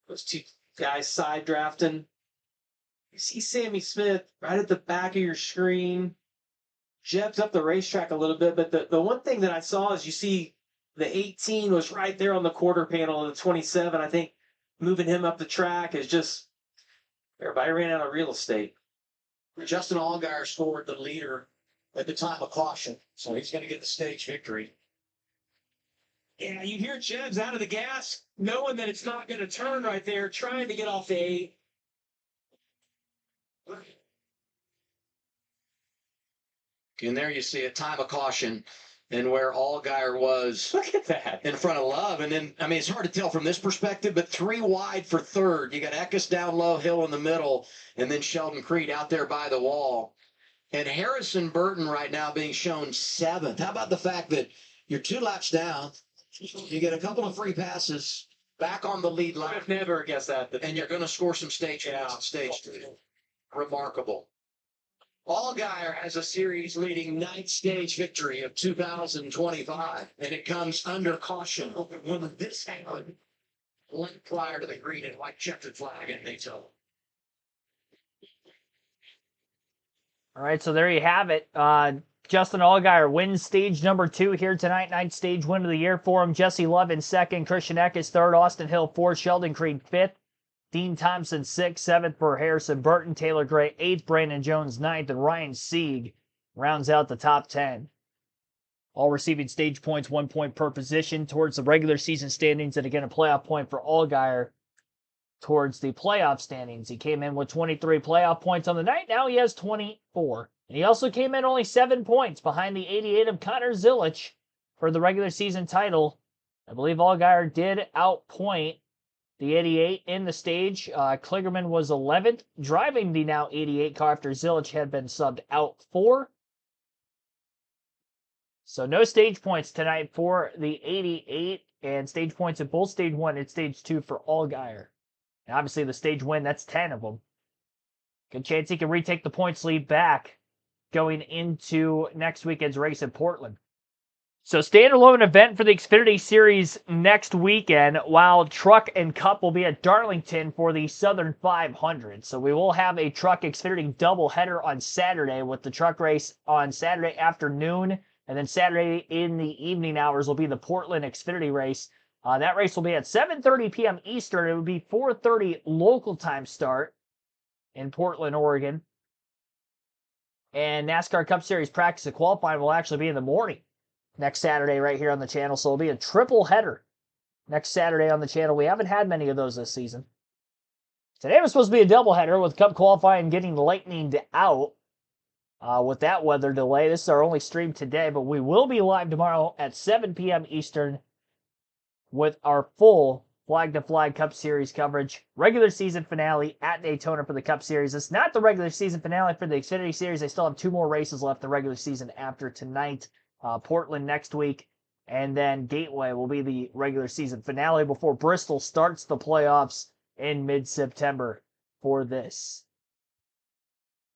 S6: Those two guys side drafting. You see Sammy Smith right at the back of your screen. Jeb's up the racetrack a little bit, but the one thing that I saw is you see the 18 was right there on the quarter panel of the 27. I think moving him up the track is just, everybody ran out of real estate.
S4: Justin Allgaier scored the leader at the time of caution, so he's going to get the stage victory.
S6: Yeah, you hear Jeb's out of the gas, knowing that it's not going to turn right there, trying to get off the 8.
S4: And there you see a time of caution and where Allgaier was.
S6: Look at that.
S4: In front of Love. And then, I mean, it's hard to tell from this perspective, but 3 wide for third. You got Eckes down low, Hill in the middle, and then Sheldon Creed out there by the wall. And Harrison Burton right now being shown 7th. How about the fact that you're 2 laps down, you get a couple of free passes, back on the lead line.
S6: I've never guessed that.
S4: And you're going to score some stage points at stage 2. Remarkable. Allgaier has a series-leading 9th stage victory of 2025, and it comes under caution. When this happened, late prior to the green and white checkered flag in Daytona.
S1: All right, so there you have it. Justin Allgaier wins stage number 2 here tonight. 9th stage win of the year for him. Jesse Love in 2nd. Christian Eckes 3rd. Austin Hill 4th. Sheldon Creed 5th. Dean Thompson 6th. 7th for Harrison Burton. Taylor Gray 8th. Brandon Jones 9th. And Ryan Sieg rounds out the top 10. All receiving stage points, 1 point per position towards the regular season standings. And again, a playoff point for Allgaier towards the playoff standings. He came in with 23 playoff points on the night. Now he has 24. And he also came in only 7 points behind the 88 of Connor Zilich for the regular season title. I believe Allgaier did outpoint the 88 in the stage. Kligerman was 11th, driving the now 88 car after Zilich had been subbed out 4. So no stage points tonight for the 88, and stage points at both stage 1 and stage 2 for Allgaier. And obviously the stage win, that's 10 of them. Good chance he can retake the points lead back going into next weekend's race in Portland. So standalone event for the Xfinity Series next weekend, while Truck and Cup will be at Darlington for the Southern 500. So we will have a Truck Xfinity doubleheader on Saturday with the Truck race on Saturday afternoon, and then Saturday in the evening hours will be the Portland Xfinity race. That race will be at 7:30 p.m. Eastern. It would be 4:30 local time start in Portland, Oregon. And NASCAR Cup Series practice and qualifying will actually be in the morning next Saturday right here on the channel. So it'll be a triple header next Saturday on the channel. We haven't had many of those this season. Today was supposed to be a doubleheader with Cup qualifying getting lightninged out with that weather delay. This is our only stream today, but we will be live tomorrow at 7 p.m. Eastern with our full flag-to-flag Cup Series coverage. Regular season finale at Daytona for the Cup Series. It's not the regular season finale for the Xfinity Series. They still have 2 more races left the regular season after tonight. Portland next week, and then Gateway will be the regular season finale before Bristol starts the playoffs in mid-September for this.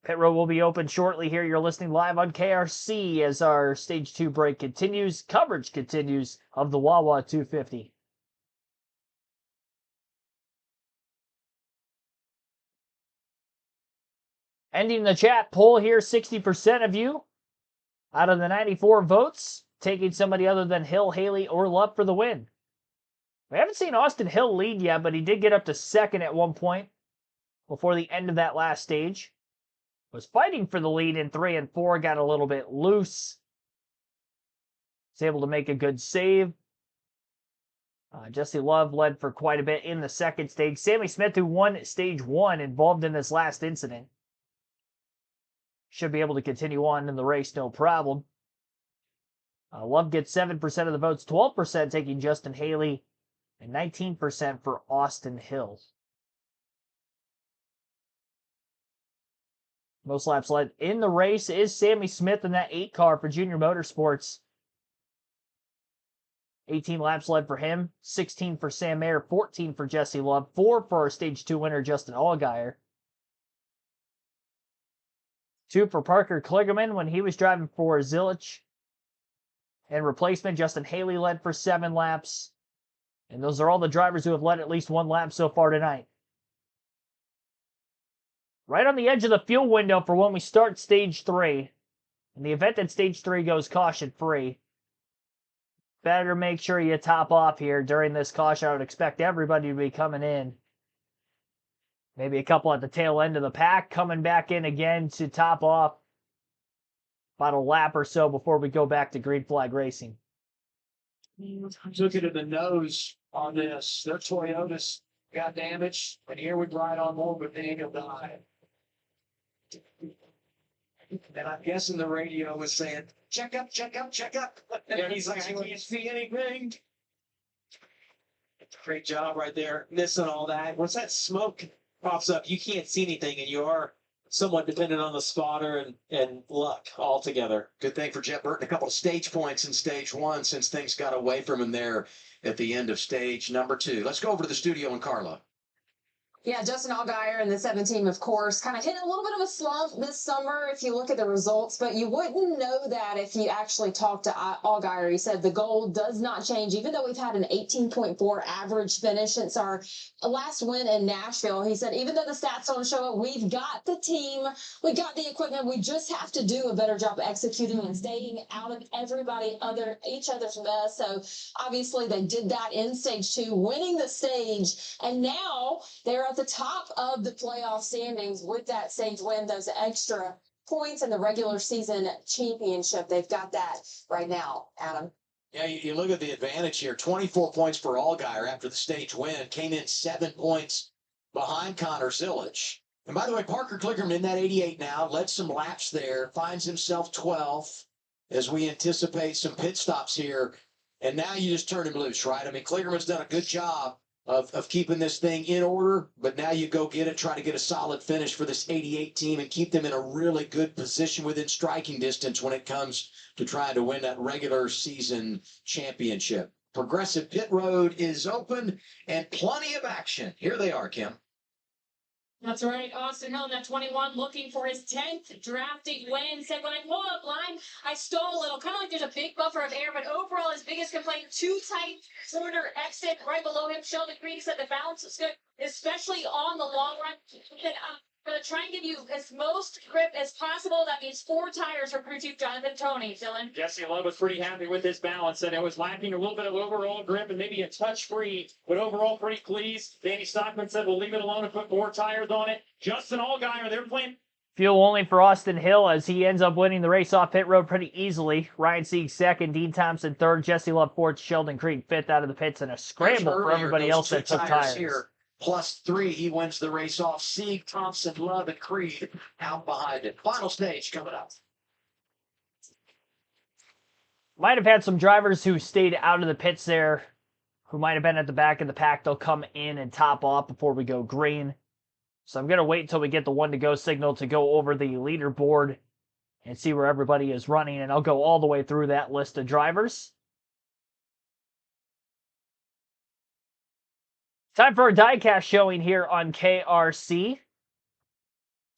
S1: Pit road will be open shortly here. You're listening live on KRC as our Stage 2 break continues. Coverage continues of the Wawa 250. Ending the chat poll here, 60% of you out of the 94 votes taking somebody other than Hill, Haley, or Love for the win. We haven't seen Austin Hill lead yet, but he did get up to second at one point before the end of that last stage. Was fighting for the lead in 3 and 4, got a little bit loose. Was able to make a good save. Jesse Love led for quite a bit in the second stage. Sammy Smith, who won stage 1, involved in this last incident, should be able to continue on in the race, no problem. Love gets 7% of the votes, 12% taking Justin Haley, and 19% for Austin Hill. Most laps led in the race is Sammy Smith in that 8 car for Junior Motorsports. 18 laps led for him, 16 for Sam Mayer, 14 for Jesse Love, 4 for our Stage 2 winner, Justin Allgaier. 2 for Parker Kligerman when he was driving for Zilich. And replacement, Justin Haley led for 7 laps. And those are all the drivers who have led at least 1 lap so far tonight. Right on the edge of the fuel window for when we start Stage 3. In the event that Stage 3 goes caution-free, better make sure you top off here during this caution. I would expect everybody to be coming in. Maybe a couple at the tail end of the pack coming back in again to top off. About a lap or so before we go back to green flag racing.
S11: Looking at the nose on this, their Toyotas got damaged, and here we ride on more with Daniel Dye. And I'm guessing the radio was saying, check up, check up, check up. And he's like, I can't see anything.
S6: Great job right there, missing all that. Once that smoke pops up, you can't see anything, and you are somewhat dependent on the spotter and luck altogether.
S4: Good thing for Jet Burton, a couple of stage points in stage 1 since things got away from him there at the end of stage number 2. Let's go over to the studio and Carla.
S9: Yeah, Justin Allgaier and the 7 team, of course, kind of hit a little bit of a slump this summer if you look at the results, but you wouldn't know that if you actually talked to Allgaier. He said the goal does not change, even though we've had an 18.4 average finish since our last win in Nashville. He said, even though the stats don't show it, we've got the team, we got the equipment, we just have to do a better job executing and staying out of each other's mess. So obviously they did that in stage 2, winning the stage, and now they're at the top of the playoff standings with that stage win, those extra points in the regular season championship. They've got that right now, Adam.
S4: Yeah, you look at the advantage here. 24 points for Allgaier after the stage win. Came in 7 points behind Connor Zilich. And by the way, Parker Kligerman in that 88 now, led some laps there, finds himself 12th as we anticipate some pit stops here. And now you just turn him loose, right? I mean, Kligerman's done a good job of keeping this thing in order, but now you go get it, try to get a solid finish for this 88 team and keep them in a really good position within striking distance when it comes to trying to win that regular season championship. Progressive Pit Road is open and plenty of action. Here they are, Kim.
S3: That's right. Austin Hill in that 21 looking for his 10th drafting win. Said, when I pull up line, I stall a little. Kind of like there's a big buffer of air, but overall his biggest complaint, too tight corner exit right below him. Sheldon Creed said the balance is good, especially on the long run. Said, I'm going to try and give you as most grip as possible. That means 4 tires for crew chief Jonathan Toney. Dylan.
S2: Jesse Love was pretty happy with his balance, and it was lacking a little bit of overall grip and maybe a touch free, but overall pretty pleased. Danny Stockman said we'll leave it alone and put 4 tires on it. Justin Allgaier, they're playing.
S1: Fuel only for Austin Hill as he ends up winning the race off pit road pretty easily. Ryan Sieg 2nd, Dean Thompson 3rd, Jesse Love 4th, Sheldon Creed 5th out of the pits, and a scramble for everybody else that took tires.
S4: Here. +3, he wins the race off. Sieg, Thompson, Love, and Creed out behind it. Final stage coming up.
S1: Might have had some drivers who stayed out of the pits there who might have been at the back of the pack, they'll come in and top off before we go green. So I'm going to wait until we get the 1-to-go signal to go over the leaderboard and see where everybody is running, and I'll go all the way through that list of drivers. Time for a diecast showing here on KRC.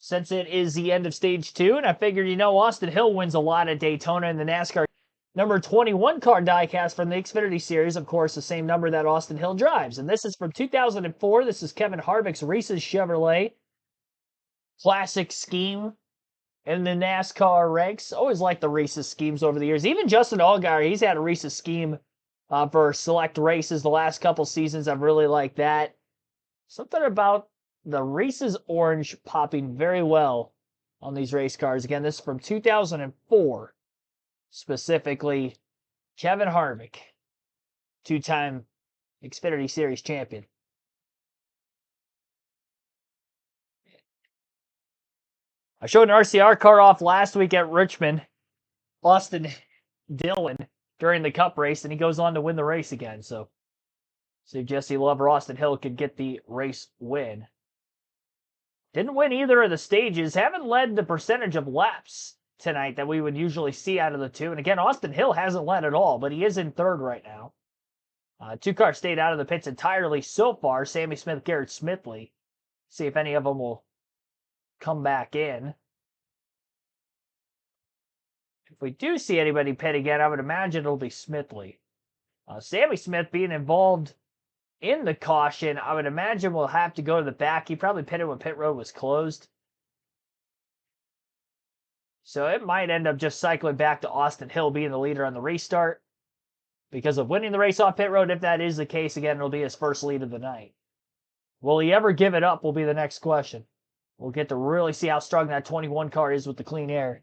S1: Since it is the end of stage 2, and I figured, Austin Hill wins a lot at Daytona in the NASCAR number 21 car diecast from the Xfinity Series. Of course, the same number that Austin Hill drives. And this is from 2004. This is Kevin Harvick's Reese's Chevrolet. Classic scheme in the NASCAR ranks. Always liked the Reese's schemes over the years. Even Justin Allgaier, he's had a Reese's scheme for select races the last couple seasons. I've really liked that. Something about the Reese's Orange popping very well on these race cars. Again, this is from 2004. Specifically, Kevin Harvick, 2-time Xfinity Series champion. I showed an RCR car off last week at Richmond, Austin Dillon, during the Cup race, and he goes on to win the race again. So, see if Jesse Love or Austin Hill could get the race win. Didn't win either of the stages. Haven't led the percentage of laps tonight that we would usually see out of the two. And again, Austin Hill hasn't led at all, but he is in third right now. 2 cars stayed out of the pits entirely so far. Sammy Smith, Garrett Smithley. See if any of them will come back in. If we do see anybody pit again, I would imagine it'll be Smithley. Sammy Smith being involved in the caution, I would imagine we'll have to go to the back. He probably pitted when pit road was closed. So it might end up just cycling back to Austin Hill being the leader on the restart because of winning the race off pit road. If that is the case, again, it'll be his first lead of the night. Will he ever give it up will be the next question. We'll get to really see how strong that 21 car is with the clean air.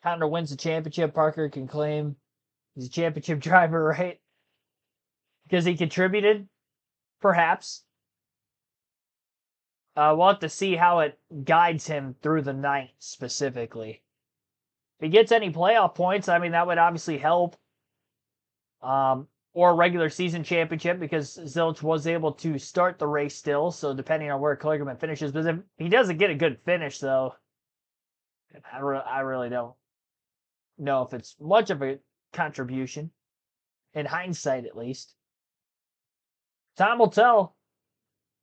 S1: Connor wins the championship. Parker can claim he's a championship driver, right? Because he contributed, perhaps. We'll have to see how it guides him through the night specifically. If he gets any playoff points, I mean, that would obviously help. Or a regular season championship because Zilch was able to start the race still. So depending on where Kligerman finishes. But if he doesn't get a good finish, though, I really don't know if it's much of a contribution. In hindsight, at least. Time will tell.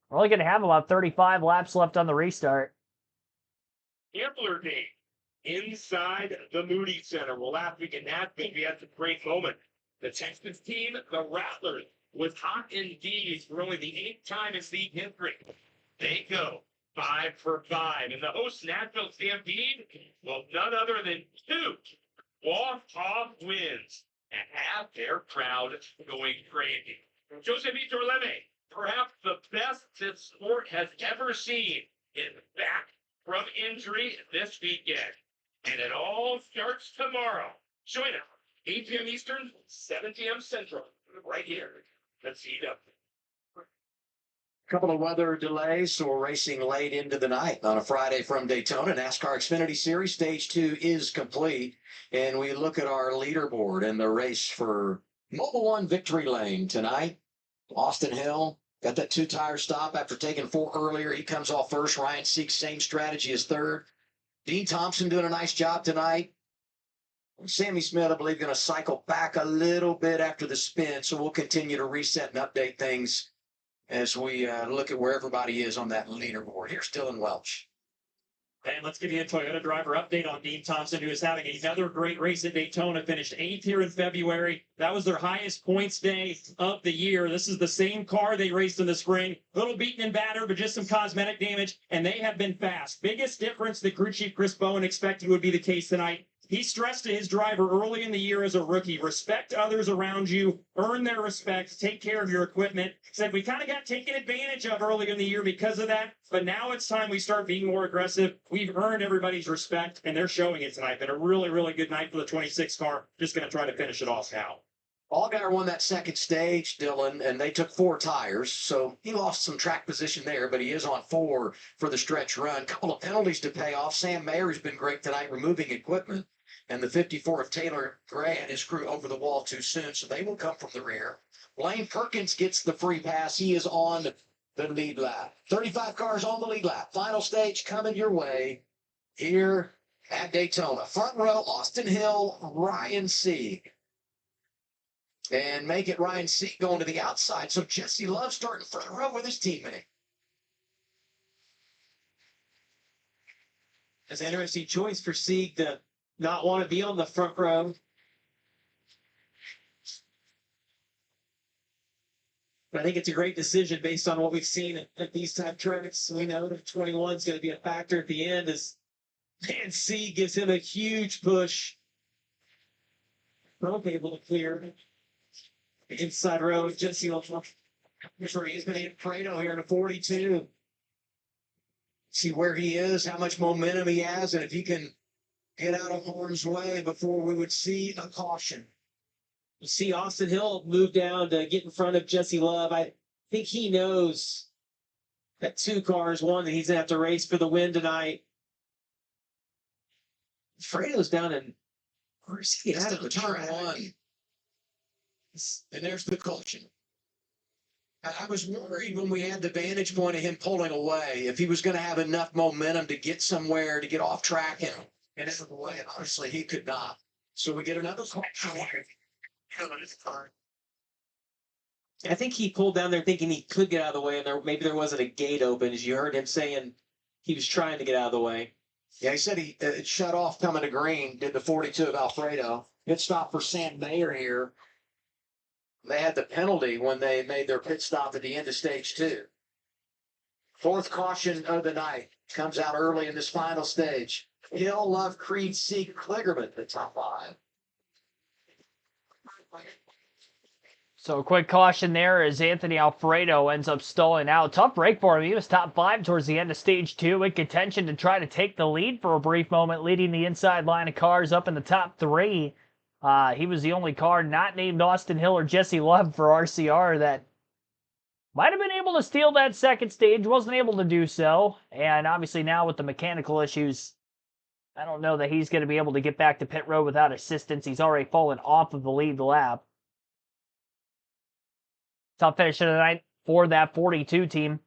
S1: We're only going to have about 35 laps left on the restart.
S12: Gambler Day inside the Moody Center. Well, last week in Nashville, we had some great moment. The Texas team, the Rattlers, was hot indeed for only the 8th time in league history. They go 5 for 5. And the host Nashville Stampede, well, none other than 2 walk-off wins and have their crowd going crazy. Josepito Leme, perhaps the best this sport has ever seen, is back from injury this weekend. And it all starts tomorrow. Join us, 8 p.m. Eastern, 7 p.m. Central, right here. Let's see them.
S4: Couple of weather delays, so we're racing late into the night on a Friday from Daytona. NASCAR Xfinity Series Stage 2 is complete, and we look at our leaderboard and the race for Mobile One Victory Lane tonight. Austin Hill got that 2-tire stop after taking 4 earlier. He comes off first. Ryan Seeks, same strategy as third. Dean Thompson doing a nice job tonight. Sammy Smith, I believe, going to cycle back a little bit after the spin, so we'll continue to reset and update things as we look at where everybody is on that leaderboard. Here's Dylan Welch.
S2: And let's give you a Toyota driver update on Dean Thompson, who is having another great race at Daytona. Finished 8th here in February. That was their highest points day of the year. This is the same car they raced in the spring. A little beaten and battered, but just some cosmetic damage, and they have been fast. Biggest difference that crew chief Chris Bowen expected would be the case tonight. He stressed to his driver early in the year as a rookie, respect others around you, earn their respect, take care of your equipment. Said we kind of got taken advantage of early in the year because of that, but now it's time we start being more aggressive. We've earned everybody's respect, and they're showing it tonight. Been a really, really good night for the 26 car. Just going to try to finish it off now.
S4: Allgaier won that second stage, Dylan, and they took 4 tires, so he lost some track position there, but he is on 4 for the stretch run. Couple of penalties to pay off. Sam Mayer's been great tonight removing equipment, and the 54 of Taylor Gray and his crew over the wall too soon, so they will come from the rear. Blaine Perkins gets the free pass. He is on the lead lap. 35 cars on the lead lap. Final stage coming your way here at Daytona. Front row, Austin Hill, Ryan Sieg. And make it Ryan Sieg going to the outside. So Jesse Love starting front row with his teammate.
S6: It's an interesting choice for Sieg to not want to be on the front row. But I think it's a great decision based on what we've seen at these type tracks. We know that 21 is going to be a factor at the end as Sieg gives him a huge push. Both able to clear the inside row. Jesse Love. He's going to hit Prado here in a 42. See where he is, how much momentum he has, and if he can get out of harm's way before we would see a caution. You see Austin Hill move down to get in front of Jesse Love. I think he knows that 2 cars won, that he's going to have to race for the win tonight. Fredo's down in, where's he out of the turn 1? And there's the caution. I was worried when we had the vantage point of him pulling away, if he was going to have enough momentum to get somewhere, to get off track and out of the way. And honestly, he could not. So we get another caution. I think he pulled down there thinking he could get out of the way, and maybe there wasn't a gate open, as you heard him saying he was trying to get out of the way. Yeah, he said he it shut off coming to green, did the 42 of Alfredo. Good stop for Sam Mayer here. They had the penalty when they made their pit stop at the end of stage 2. 4th caution of the night comes out early in this final stage. Hill, Love, Creed, Sieg, Kligerman, the top 5.
S1: So a quick caution there as Anthony Alfredo ends up stalling out. Tough break for him. He was top 5 towards the end of stage 2 in contention to try to take the lead for a brief moment, leading the inside line of cars up in the top 3. He was the only car not named Austin Hill or Jesse Love for RCR that might have been able to steal that second stage, wasn't able to do so. And obviously now with the mechanical issues, I don't know that he's going to be able to get back to pit road without assistance. He's already fallen off of the lead lap. Top finish of the night for that 42 team.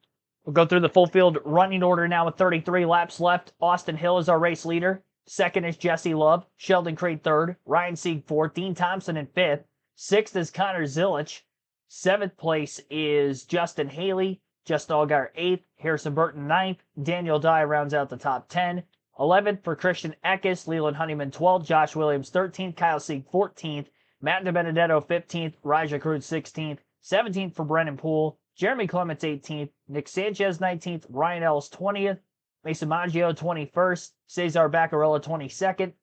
S1: We'll go through the full field running order now with 33 laps left. Austin Hill is our race leader. Second is Jesse Love. Sheldon Creed third. Ryan Sieg fourth. Dean Thompson in fifth. Sixth is Connor Zilich. Seventh place is Justin Haley. Justin Allgaier eighth. Harrison Burton ninth. Daniel Dye rounds out the top 10. 11th for Christian Eckes. Leland Honeyman 12th. Josh Williams 13th. Kyle Sieg 14th. Matt DiBenedetto 15th. Raja Cruz 16th. 17th for Brennan Poole. Jeremy Clements 18th. Nick Sanchez 19th. Ryan Ellis 20th. Mason Maggio 21st. Cesar Baccarella 22nd.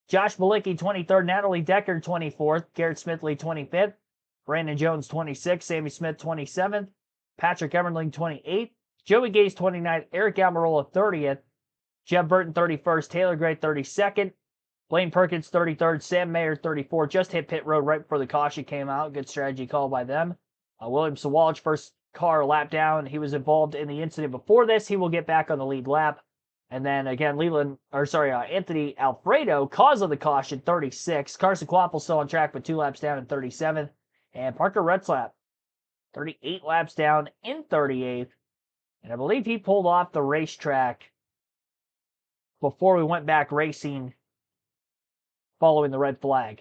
S1: Josh Malicki 23rd. Natalie Decker 24th. Garrett Smithley 25th. Brandon Jones 26th. Sammy Smith 27th. Patrick Emmerling 28th. Joey Gase 29th. Eric Almirola 30th. Jeff Burton 31st. Taylor Gray 32nd. Blaine Perkins 33rd. Sam Mayer 34th. Just hit pit road right before the caution came out. Good strategy call by them. William Sawalch, first car lap down. He was involved in the incident before this. He will get back on the lead lap. And then again, Anthony Alfredo, cause of the caution, 36. Carson Quapple still on track, but 2 laps down in 37th. And Parker Retzlaff, 38 laps down in 38th. And I believe he pulled off the racetrack before we went back racing following the red flag.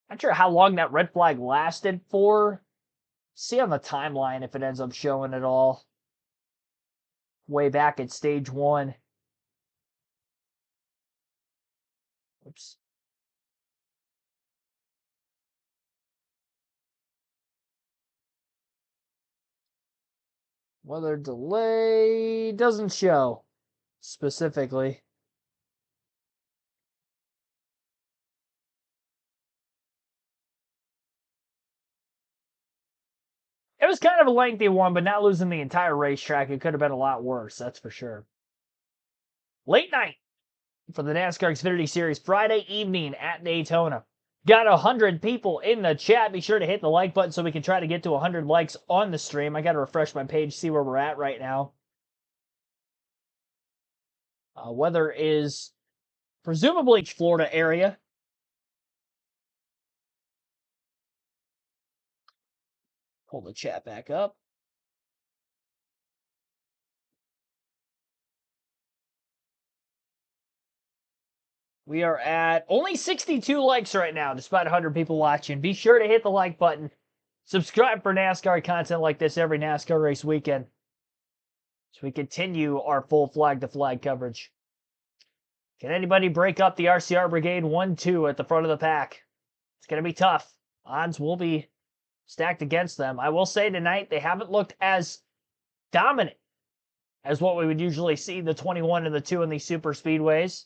S1: Not sure how long that red flag lasted for. See on the timeline if it ends up showing at all. Way back at stage 1. Oops. Weather delay doesn't show specifically. It was kind of a lengthy one, but not losing the entire racetrack. It could have been a lot worse, that's for sure. Late night for the NASCAR Xfinity Series, Friday evening at Daytona. got 100 people in the chat. Be sure to hit the like button so we can try to get to 100 likes on the stream. I got to refresh my page, see where we're at right now. Weather is presumably Florida area. Pull the chat back up. We are at only 62 likes right now, despite 100 people watching. Be sure to hit the like button. Subscribe for NASCAR content like this every NASCAR race weekend, so we continue our full flag-to-flag coverage. Can anybody break up the RCR Brigade 1-2 at the front of the pack? It's going to be tough. Odds will be stacked against them. I will say tonight they haven't looked as dominant as what we would usually see, the 21 and the 2 in these super speedways.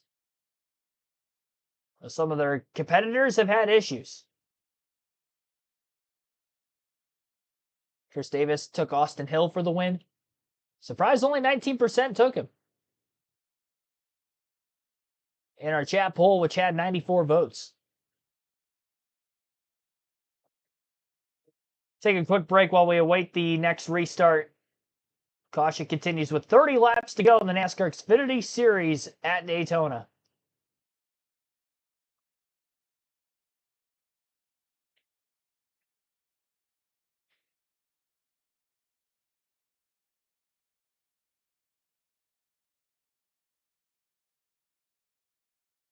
S1: Some of their competitors have had issues. Chris Davis took Austin Hill for the win. Surprised only 19% took him. In our chat poll, which had 94 votes. Take a quick break while we await the next restart. Caution continues with 30 laps to go in the NASCAR Xfinity Series at Daytona.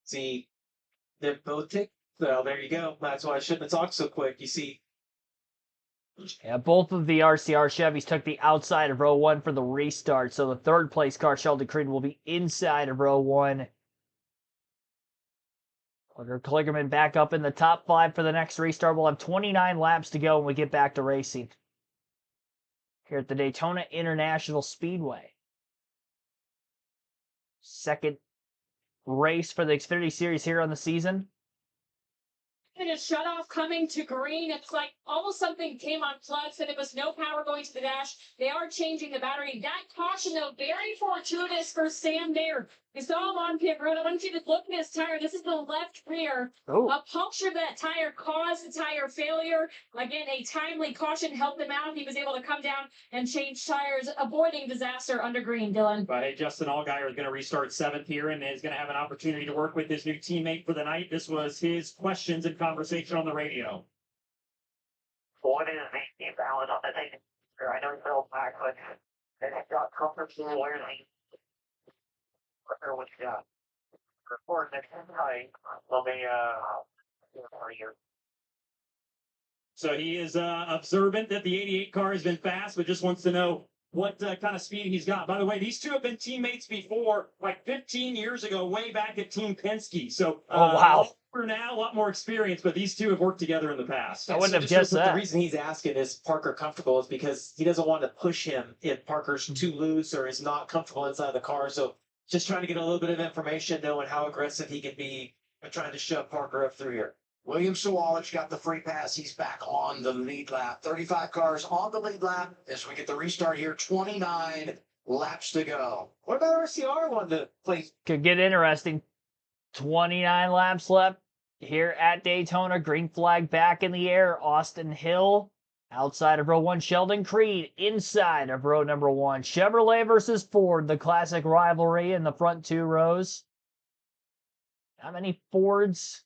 S6: See, they both take. Well, there you go. That's why I shouldn't have talked so quick. You see,
S1: Yeah, both of the RCR Chevys took the outside of row 1 for the restart, so the third place car, Sheldon Creed, will be inside of row 1. Parker Kligerman back up in the top 5 for the next restart. We'll have 29 laps to go when we get back to racing here at the Daytona International Speedway. Second race for the Xfinity Series here on the season.
S3: And a shutoff coming to green. It's like almost something came unplugged, so there was no power going to the dash. They are changing the battery. That caution, though, very fortuitous for Sam there. We saw him on pit road. I want you to look at his tire. This is the left rear.
S1: Oh.
S3: A puncture of that tire caused the tire failure. Again, a timely caution helped him out. He was able to come down and change tires, avoiding disaster under green, Dylan.
S2: But hey, Justin Allgaier is going to restart 7th here and is going to have an opportunity to work with his new teammate for the night. This was his questions and conversation on the radio.
S5: What is the balance on the thing? I know it's real back, but it's got comfortable where the what you got. Report next time. Let me here.
S2: So he is observant that the 88 car has been fast, but just wants to know what kind of speed he's got. By the way, these two have been teammates before, like 15 years ago, way back at Team Penske. So,
S1: Oh, wow.
S2: For now, a lot more experience, but these two have worked together in the past.
S1: I wouldn't have
S6: just real
S1: guessed
S6: quick,
S1: that.
S6: The reason he's asking is Parker comfortable is because he doesn't want to push him if Parker's too loose or is not comfortable inside the car. So just trying to get a little bit of information, knowing how aggressive he can be, and trying to shove Parker up through here.
S4: William Sawalich got the free pass. He's back on the lead lap. 35 cars on the lead lap as we get the restart here. 29 laps to go.
S6: What about RCR wanting to play?
S1: Could get interesting. 29 laps left here at Daytona. Green flag back in the air. Austin Hill outside of row 1. Sheldon Creed inside of row number 1. Chevrolet versus Ford, the classic rivalry in the front 2 rows. Not many Fords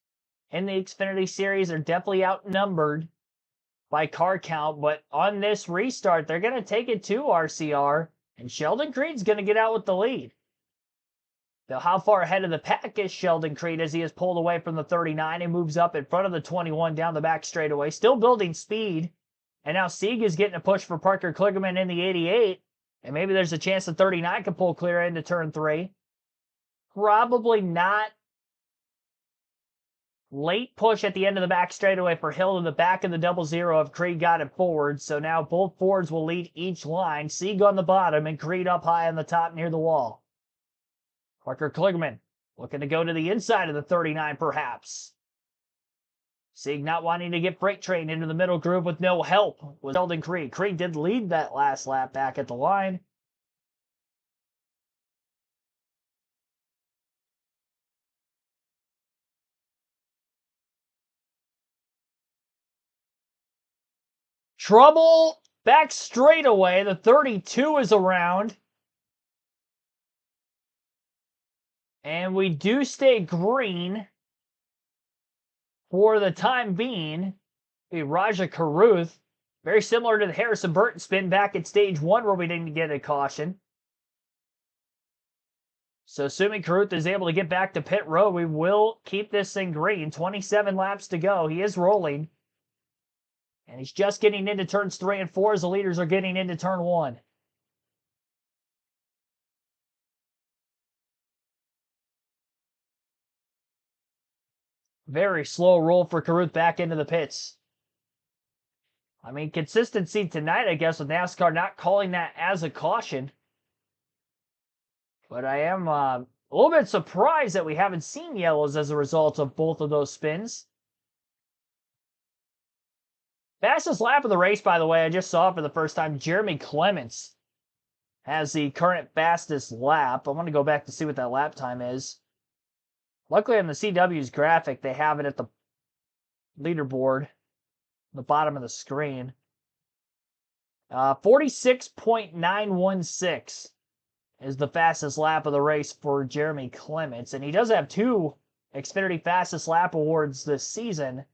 S1: in the Xfinity Series. Are definitely outnumbered by car count, but on this restart, they're going to take it to RCR, and Sheldon Creed's going to get out with the lead. Now, how far ahead of the pack is Sheldon Creed as he is pulled away from the 39 and moves up in front of the 21 down the back straightaway, still building speed. And now Sieg is getting a push for Parker Kligerman in the 88, and maybe there's a chance the 39 can pull clear into turn 3. Probably not. Late push at the end of the back straightaway for Hill in the back of the 00 if Creed got it forward. So now both Fords will lead each line. Sieg on the bottom and Creed up high on the top near the wall. Parker Kligerman looking to go to the inside of the 39 perhaps. Sieg not wanting to get Freight Train into the middle groove with no help with Sheldon Creed. Creed did lead that last lap back at the line. Trouble back straightaway. The 32 is around. And we do stay green for the time being. The Raja Caruth, very similar to the Harrison Burton spin back at stage 1 where we didn't get a caution. So assuming Caruth is able to get back to pit road, we will keep this thing green. 27 laps to go. He is rolling. And he's just getting into turns 3 and 4 as the leaders are getting into turn 1. Very slow roll for Caruth back into the pits. I mean, consistency tonight, I guess, with NASCAR not calling that as a caution. But I am a little bit surprised that we haven't seen yellows as a result of both of those spins. Fastest lap of the race, by the way, I just saw for the first time. Jeremy Clements has the current fastest lap. I want to go back to see what that lap time is. Luckily on the CW's graphic, they have it at the leaderboard, the bottom of the screen. 46.916 is the fastest lap of the race for Jeremy Clements. And he does have 2 Xfinity fastest lap awards this season.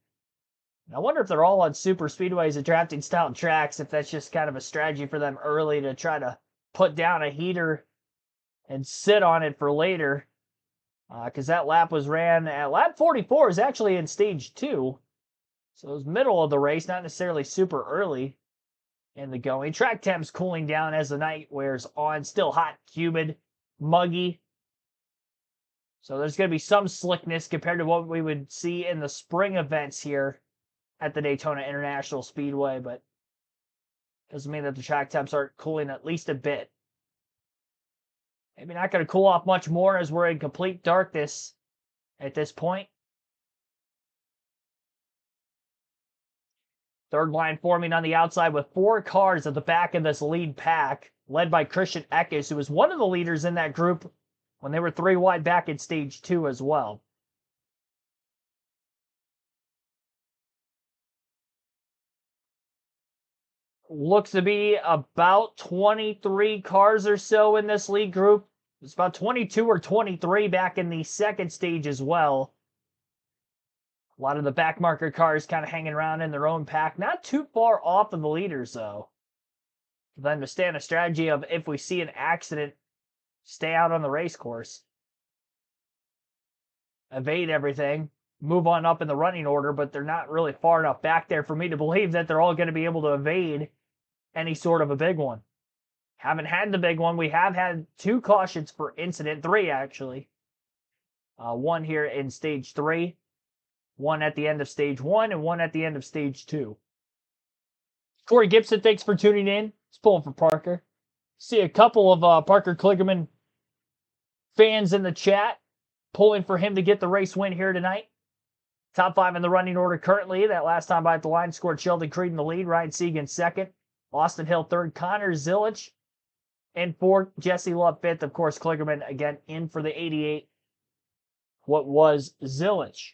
S1: I wonder if they're all on super speedways and drafting style tracks, if that's just kind of a strategy for them early to try to put down a heater and sit on it for later. Because that lap was ran at lap 44 is actually in stage 2. So it was middle of the race, not necessarily super early in the going. Track temp's cooling down as the night wears on. Still hot, humid, muggy. So there's going to be some slickness compared to what we would see in the spring events here at the Daytona International Speedway, but doesn't mean that the track temps aren't cooling at least a bit. Maybe not going to cool off much more as we're in complete darkness at this point. Third line forming on the outside with 4 cars at the back of this lead pack, led by Christian Eckes, who was one of the leaders in that group when they were 3 wide back in stage 2 as well. Looks to be about 23 cars or so in this lead group. It's about 22 or 23 back in the second stage as well. A lot of the back marker cars kind of hanging around in their own pack. Not too far off of the leaders, though. For them to stay on a strategy of, if we see an accident, stay out on the race course. Evade everything. Move on up in the running order, but they're not really far enough back there for me to believe that they're all going to be able to evade any sort of a big one. Haven't had the big one. We have had 2 cautions for incident, 3 actually. One here in stage 3, one at the end of stage 1, and one at the end of stage 2. Corey Gibson, thanks for tuning in. He's pulling for Parker. See a couple of Parker Kligerman fans in the chat pulling for him to get the race win here tonight. Top 5 in the running order currently. That last time by at the line scored Sheldon Creed in the lead, Ryan Segan second, Austin Hill third, Connor Zilic in fourth, Jesse Love fifth. Of course, Kligerman again in for the 88. What was Zilic?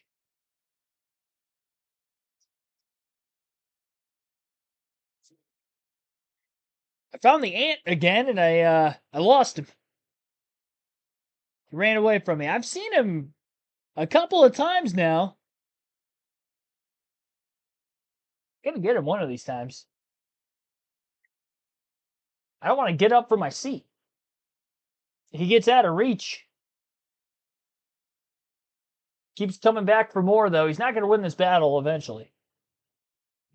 S1: I found the ant again, and I lost him. He ran away from me. I've seen him a couple of times now. Gonna get him one of these times. I don't want to get up from my seat. He gets out of reach. Keeps coming back for more, though. He's not going to win this battle eventually.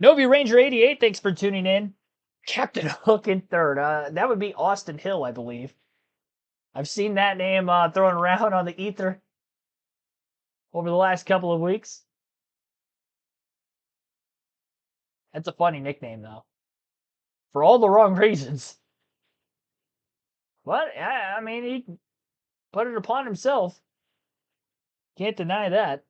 S1: Novi Ranger 88, thanks for tuning in. Captain Hook in third. That would be Austin Hill, I believe. I've seen that name thrown around on the ether over the last couple of weeks. That's a funny nickname, though. For all the wrong reasons. But, I mean, he put it upon himself. Can't deny that.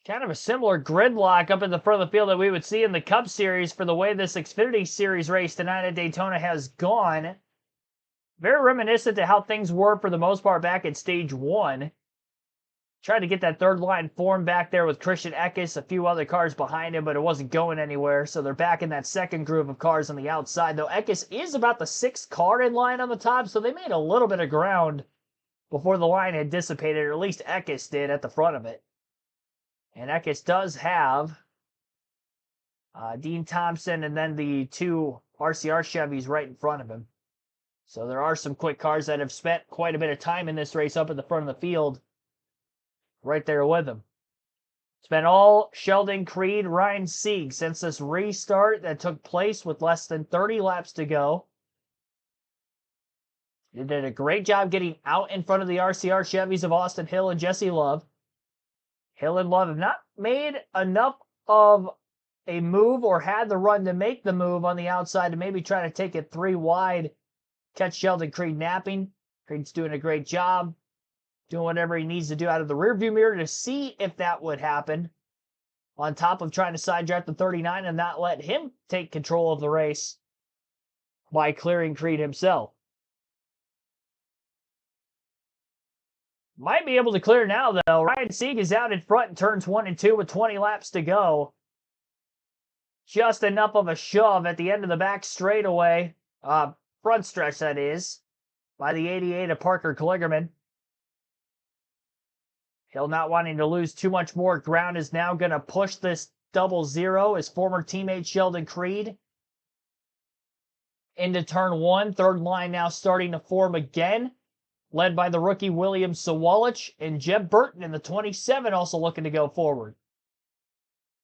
S1: Kind of a similar gridlock up in the front of the field that we would see in the Cup Series for the way this Xfinity Series race tonight at Daytona has gone. Very reminiscent to how things were for the most part back at stage 1. Tried to get that third line formed back there with Christian Eckes, a few other cars behind him, but it wasn't going anywhere. So they're back in that second groove of cars on the outside. Though Eckes is about the 6th car in line on the top, so they made a little bit of ground before the line had dissipated, or at least Eckes did at the front of it. And Eckes does have Dean Thompson and then the 2 RCR Chevys right in front of him. So there are some quick cars that have spent quite a bit of time in this race up at the front of the field, right there with him. It's been all Sheldon Creed, Ryan Sieg since this restart that took place with less than 30 laps to go. They did a great job getting out in front of the RCR Chevys of Austin Hill and Jesse Love. Hill and Love have not made enough of a move or had the run to make the move on the outside to maybe try to take it 3 wide, catch Sheldon Creed napping. Creed's doing a great job, doing whatever he needs to do out of the rearview mirror to see if that would happen, on top of trying to side draft the 39 and not let him take control of the race by clearing Creed himself. Might be able to clear now, though. Ryan Sieg is out in front in turns 1 and 2 with 20 laps to go. Just enough of a shove at the end of the back straightaway, front stretch that is, by the 88 of Parker Kligerman. Hill, not wanting to lose too much more ground, is now going to push this 00, his former teammate Sheldon Creed, into turn 1. Third line now starting to form again, led by the rookie William Sawalich and Jeb Burton in the 27 also looking to go forward.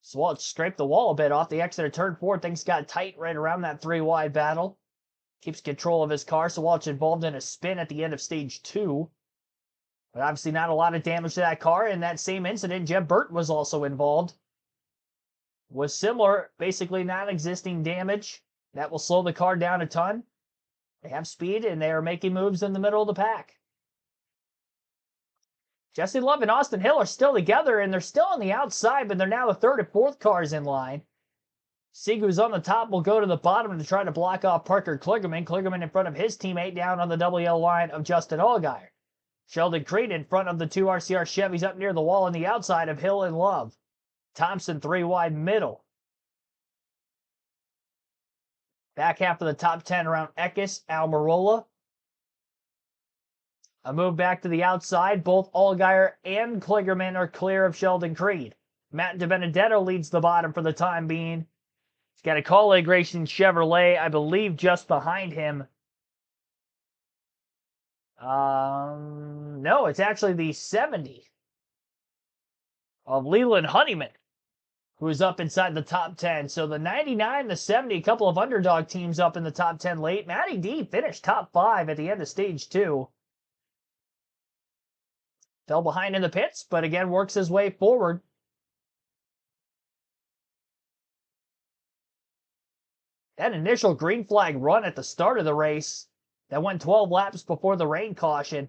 S1: Sawalich scraped the wall a bit off the exit of turn 4. Things got tight right around that 3 wide battle. Keeps control of his car. Sawalich involved in a spin at the end of stage 2. But obviously not a lot of damage to that car. In that same incident, Jeb Burton was also involved. Was similar, basically non-existing damage. That will slow the car down a ton. They have speed, and they are making moves in the middle of the pack. Jesse Love and Austin Hill are still together, and they're still on the outside, but they're now the 3rd and 4th cars in line. Sieg, who's on the top, will go to the bottom to try to block off Parker Kligerman. Kligerman in front of his teammate down on the double yellow line of Justin Allgaier. Sheldon Creed in front of the 2 RCR Chevys up near the wall on the outside of Hill and Love. Thompson 3 wide middle. Back half of the top 10 around Eckes, Almirola. A move back to the outside. Both Allgaier and Kligerman are clear of Sheldon Creed. Matt DiBenedetto leads the bottom for the time being. He's got a Kaulig Racing Chevrolet, I believe, just behind him. No, it's actually the 70 of Leland Honeyman, who is up inside the top 10. So the 99, the 70, a couple of underdog teams up in the top 10 late. Matty D finished top 5 at the end of stage 2. Fell behind in the pits, but again works his way forward. That initial green flag run at the start of the race that went 12 laps before the rain caution.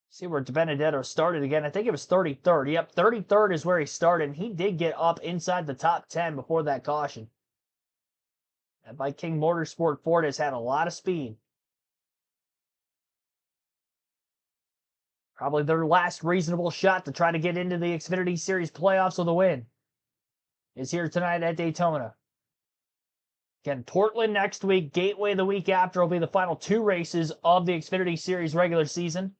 S1: See where DiBenedetto started again. I think it was 33rd. Yep, 33rd is where he started, and he did get up inside the top 10 before that caution. That by King Motorsport Ford has had a lot of speed. Probably their last reasonable shot to try to get into the Xfinity Series playoffs with a win is here tonight at Daytona. Again, Portland next week, Gateway the week after will be the final 2 races of the Xfinity Series regular season.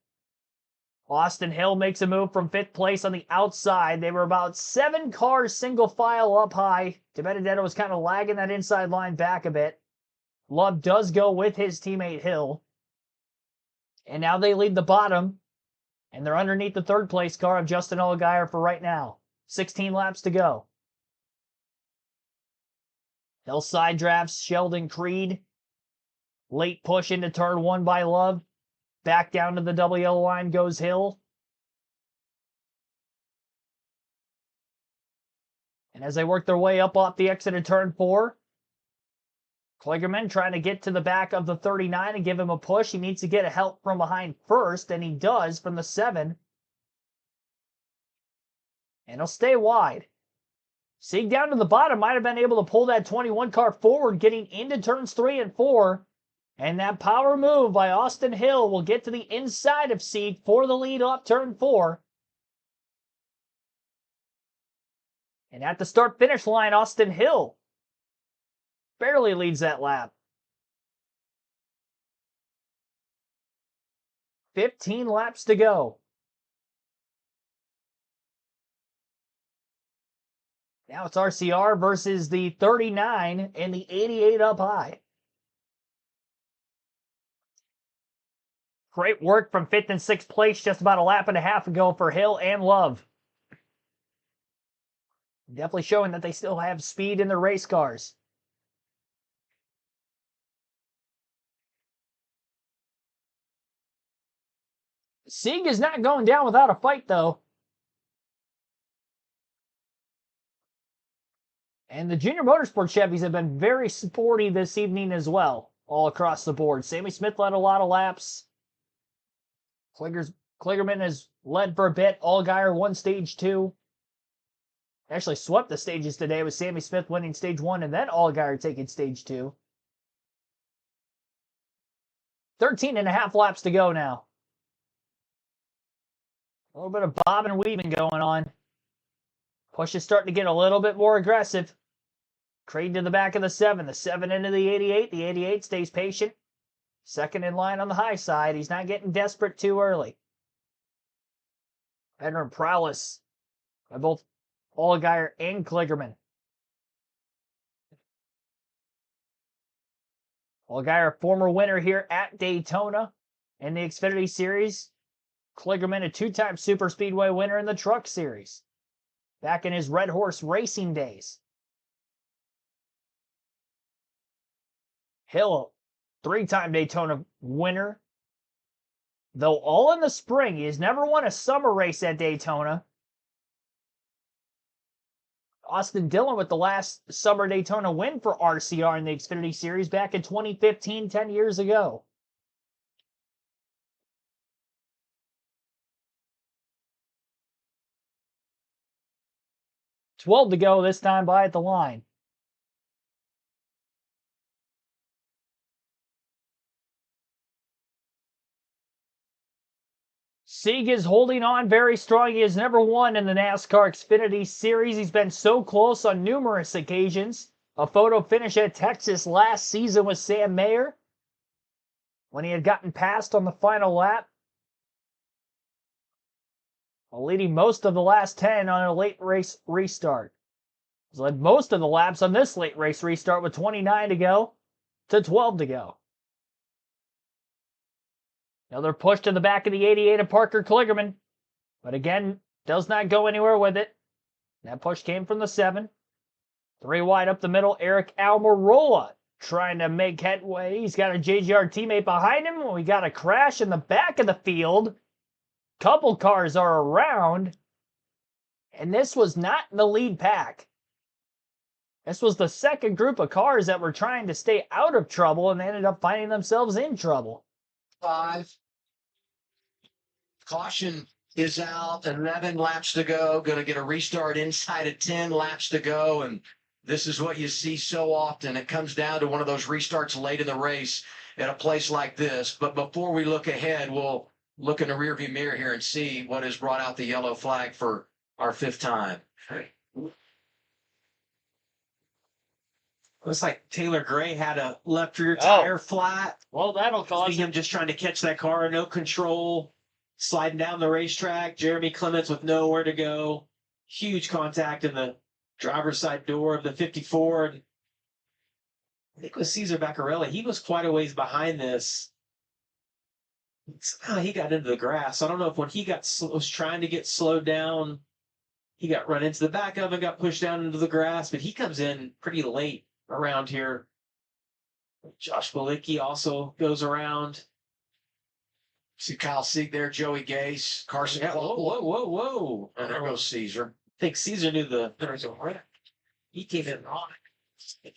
S1: Austin Hill makes a move from 5th place on the outside. They were about 7 cars single file up high. DiBenedetto was kind of lagging that inside line back a bit. Love does go with his teammate Hill. And now they lead the bottom. And they're underneath the 3rd place car of Justin Allgaier for right now. 16 laps to go. Hill side drafts Sheldon Creed. Late push into turn 1 by Love. Back down to the double yellow line goes Hill. And as they work their way up off the exit of turn 4, Kligerman trying to get to the back of the 39 and give him a push. He needs to get a help from behind first, and he does from the 7. And he'll stay wide. Sieg down to the bottom might have been able to pull that 21 car forward, getting into turns 3 and 4. And that power move by Austin Hill will get to the inside of Sieg for the lead off turn 4. And at the start-finish line, Austin Hill barely leads that lap. 15 laps to go. Now it's RCR versus the 39 and the 88 up high. Great work from 5th and 6th place just about a lap and a half ago for Hill and Love. Definitely showing that they still have speed in their race cars. Sieg is not going down without a fight, though. And the Junior Motorsport Chevys have been very sporty this evening as well, all across the board. Sammy Smith led a lot of laps. Kligerman has led for a bit. Allgaier won stage 2. Actually swept the stages today with Sammy Smith winning stage 1 and then Allgaier taking stage 2. 13 and a half laps to go now. A little bit of bobbing and weaving going on. Push is starting to get a little bit more aggressive. Creed to the back of the 7. The 7 into the 88. The 88 stays patient. Second in line on the high side. He's not getting desperate too early. Veteran prowess by both Allgaier and Kligerman. Allgaier, former winner here at Daytona in the Xfinity Series. Kligerman, a 2-time Super Speedway winner in the Truck Series. Back in his Red Horse racing days. Hill, 3-time Daytona winner. Though all in the spring, he has never won a summer race at Daytona. Austin Dillon with the last summer Daytona win for RCR in the Xfinity Series back in 2015, 10 years ago. $12 to go this time by at the line. Sieg is holding on very strong. He has never won in the NASCAR Xfinity Series. He's been so close on numerous occasions. A photo finish at Texas last season with Sam Mayer when he had gotten passed on the final lap. Leading most of the last 10 on a late race restart. He's led most of the laps on this late race restart with 29 to go to 12 to go. Another push to the back of the 88 of Parker Kligerman. But again, does not go anywhere with it. That push came from the 7. 3 wide up the middle, Eric Almirola trying to make headway. He's got a JGR teammate behind him. We got a crash in the back of the field. Couple cars are around. And this was not the lead pack. This was the second group of cars that were trying to stay out of trouble, and they ended up finding themselves in trouble.
S4: 5. Caution is out. 11 laps to go. Going to get a restart inside of 10 laps to go. And this is what you see so often. It comes down to one of those restarts late in the race at a place like this. But before we look ahead, we'll look in the rearview mirror here and see what has brought out the yellow flag for our 5th time.
S6: Looks like Taylor Gray had a left rear tire flat.
S1: Well, that'll cause
S6: him just trying to catch that car, no control, sliding down the racetrack. Jeremy Clements with nowhere to go. Huge contact in the driver's side door of the 54. And I think with Cesar Vaccarelli, he was quite a ways behind this. Somehow he got into the grass. I don't know if when he was trying to get slowed down, he got run into the back of and got pushed down into the grass, but he comes in pretty late around here. Josh Balicki also goes around.
S4: See Kyle Sieg there, Joey Gase, Carson.
S6: Yeah, whoa.
S4: And there goes Caesar.
S6: I think Caesar knew there was a wreck. He came in on it.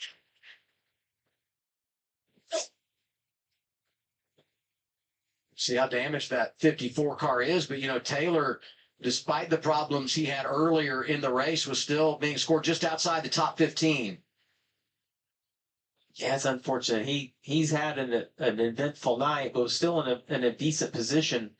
S4: See how damaged that 54 car is. But, Taylor, despite the problems he had earlier in the race, was still being scored just outside the top 15.
S6: Yeah, it's unfortunate. He's had an eventful night, but was still in a decent position.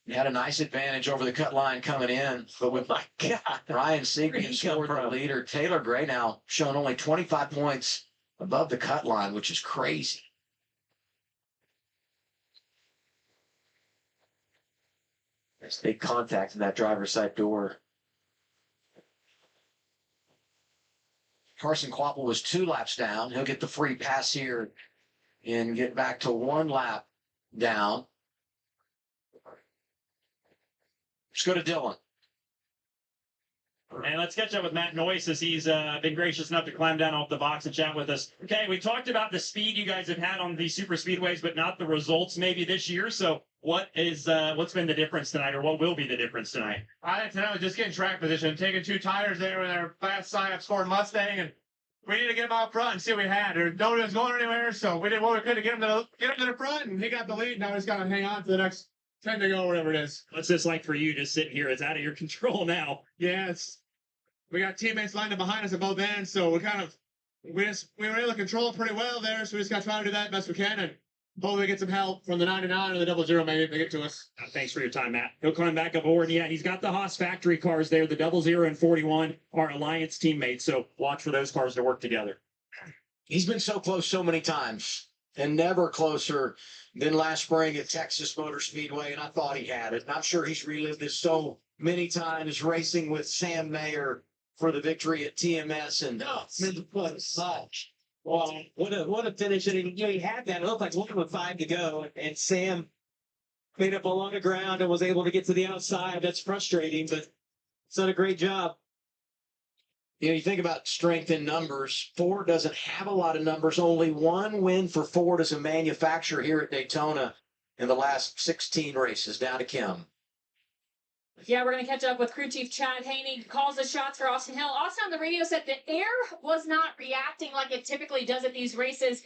S4: He had a nice advantage over the cut line coming in, but with
S6: My God,
S4: Ryan Sieg
S6: Where'd he
S4: scored
S6: come
S4: the
S6: from?
S4: leader, Taylor Gray now showing only 25 points above the cut line, which is crazy.
S6: There's big contact in that driver's side door.
S4: Carson Quapple was 2 laps down. He'll get the free pass here and get back to 1 lap down. Let's go to Dylan.
S2: And let's catch up with Matt Noyce as he's been gracious enough to climb down off the box and chat with us. Okay, we talked about the speed you guys have had on these super speedways, but not the results maybe this year. So what's been the difference tonight, or what will be the difference tonight?
S8: I think tonight was just getting track position, taking 2 tires there with our fast sign-up scored Mustang, and we need to get him out front and see what we had. Nobody was going anywhere, so we did what we could to get him to the front, and he got the lead. Now he's got to hang on to the next 10 to go, whatever it is.
S2: What's this like for you just sitting here? It's out of your control now.
S8: Yeah, we got teammates lined up behind us at both ends, so we were able to control it pretty well there. So we just got to try to do that best we can, and hopefully get some help from the 99 or the 00 maybe if they get to us.
S2: Thanks for your time, Matt. He'll climb back aboard. Yeah, he's got the Haas factory cars there. The 00 and 41 are Alliance teammates, so watch for those cars to work together.
S4: He's been so close so many times and never closer than last spring at Texas Motor Speedway, and I thought he had it. And I'm sure he's relived this so many times racing with Sam Mayer for the victory at TMS and
S6: Such. Well, what a finish! And he had that. It looked like 1:05 to go, and Sam made up a lot of ground and was able to get to the outside. That's frustrating, but it's done a great job.
S4: You think about strength in numbers. Ford doesn't have a lot of numbers. Only 1 win for Ford as a manufacturer here at Daytona in the last 16 races. Down to Kim.
S3: Yeah, we're going to catch up with crew chief Chad Haney. Calls the shots for Austin Hill. Austin on the radio said the air was not reacting like it typically does at these races.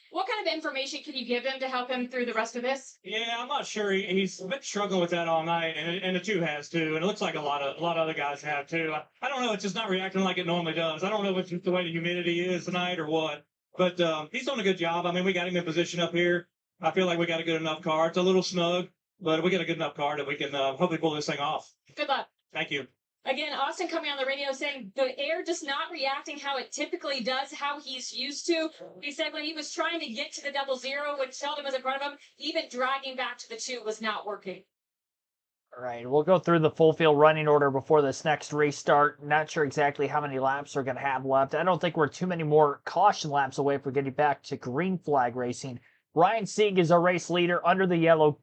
S3: What kind of information can you give him to help him through the rest of this?
S13: Yeah, I'm not sure. He's been struggling with that all night, and the 2 has too, and it looks like a lot of other guys have too. I don't know. It's just not reacting like it normally does. I don't know if it's just the way the humidity is tonight or what, but he's done a good job. I mean, we got him in position up here. I feel like we got a good enough car. It's a little snug, but we got a good enough car that we can hopefully pull this thing off.
S3: Good luck.
S13: Thank you.
S3: Again, Austin coming on the radio saying the air just not reacting how it typically does, how he's used to. He said when he was trying to get to the 00, when Sheldon was in front of him, even dragging back to the 2 was not working.
S1: All right, we'll go through the full field running order before this next restart. Not sure exactly how many laps we're going to have left. I don't think we're too many more caution laps away from getting back to green flag racing. Ryan Sieg is our race leader under the yellow.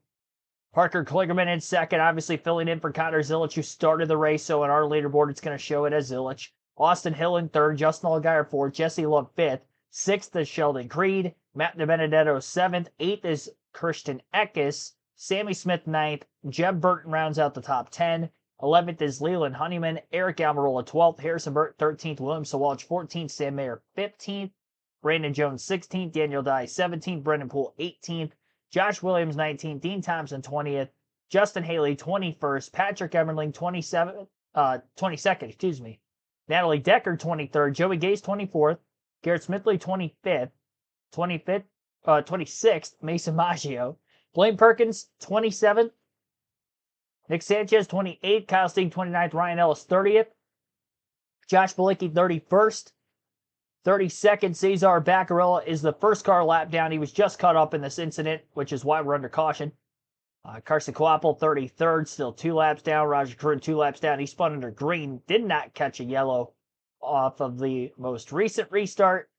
S1: Parker Kligerman in second, obviously filling in for Connor Zilic, who started the race, so on our leaderboard it's going to show it as Zilic. Austin Hill in third, Justin Allgaier fourth, Jesse Love fifth, sixth is Sheldon Creed, Matt DiBenedetto seventh, eighth is Christian Eckes, Sammy Smith ninth, Jeb Burton rounds out the top 10, 11th is Leland Honeyman, Eric Almirola 12th, Harrison Burt 13th, William Sawalch 14th, Sam Mayer 15th, Brandon Jones 16th, Daniel Dye 17th, Brendan Poole 18th, Josh Williams 19th, Dean Thompson 20th, Justin Haley 21st, Patrick Emmerling 22nd, Natalie Decker 23rd, Joey Gase 24th, Garrett Smithley 26th, Mason Maggio, Blaine Perkins 27th, Nick Sanchez 28th, Kyle Steen 29th, Ryan Ellis 30th, Josh Balicki 31st, 32nd, Cesar Baccarella is the first car lap down. He was just caught up in this incident, which is why we're under caution. Carson Coapel, 33rd, still 2 laps down. Roger Curran, 2 laps down. He spun under green, did not catch a yellow off of the most recent restart.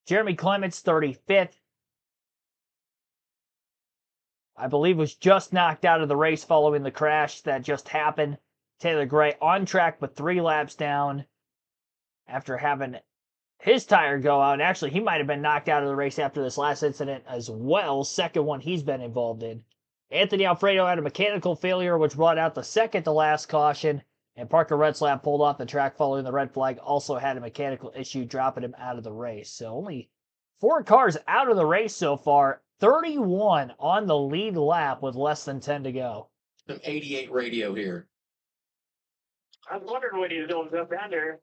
S1: Jeremy Clements, 35th. I believe was just knocked out of the race following the crash that just happened. Taylor Gray on track but 3 laps down after having his tire go out. And actually, he might have been knocked out of the race after this last incident as well. Second one he's been involved in. Anthony Alfredo had a mechanical failure, which brought out the second to last caution. And Parker Retzlaff pulled off the track following the red flag. Also had a mechanical issue, dropping him out of the race. So only 4 cars out of the race so far. 31 on the lead lap with less than 10 to go.
S4: Some 88 radio here.
S5: I was wondering what he was doing up down there.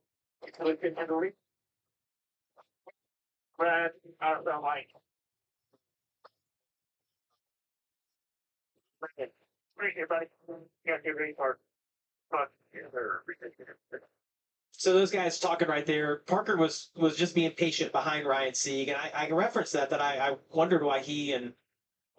S12: But I felt like appreciate it, buddy. Yeah, get ready for but
S6: So those guys talking right there. Parker was just being patient behind Ryan Sieg, and I referenced that I wondered why he and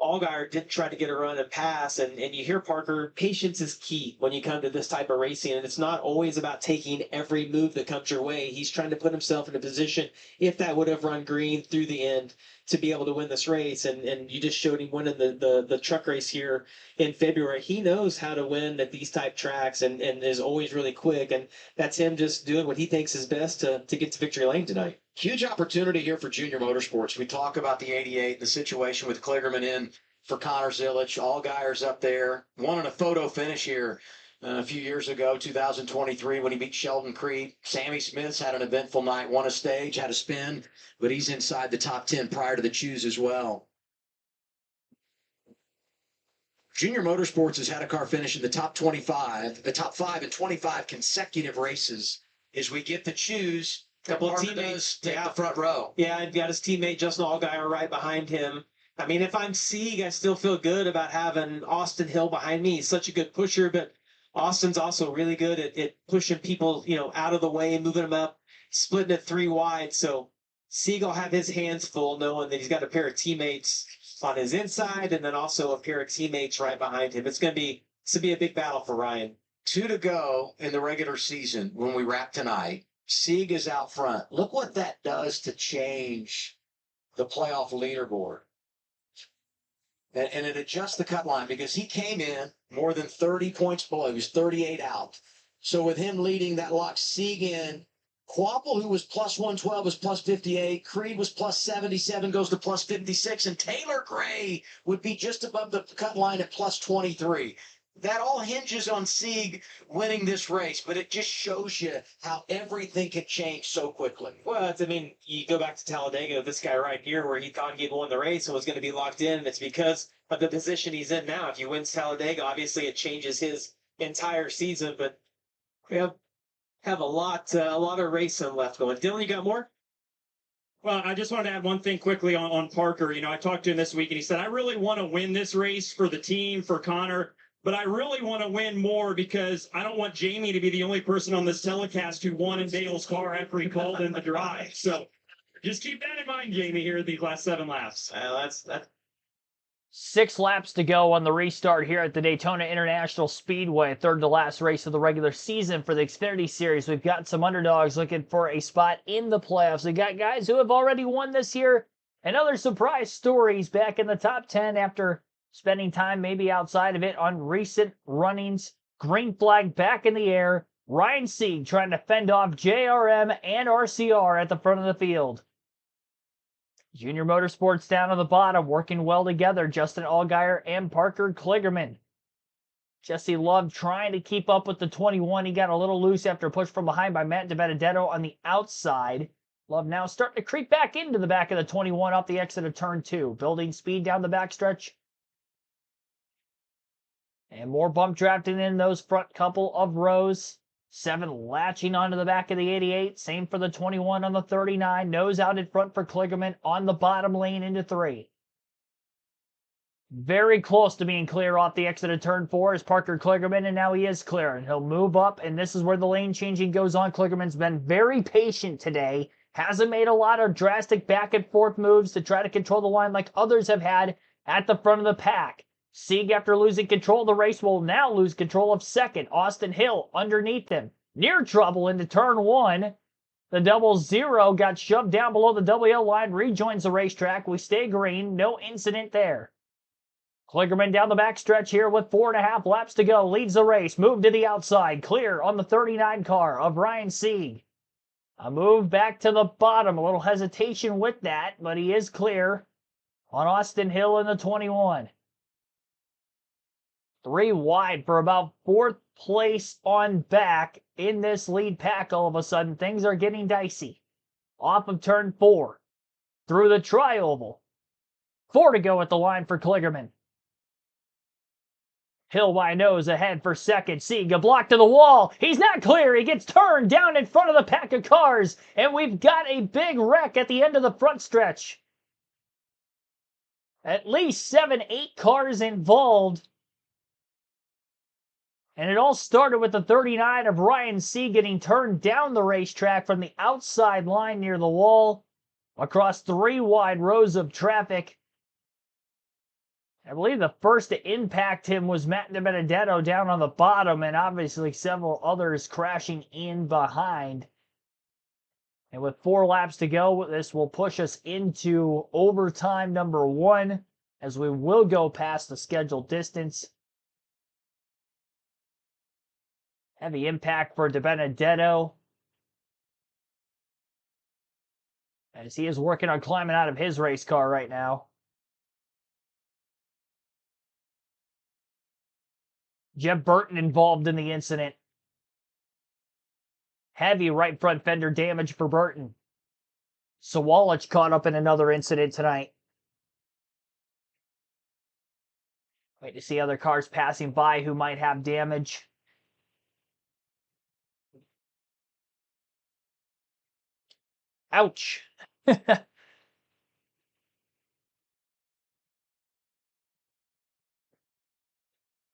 S6: Allgaier didn't try to get a run and pass. And you hear Parker, patience is key when you come to this type of racing. And it's not always about taking every move that comes your way. He's trying to put himself in a position, if that would have run green through the end, to be able to win this race. And you just showed him winning the truck race here in February. He knows how to win at these type tracks and is always really quick. And that's him just doing what he thinks is best to get to victory lane tonight.
S4: Huge opportunity here for Junior Motorsports. We talk about the 88, the situation with Kligerman in for Connor Zillich. Allgaier's up there. Won in a photo finish here a few years ago, 2023, when he beat Sheldon Creed. Sammy Smith's had an eventful night, won a stage, had a spin, but he's inside the top 10 prior to the choose as well. Junior Motorsports has had a car finish in the top 25, the top 5 in 25 consecutive races. As we get the choose,
S6: Couple of teammates
S4: take the front row.
S6: Yeah, I've got his teammate Justin Allgaier right behind him. I mean, if I'm Sieg, I still feel good about having Austin Hill behind me. He's such a good pusher, but Austin's also really good at pushing people, out of the way, moving them up, splitting it 3 wide. So Sieg will have his hands full knowing that he's got a pair of teammates on his inside and then also a pair of teammates right behind him. It's going to be a big battle for Ryan.
S4: 2 to go in the regular season when we wrap tonight. Sieg is out front. Look what that does to change the playoff leaderboard. And it adjusts the cut line because he came in more than 30 points below. He was 38 out. So with him leading, that locks Sieg in. Quapple, who was plus 112, was plus 58. Creed was plus 77, goes to plus 56. And Taylor Gray would be just above the cut line at plus 23. That all hinges on Sieg winning this race, but it just shows you how everything can change so quickly.
S6: Well, you go back to Talladega, this guy right here, where he thought he'd won the race and was going to be locked in, and it's because of the position he's in now. If he wins Talladega, obviously it changes his entire season, but we have a lot of racing left going. Dylan, you got more?
S2: Well, I just wanted to add one thing quickly on Parker. I talked to him this week, and he said, I really want to win this race for the team, for Connor. But I really want to win more because I don't want Jamie to be the only person on this telecast who won in Dale's car after he called in the drive. So just keep that in mind, Jamie, here at these last 7 laps.
S6: That's
S1: 6 laps to go on the restart here at the Daytona International Speedway, third to last race of the regular season for the Xfinity Series. We've got some underdogs looking for a spot in the playoffs. We've got guys who have already won this year and other surprise stories back in the top 10 after spending time maybe outside of it on recent runnings. Green flag back in the air. Ryan Sieg trying to fend off JRM and RCR at the front of the field. Junior Motorsports down on the bottom, working well together. Justin Allgaier and Parker Kligerman. Jesse Love trying to keep up with the 21. He got a little loose after a push from behind by Matt DiBenedetto on the outside. Love now starting to creep back into the back of the 21 off the exit of turn 2. Building speed down the backstretch. And more bump drafting in those front couple of rows. 7 latching onto the back of the 88. Same for the 21 on the 39. Nose out in front for Kligerman on the bottom lane into 3. Very close to being clear off the exit of turn 4 is Parker Kligerman, and now he is clear. And he'll move up, and this is where the lane changing goes on. Kligerman's been very patient today. Hasn't made a lot of drastic back and forth moves to try to control the line like others have had at the front of the pack. Sieg, after losing control of the race, will now lose control of second. Austin Hill underneath him. Near trouble into turn 1. The 00 got shoved down below the WL line, rejoins the racetrack. We stay green. No incident there. Kligerman down the backstretch here with 4.5 laps to go. Leads the race. Move to the outside. Clear on the 39 car of Ryan Sieg. A move back to the bottom. A little hesitation with that, but he is clear on Austin Hill in the 21. 3 wide for about 4th place on back in this lead pack. All of a sudden, things are getting dicey. Off of turn 4. Through the tri-oval. 4 to go at the line for Kligerman. Hill by nose ahead for second. Sieg, a block to the wall. He's not clear. He gets turned down in front of the pack of cars. And we've got a big wreck at the end of the front stretch. At least 7, 8 cars involved. And it all started with the 39 of Ryan Sieg getting turned down the racetrack from the outside line near the wall across 3 wide rows of traffic. I believe the first to impact him was Matt DiBenedetto down on the bottom, and obviously several others crashing in behind. And with 4 laps to go, this will push us into overtime number 1, as we will go past the scheduled distance. Heavy impact for DiBenedetto, as he is working on climbing out of his race car right now. Jeff Burton involved in the incident. Heavy right front fender damage for Burton. Sawalich caught up in another incident tonight. Wait to see other cars passing by who might have damage. Ouch.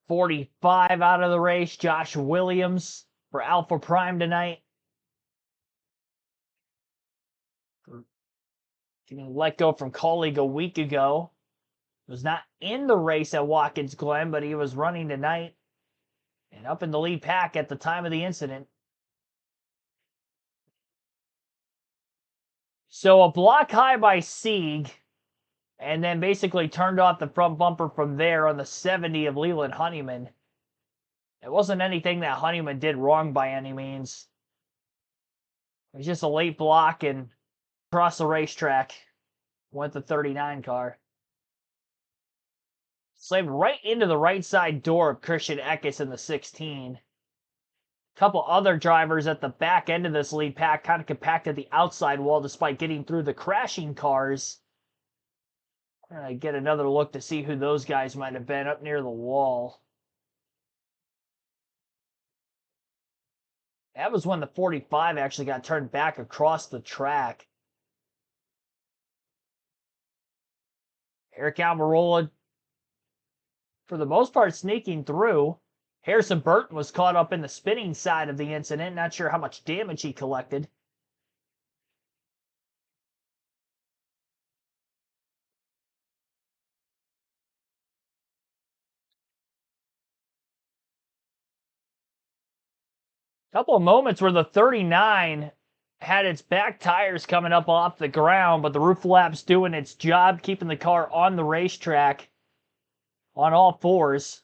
S1: 45 out of the race. Josh Williams for Alpha Prime tonight. Getting let go from colleague a week ago. Was not in the race at Watkins Glen, but he was running tonight and up in the lead pack at the time of the incident. So a block high by Sieg, and then basically turned off the front bumper from there on the 70 of Leland Honeyman. It wasn't anything that Honeyman did wrong by any means. It was just a late block, and across the racetrack went the 39 car. Slammed right into the right side door of Christian Eckes in the 16. A couple other drivers at the back end of this lead pack kind of compacted the outside wall despite getting through the crashing cars. I get another look to see who those guys might have been up near the wall. That was when the 45 actually got turned back across the track. Eric Almirola, for the most part, sneaking through. Harrison Burton was caught up in the spinning side of the incident. Not sure how much damage he collected. Couple of moments where the 39 had its back tires coming up off the ground, but the roof flap's doing its job, keeping the car on the racetrack on all fours.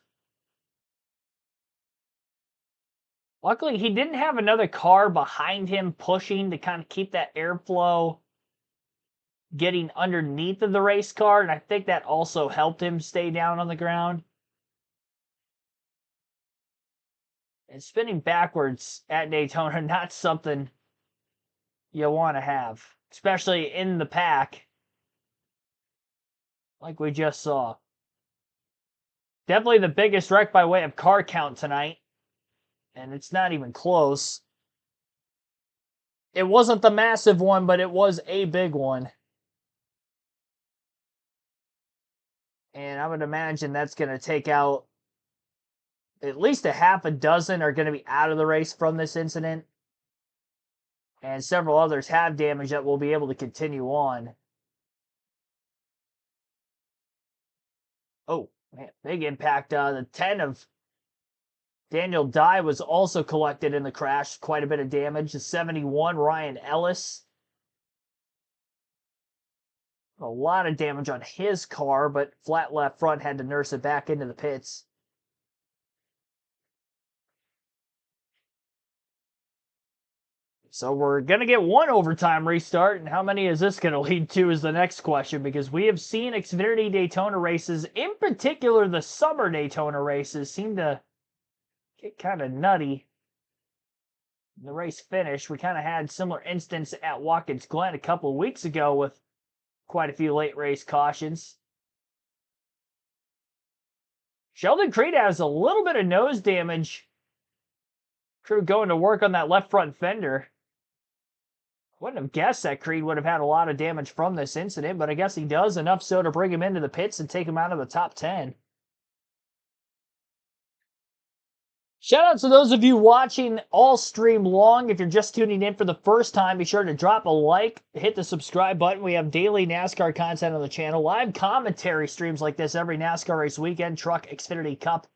S1: Luckily, he didn't have another car behind him pushing to kind of keep that airflow getting underneath of the race car, and I think that also helped him stay down on the ground. And spinning backwards at Daytona, not something you want to have, especially in the pack, like we just saw. Definitely the biggest wreck by way of car count tonight, and it's not even close. It wasn't the massive one, but it was a big one. And I would imagine that's going to take out at least a half a dozen are going to be out of the race from this incident. And several others have damage that will be able to continue on. Oh, man, big impact. The 10 of Daniel Dye was also collected in the crash. Quite a bit of damage. The 71, Ryan Ellis. A lot of damage on his car, but flat left front had to nurse it back into the pits. So we're going to get one overtime restart, and how many is this going to lead to is the next question, because we have seen Xfinity Daytona races, in particular the summer Daytona races, seem to get kind of nutty. The race finish, we kind of had similar instance at Watkins Glen a couple of weeks ago with quite a few late race cautions. Sheldon Creed has a little bit of nose damage. Crew going to work on that left front fender. Wouldn't have guessed that Creed would have had a lot of damage from this incident, but I guess he does, enough so to bring him into the pits and take him out of the top 10. Shout out to those of you watching all stream long. If you're just tuning in for the first time, be sure to drop a like, hit the subscribe button. We have daily NASCAR content on the channel, live commentary streams like this every NASCAR race weekend, Truck, Xfinity, Cup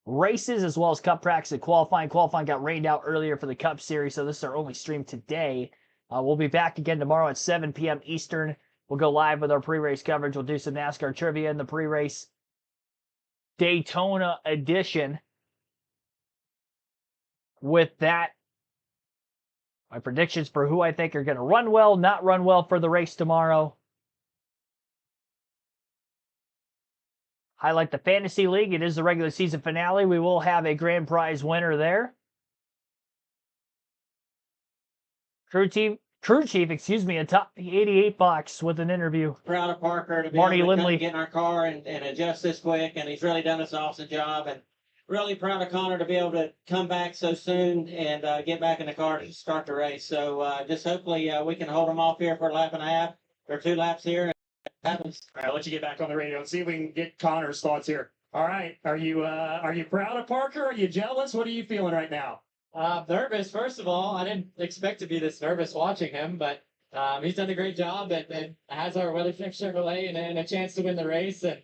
S1: races, as well as Cup practice and qualifying. Qualifying got rained out earlier for the Cup Series, so this is our only stream today. We'll be back again tomorrow at 7 p.m. Eastern. We'll go live with our pre-race coverage. We'll do some NASCAR trivia in the pre-race Daytona edition. With that, my predictions for who I think are going to run well, not run well for the race tomorrow. Highlight the Fantasy League. It is the regular season finale. We will have a grand prize winner there. Crew chief, a top 88 box with an interview.
S6: Proud of Parker to be
S1: Marty
S6: able to
S1: Lindley.
S6: get in our car and adjust this quick, and he's really done us an awesome job. And really proud of Connor to be able to come back so soon and get back in the car to start the race. So just hopefully we can hold him off here for a lap and a half or 2 laps here. Happens.
S2: All right, I'll let you get back on the radio and see if we can get Connor's thoughts here. All right, are you proud of Parker? Are you jealous? What are you feeling right now?
S7: Nervous, first of all. I didn't expect to be this nervous watching him, but he's done a great job and has our WeatherTech Chevrolet and a chance to win the race. And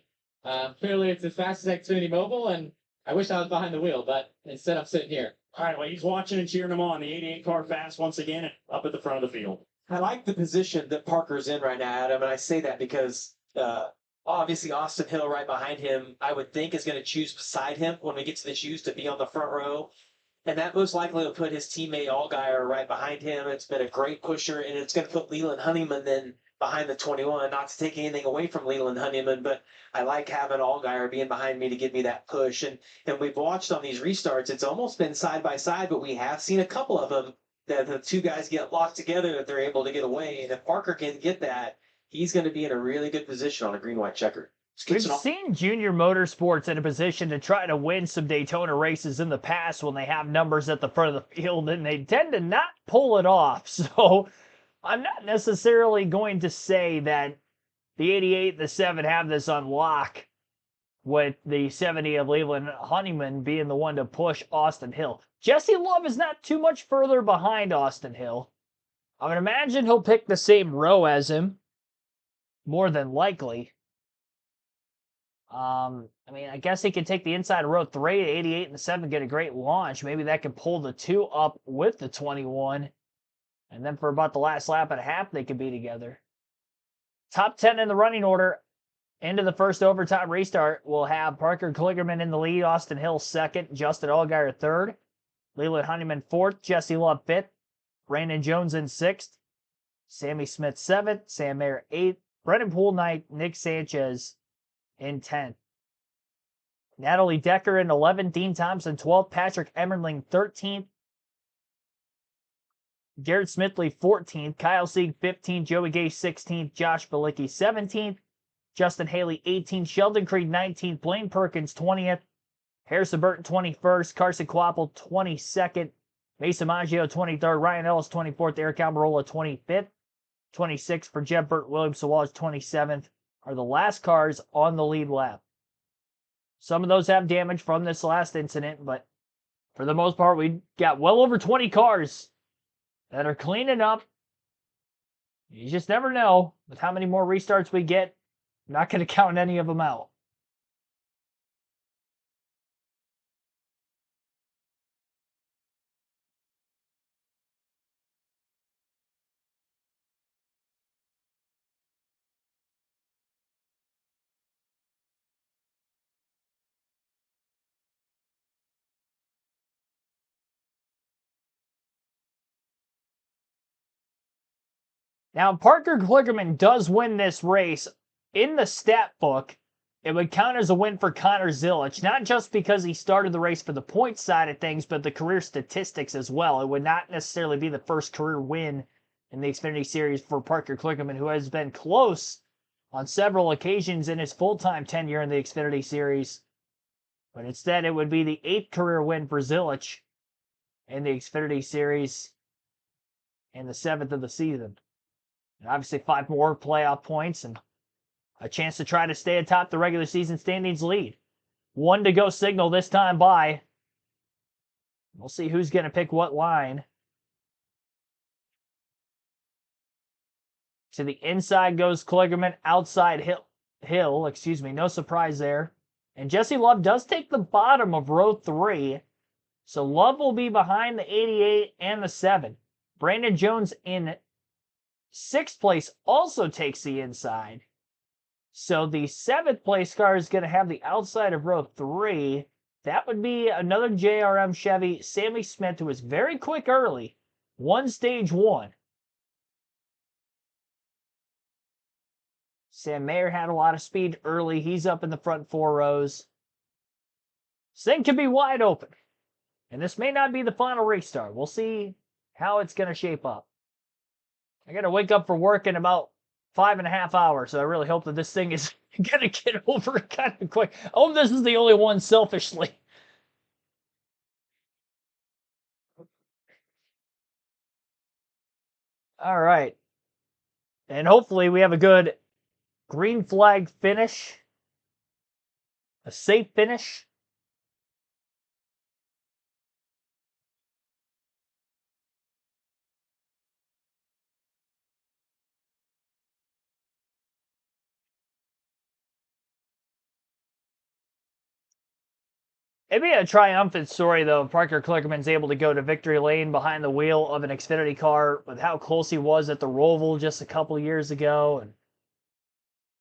S7: clearly it's as fast as Xfinity Mobile, and I wish I was behind the wheel, but instead I'm sitting here.
S2: All right, well, he's watching and cheering him on. The 88 car fast once again up at the front of the field.
S6: I like the position that Parker's in right now, Adam, and I say that because obviously Austin Hill right behind him, I would think is going to choose beside him when we get to the choose to be on the front row. And that most likely will put his teammate Allgaier right behind him. It's been a great pusher, and it's going to put Leland Honeyman then behind the 21. Not to take anything away from Leland Honeyman, but I like having Allgaier being behind me to give me that push. And we've watched on these restarts, it's almost been side by side, but we have seen a couple of them that the two guys get locked together that they're able to get away. And if Parker can get that, he's going to be in a really good position on a green-white checker.
S1: We've seen Junior Motorsports in a position to try to win some Daytona races in the past when they have numbers at the front of the field, and they tend to not pull it off. So I'm not necessarily going to say that the 88 and the 7 have this on lock, with the 70 of Leland Honeyman being the one to push Austin Hill. Jesse Love is not too much further behind Austin Hill. I would imagine he'll pick the same row as him, more than likely. I guess he could take the inside of row 3, 88 and the 7, get a great launch. Maybe that could pull the 2 up with the 21. And then for about the last lap and a half, they could be together. Top 10 in the running order. Into the first overtime restart, we'll have Parker Kligerman in the lead, Austin Hill second, Justin Allgaier third, Leland Honeyman fourth, Jesse Love fifth, Brandon Jones in sixth, Sammy Smith seventh, Sam Mayer eighth, Brennan Poole ninth, Nick Sanchez in 10th. Natalie Decker in 11th, Dean Thompson 12th, Patrick Emmerling 13th, Garrett Smithley 14th, Kyle Sieg 15th, Joey Gay 16th, Josh Balicki 17th, Justin Haley 18th, Sheldon Creed 19th, Blaine Perkins 20th, Harrison Burton 21st, Carson Quapple 22nd, Mason Maggio 23rd, Ryan Ellis 24th, Eric Almirola 25th, 26th for Jeb Burt Williams Sawash 27th are the last cars on the lead lap. Some of those have damage from this last incident, but for the most part, we got well over 20 cars that are cleaning up. You just never know with how many more restarts we get. I'm not going to count any of them out. Now, Parker Kligerman does win this race. In the stat book, it would count as a win for Connor Zilisch, not just because he started the race for the points side of things, but the career statistics as well. It would not necessarily be the first career win in the Xfinity Series for Parker Kligerman, who has been close on several occasions in his full-time tenure in the Xfinity Series. But instead, it would be the 8th career win for Zilich in the Xfinity Series and the 7th of the season. And obviously 5 more playoff points and a chance to try to stay atop the regular season standings lead. 1 to go signal this time by. We'll see who's going to pick what line. To the inside goes Kligerman, outside Hill, no surprise there. And Jesse Love does take the bottom of row 3. So Love will be behind the 88 and the 7. Brandon Jones in 6th place also takes the inside. So the 7th place car is going to have the outside of row 3. That would be another JRM Chevy, Sammy Smith, who was very quick early. Won stage 1. Sam Mayer had a lot of speed early. He's up in the front 4 rows. This thing could be wide open. And this may not be the final restart. We'll see how it's going to shape up. I got to wake up for work in about 5.5 hours, so I really hope that this thing is going to get over kind of quick. I hope this is the only one selfishly. All right. And hopefully we have a good green flag finish. A safe finish. It'd be a triumphant story, though, if Parker Kligerman's able to go to victory lane behind the wheel of an Xfinity car with how close he was at the Roval just a couple years ago. And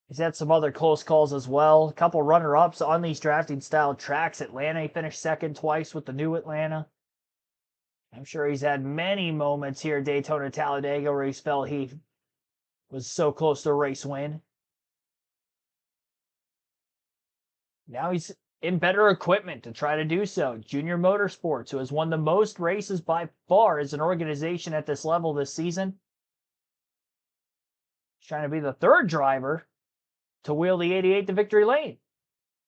S1: he's had some other close calls as well. A couple runner-ups on these drafting-style tracks. Atlanta, he finished 2nd twice with the new Atlanta. I'm sure he's had many moments here at Daytona, Talladega, where he's felt he was so close to a race win. Now he's in better equipment to try to do so. Junior Motorsports, who has won the most races by far as an organization at this level this season. He's trying to be the 3rd driver to wheel the 88 to victory lane.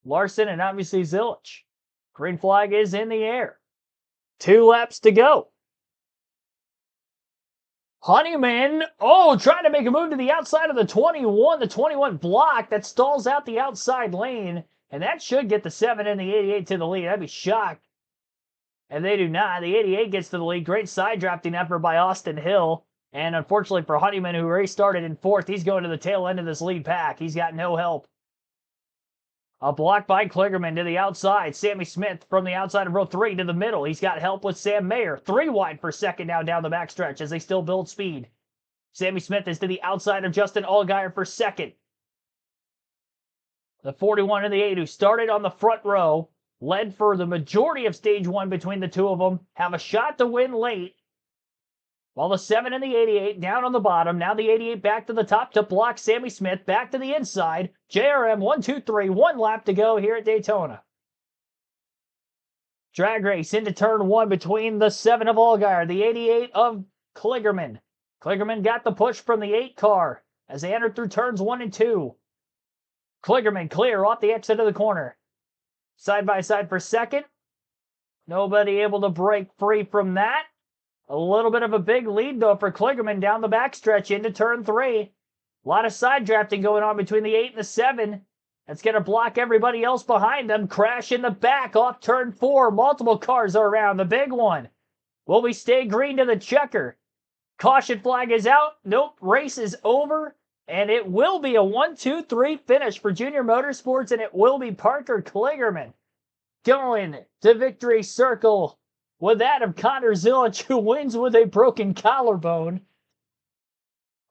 S1: Larson and obviously Zilich. Green flag is in the air. 2 laps to go. Honeyman, trying to make a move to the outside of the 21. The 21 block that stalls out the outside lane. And that should get the 7 and the 88 to the lead. I'd be shocked. And they do not. The 88 gets to the lead. Great side drafting effort by Austin Hill. And unfortunately for Honeyman, who already started in 4th, he's going to the tail end of this lead pack. He's got no help. A block by Kligerman to the outside. Sammy Smith from the outside of row 3 to the middle. He's got help with Sam Mayer. 3 wide for 2nd now down the backstretch as they still build speed. Sammy Smith is to the outside of Justin Allgaier for 2nd. The 41 and the 8 who started on the front row, led for the majority of stage 1 between the two of them, have a shot to win late. While the 7 and the 88 down on the bottom. Now the 88 back to the top to block Sammy Smith. Back to the inside. JRM 1, 2, 3. 1 lap to go here at Daytona. Drag race into turn 1 between the 7 of Allgaier, the 88 of Kligerman. Kligerman got the push from the 8 car as they entered through turns 1 and 2. Kligerman clear off the exit of the corner. Side by side for 2nd. Nobody able to break free from that. A little bit of a big lead, though, for Kligerman down the backstretch into turn 3. A lot of side drafting going on between the 8 and the 7. That's going to block everybody else behind them. Crash in the back off turn 4. Multiple cars are around. The big one. Will we stay green to the checker? Caution flag is out. Nope. Race is over. And it will be a 1-2-3 finish for Junior Motorsports, and it will be Parker Kligerman going to victory circle with that of Connor Zilich, who wins with a broken collarbone.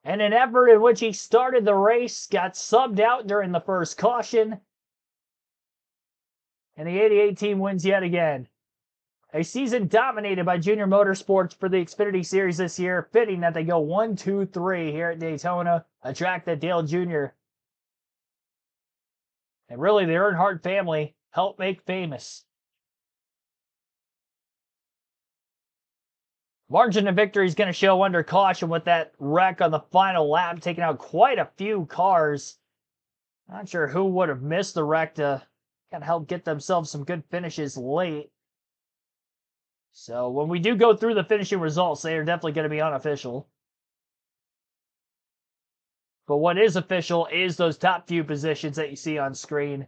S1: And an effort in which he started the race, got subbed out during the first caution. And the 88 team wins yet again. A season dominated by Junior Motorsports for the Xfinity Series this year. Fitting that they go 1-2-3 here at Daytona, a track that Dale Jr. and really the Earnhardt family helped make famous. Margin of victory is going to show under caution with that wreck on the final lap, taking out quite a few cars. Not sure who would have missed the wreck to kind of help get themselves some good finishes late. So when we do go through the finishing results, they are definitely going to be unofficial. But what is official is those top few positions that you see on screen.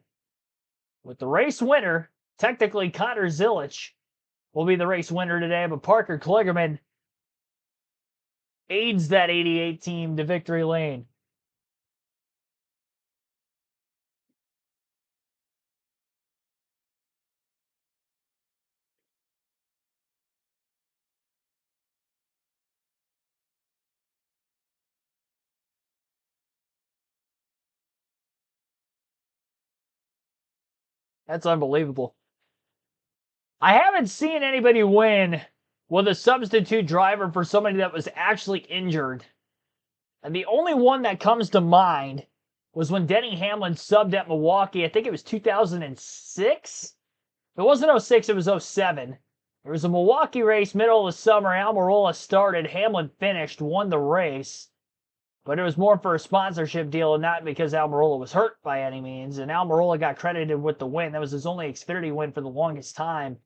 S1: With the race winner, technically Connor Zilich will be the race winner today, but Parker Kligerman aids that 88 team to victory lane. That's unbelievable. I haven't seen anybody win with a substitute driver for somebody that was actually injured. And the only one that comes to mind was when Denny Hamlin subbed at Milwaukee. I think it was 2006. If it wasn't 06, it was 07. There was a Milwaukee race, middle of the summer. Almirola started. Hamlin finished, won the race. But it was more for a sponsorship deal and not because Almirola was hurt by any means. And Almirola got credited with the win. That was his only Xfinity win for the longest time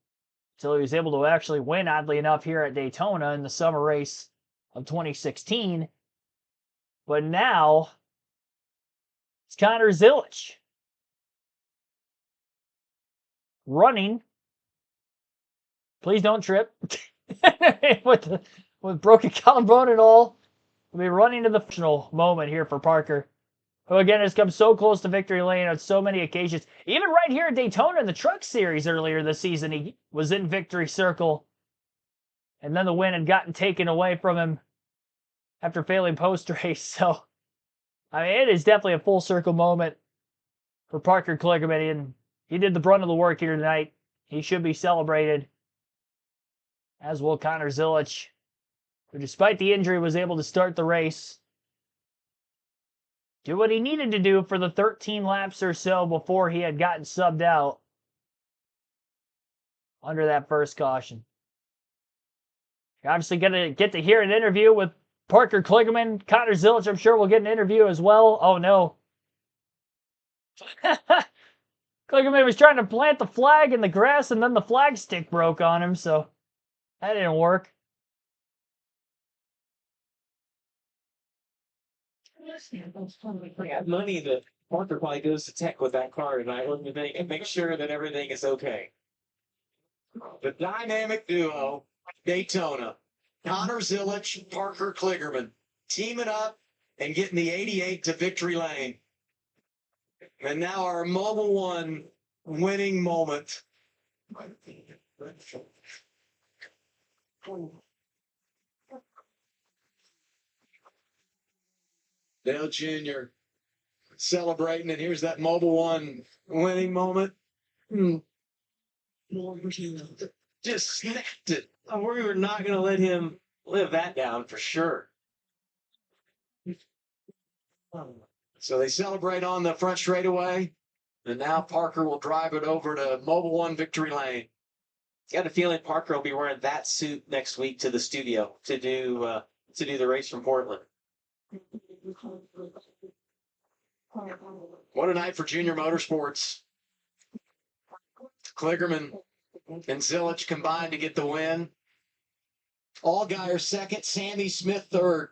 S1: until he was able to actually win, oddly enough, here at Daytona in the summer race of 2016. But now it's Connor Zilich running. Please don't trip. with broken collarbone and all. We'll be running to the final moment here for Parker, who again has come so close to victory lane on so many occasions. Even right here at Daytona in the Truck Series earlier this season, he was in victory circle. And then the win had gotten taken away from him after failing post-race. So, I mean, it is definitely a full circle moment for Parker Kligerman. And he did the brunt of the work here tonight. He should be celebrated, as will Connor Zilich, who despite the injury was able to start the race, do what he needed to do for the 13 laps or so before he had gotten subbed out under that first caution. You're obviously going to get to hear an interview with Parker Kligerman. Connor Zilich, I'm sure, will get an interview as well. Oh, no. Kligerman was trying to plant the flag in the grass, and then the flag stick broke on him, so that didn't work.
S6: Money that Parker probably goes to tech with that car tonight, wouldn't you, and make sure that everything is okay.
S4: The dynamic duo, Daytona, Connor Zilich, Parker Kligerman, teaming up and getting the 88 to victory lane. And now our Mobile One winning moment. Dale Jr. celebrating, and here's that Mobile One winning moment. Just snapped it.
S6: We were not going to let him live that down for sure.
S4: So they celebrate on the front straightaway, and now Parker will drive it over to Mobile One victory lane.
S6: Got a feeling Parker will be wearing that suit next week to the studio to do the race from Portland.
S4: What a night for Junior Motorsports. Kligerman and Zilich combined to get the win. Allgaier second, Sammy Smith third.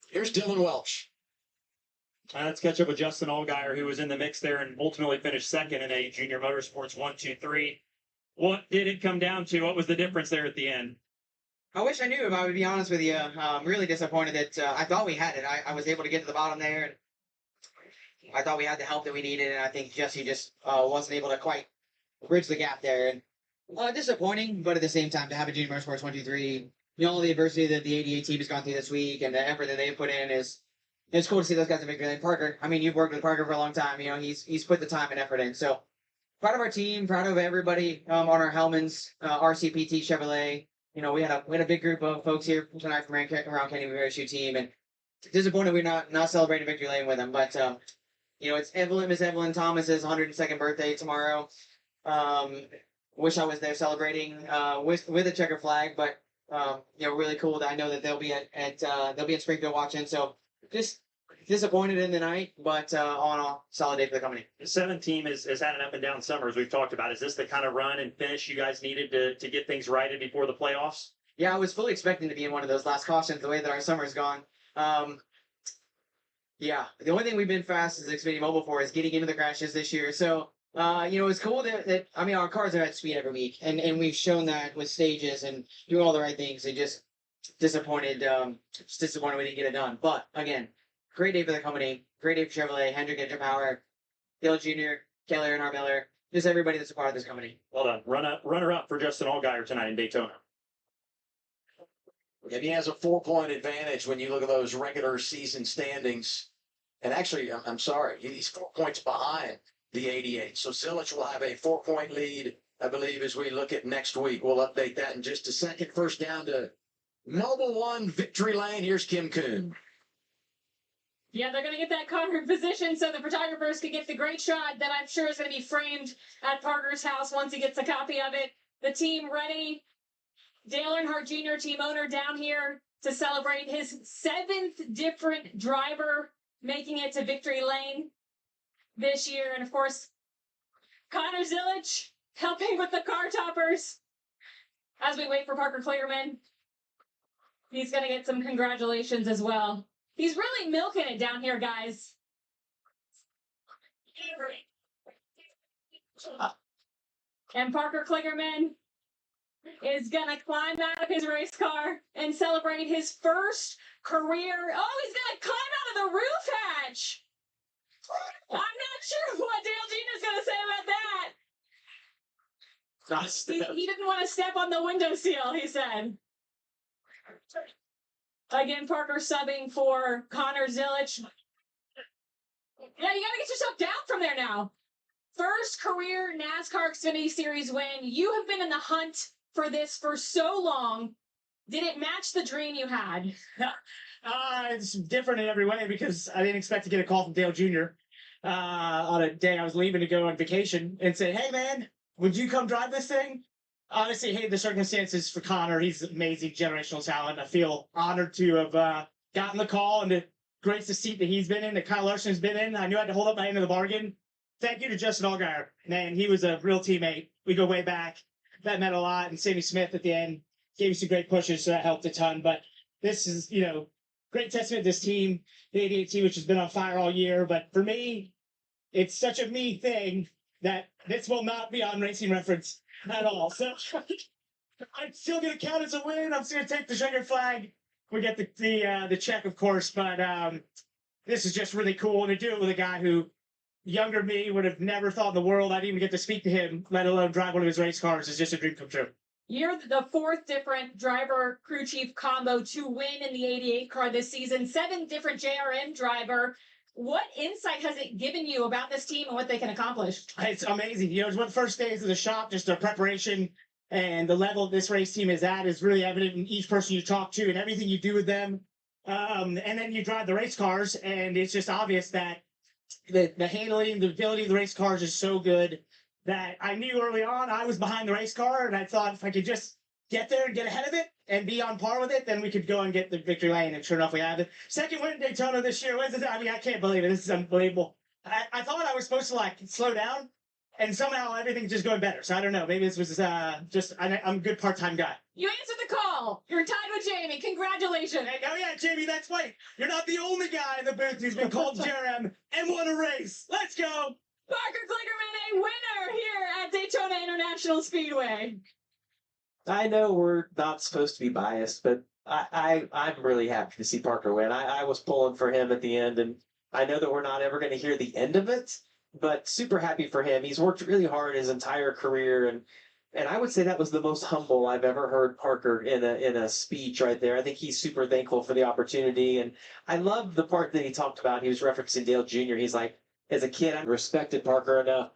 S4: Here's Dylan Welch.
S2: Let's catch up with Justin Allgaier, who was in the mix there and ultimately finished second in a Junior Motorsports 1-2-3. What did it come down to? What was the difference there at the end?
S14: I wish I knew, if I would be honest with you. I'm really disappointed that I thought we had it. I was able to get to the bottom there, and I thought we had the help that we needed, and I think Jesse just wasn't able to quite bridge the gap there. And disappointing, but at the same time, to have a Junior Motorsports 1-2-3, all the adversity that the 88 team has gone through this week and the effort that they've put in it's cool to see those guys in victory lane. Parker, I mean, you've worked with Parker for a long time. He's put the time and effort in. So proud of our team, proud of everybody on our Hellmans, RCPT Chevrolet. We had a big group of folks here tonight from around Kenny Shoe team, and disappointed we're not celebrating victory lane with them. But it's Miss Evelyn Thomas's 102nd birthday tomorrow. Wish I was there celebrating with a checker flag, but really cool that I know that they'll be at Springfield watching. So just disappointed in the night, but on a solid day for the company.
S2: The 7 team has had an up and down summer, as we've talked about. Is this the kind of run and finish you guys needed to get things righted before the playoffs?
S14: Yeah, I was fully expecting to be in one of those last cautions the way that our summer's gone. Yeah, the only thing we've been fast as Xfinity Mobile for is getting into the crashes this year. So, it's cool that I mean, our cars are at speed every week, and we've shown that with stages and doing all the right things. They just disappointed we didn't get it done. But again, great day for the company, great day for Chevrolet, Hendrick Engine Power, Dale Jr., Keller, and Miller, just everybody that's a part of this company.
S2: Well done. Runner up for Justin Allgaier tonight in Daytona.
S4: And he has a 4-point advantage when you look at those regular season standings. And actually, I'm sorry, he's 4 points behind the 88. So Zilich will have a 4-point lead, I believe, as we look at next week. We'll update that in just a second. First down to Mobile One Victory Lane. Here's Kim Kuhn.
S3: Yeah, they're going to get that car in position so the photographers can get the great shot that I'm sure is going to be framed at Parker's house once he gets a copy of it. The team ready. Dale Earnhardt Jr., team owner, down here to celebrate his 7th different driver making it to victory lane this year. And, of course, Connor Zilich helping with the car toppers as we wait for Parker Kligerman. He's going to get some congratulations as well. He's really milking it down here, guys. And Parker Kligerman is going to climb out of his race car and celebrate his first career. Oh, he's going to climb out of the roof hatch. I'm not sure what Dale Jr. is going to say about that. He didn't want to step on the windowsill, he said. Again, Parker subbing for Connor Zilich. Yeah, you got to get yourself down from there now. First career NASCAR Xfinity Series win. You have been in the hunt for this for so long. Did it match the dream you had?
S15: It's different in every way because I didn't expect to get a call from Dale Jr. On a day I was leaving to go on vacation and say, "Hey, man, would you come drive this thing?" Obviously, hate the circumstances for Connor. He's amazing generational talent. I feel honored to have gotten the call and to grace the seat that he's been in, that Kyle Larson has been in. I knew I had to hold up my end of the bargain. Thank you to Justin Allgaier. Man, he was a real teammate. We go way back. That meant a lot. And Sammy Smith at the end gave me some great pushes, so that helped a ton. But this is, great testament to this team, the 88 team, which has been on fire all year. But for me, it's such a me thing that this will not be on Racing Reference at all. So I'm still going to count as a win. I'm still going to take the sugar flag. We get the check, of course. But this is just really cool. And to do it with a guy who, younger me, would have never thought in the world I'd even get to speak to him, let alone drive one of his race cars, is just a dream come true.
S3: You're the 4th different driver crew chief combo to win in the 88 car this season. 7 different JRM driver. What insight has it given you about this team and what they can accomplish?
S15: It's amazing. It's one of the first days of the shop, just the preparation and the level this race team is at is really evident in each person you talk to and everything you do with them. And then you drive the race cars, and it's just obvious that the handling, the ability of the race cars is so good that I knew early on I was behind the race car, and I thought if I could just get there and get ahead of it and be on par with it, then we could go and get the victory lane. And sure enough, we have it. 2nd win in Daytona this year. I can't believe it. This is unbelievable. I thought I was supposed to slow down, and somehow everything's just going better. So I don't know. Maybe this was I'm a good part-time guy.
S3: You answered the call. You're tied with Jamie. Congratulations.
S15: Hey, oh yeah, Jamie, that's right. You're not the only guy in the booth who's been called JRM and won a race. Let's go.
S3: Parker Kligerman, a winner here at Daytona International Speedway.
S6: I know we're not supposed to be biased, but I'm really happy to see Parker win. I was pulling for him at the end, and I know that we're not ever going to hear the end of it, but super happy for him. He's worked really hard his entire career, and I would say that was the most humble I've ever heard Parker in a speech right there. I think he's super thankful for the opportunity, and I love the part that he talked about. He was referencing Dale Jr. He's like, as a kid, I respected Parker enough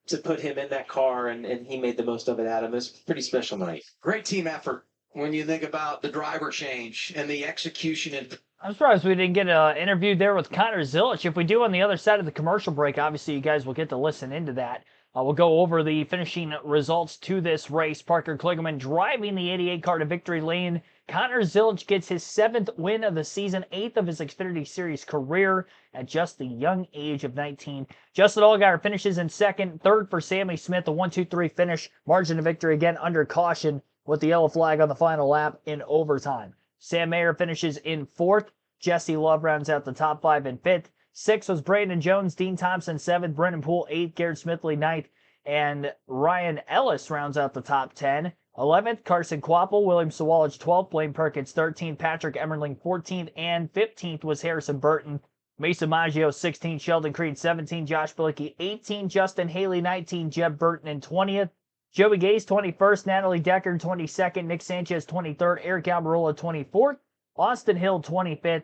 S6: to put him in that car, and he made the most of it, Adam. It was a pretty special night.
S4: Great team effort when you think about the driver change and the execution. And
S1: I'm surprised we didn't get an interview there with Connor Zilich. If we do on the other side of the commercial break, obviously you guys will get to listen into that. We'll go over the finishing results to this race. Parker Kligerman driving the 88 car to victory lane. Connor Zilic gets his 7th win of the season, 8th of his Xfinity Series career at just the young age of 19. Justin Allgaier finishes in 2nd, 3rd for Sammy Smith, a 1-2-3 finish. Margin of victory again under caution with the yellow flag on the final lap in overtime. Sam Mayer finishes in 4th. Jesse Love rounds out the top 5 in 5th. 6th was Brandon Jones, Dean Thompson 7th, Brendan Poole 8th, Garrett Smithley 9th, and Ryan Ellis rounds out the top 10. 11th, Carson Quapple, William Sawalich 12th, Blaine Perkins 13th, Patrick Emmerling 14th, and 15th was Harrison Burton. Mason Maggio 16th, Sheldon Creed 17th, Josh Bilicki 18th, Justin Haley 19th, Jeb Burton in 20th, Joey Gase 21st, Natalie Decker 22nd, Nick Sanchez 23rd, Eric Almirola 24th, Austin Hill 25th,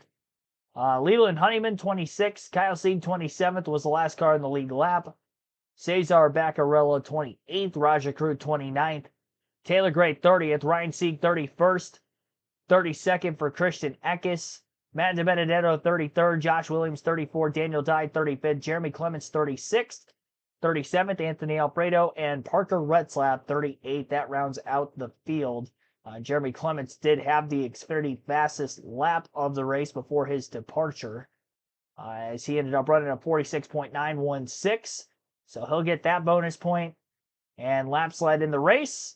S1: Leland Honeyman 26th, Kyle Seed 27th was the last car in the league lap. Cesar Baccarello 28th, Raja Crew 29th, Taylor Gray 30th, Ryan Sieg 31st, 32nd for Christian Eckes, Matt DiBenedetto 33rd, Josh Williams 34th, Daniel Dye 35th, Jeremy Clements 36th, 37th, Anthony Alfredo, and Parker Retzlaff 38th. That rounds out the field. Jeremy Clements did have the Xfinity fastest lap of the race before his departure, as he ended up running a 46.916. So he'll get that bonus point. And laps led in the race.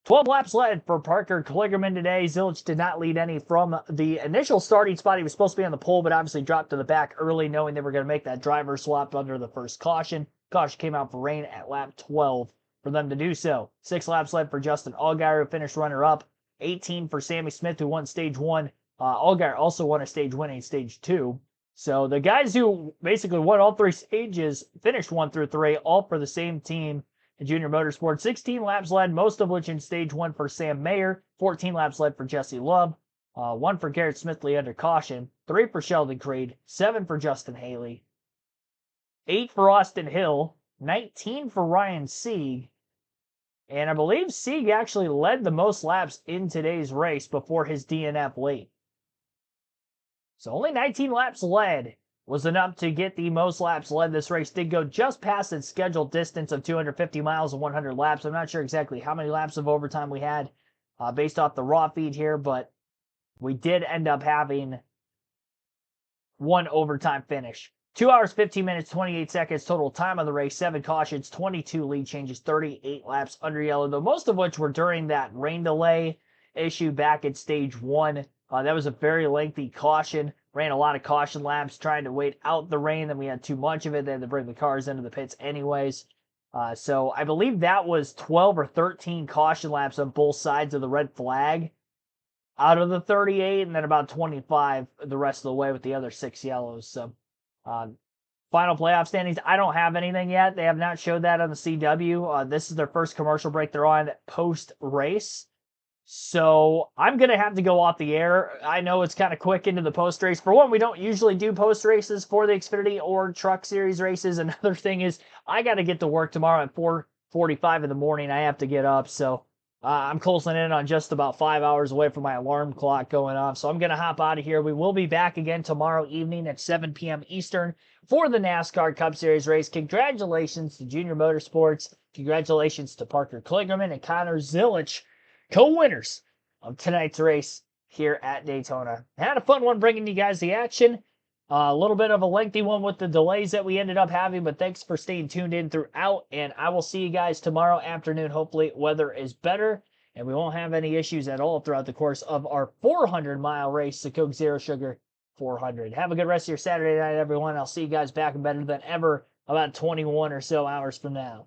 S1: 12 laps led for Parker Kligerman today. Zilic did not lead any from the initial starting spot. He was supposed to be on the pole, but obviously dropped to the back early, knowing they were going to make that driver swap under the first caution. Caution came out for rain at lap 12 for them to do so. 6 laps led for Justin Allgaier, who finished runner-up. 18 for Sammy Smith, who won stage 1. Allgaier also won a stage win in stage 2. So the guys who basically won all 3 stages finished 1 through 3, all for the same team in Junior Motorsports. 16 laps led, most of which in stage 1 for Sam Mayer. 14 laps led for Jesse Love. 1 for Garrett Smithley under caution. 3 for Sheldon Creed. 7 for Justin Haley. 8 for Austin Hill. 19 for Ryan Sieg. And I believe Sieg actually led the most laps in today's race before his DNF late. So only 19 laps led was enough to get the most laps led. This race did go just past its scheduled distance of 250 miles and 100 laps. I'm not sure exactly how many laps of overtime we had based off the raw feed here, but we did end up having 1 overtime finish. 2 hours, 15 minutes, 28 seconds total time on the race, 7 cautions, 22 lead changes, 38 laps under yellow, though most of which were during that rain delay issue back at stage 1. That was a very lengthy caution. Ran a lot of caution laps trying to wait out the rain. Then we had too much of it. They had to bring the cars into the pits anyways. So I believe that was 12 or 13 caution laps on both sides of the red flag out of the 38, and then about 25 the rest of the way with the other 6 yellows. So final playoff standings, I don't have anything yet. They have not showed that on the CW. This is their first commercial break they're on post-race. So I'm going to have to go off the air. I know it's kind of quick into the post-race. For one, we don't usually do post-races for the Xfinity or Truck Series races. Another thing is I got to get to work tomorrow at 4:45 in the morning. I have to get up. So I'm closing in on just about 5 hours away from my alarm clock going off. So I'm going to hop out of here. We will be back again tomorrow evening at 7 p.m. Eastern for the NASCAR Cup Series race. Congratulations to Junior Motorsports. Congratulations to Parker Kligerman and Connor Zilic, co-winners of tonight's race here at Daytona. Had a fun one bringing you guys the action. A little bit of a lengthy one with the delays that we ended up having, but thanks for staying tuned in throughout, and I will see you guys tomorrow afternoon. Hopefully weather is better, and we won't have any issues at all throughout the course of our 400-mile race, the Coke Zero Sugar 400. Have a good rest of your Saturday night, everyone. I'll see you guys back and better than ever about 21 or so hours from now.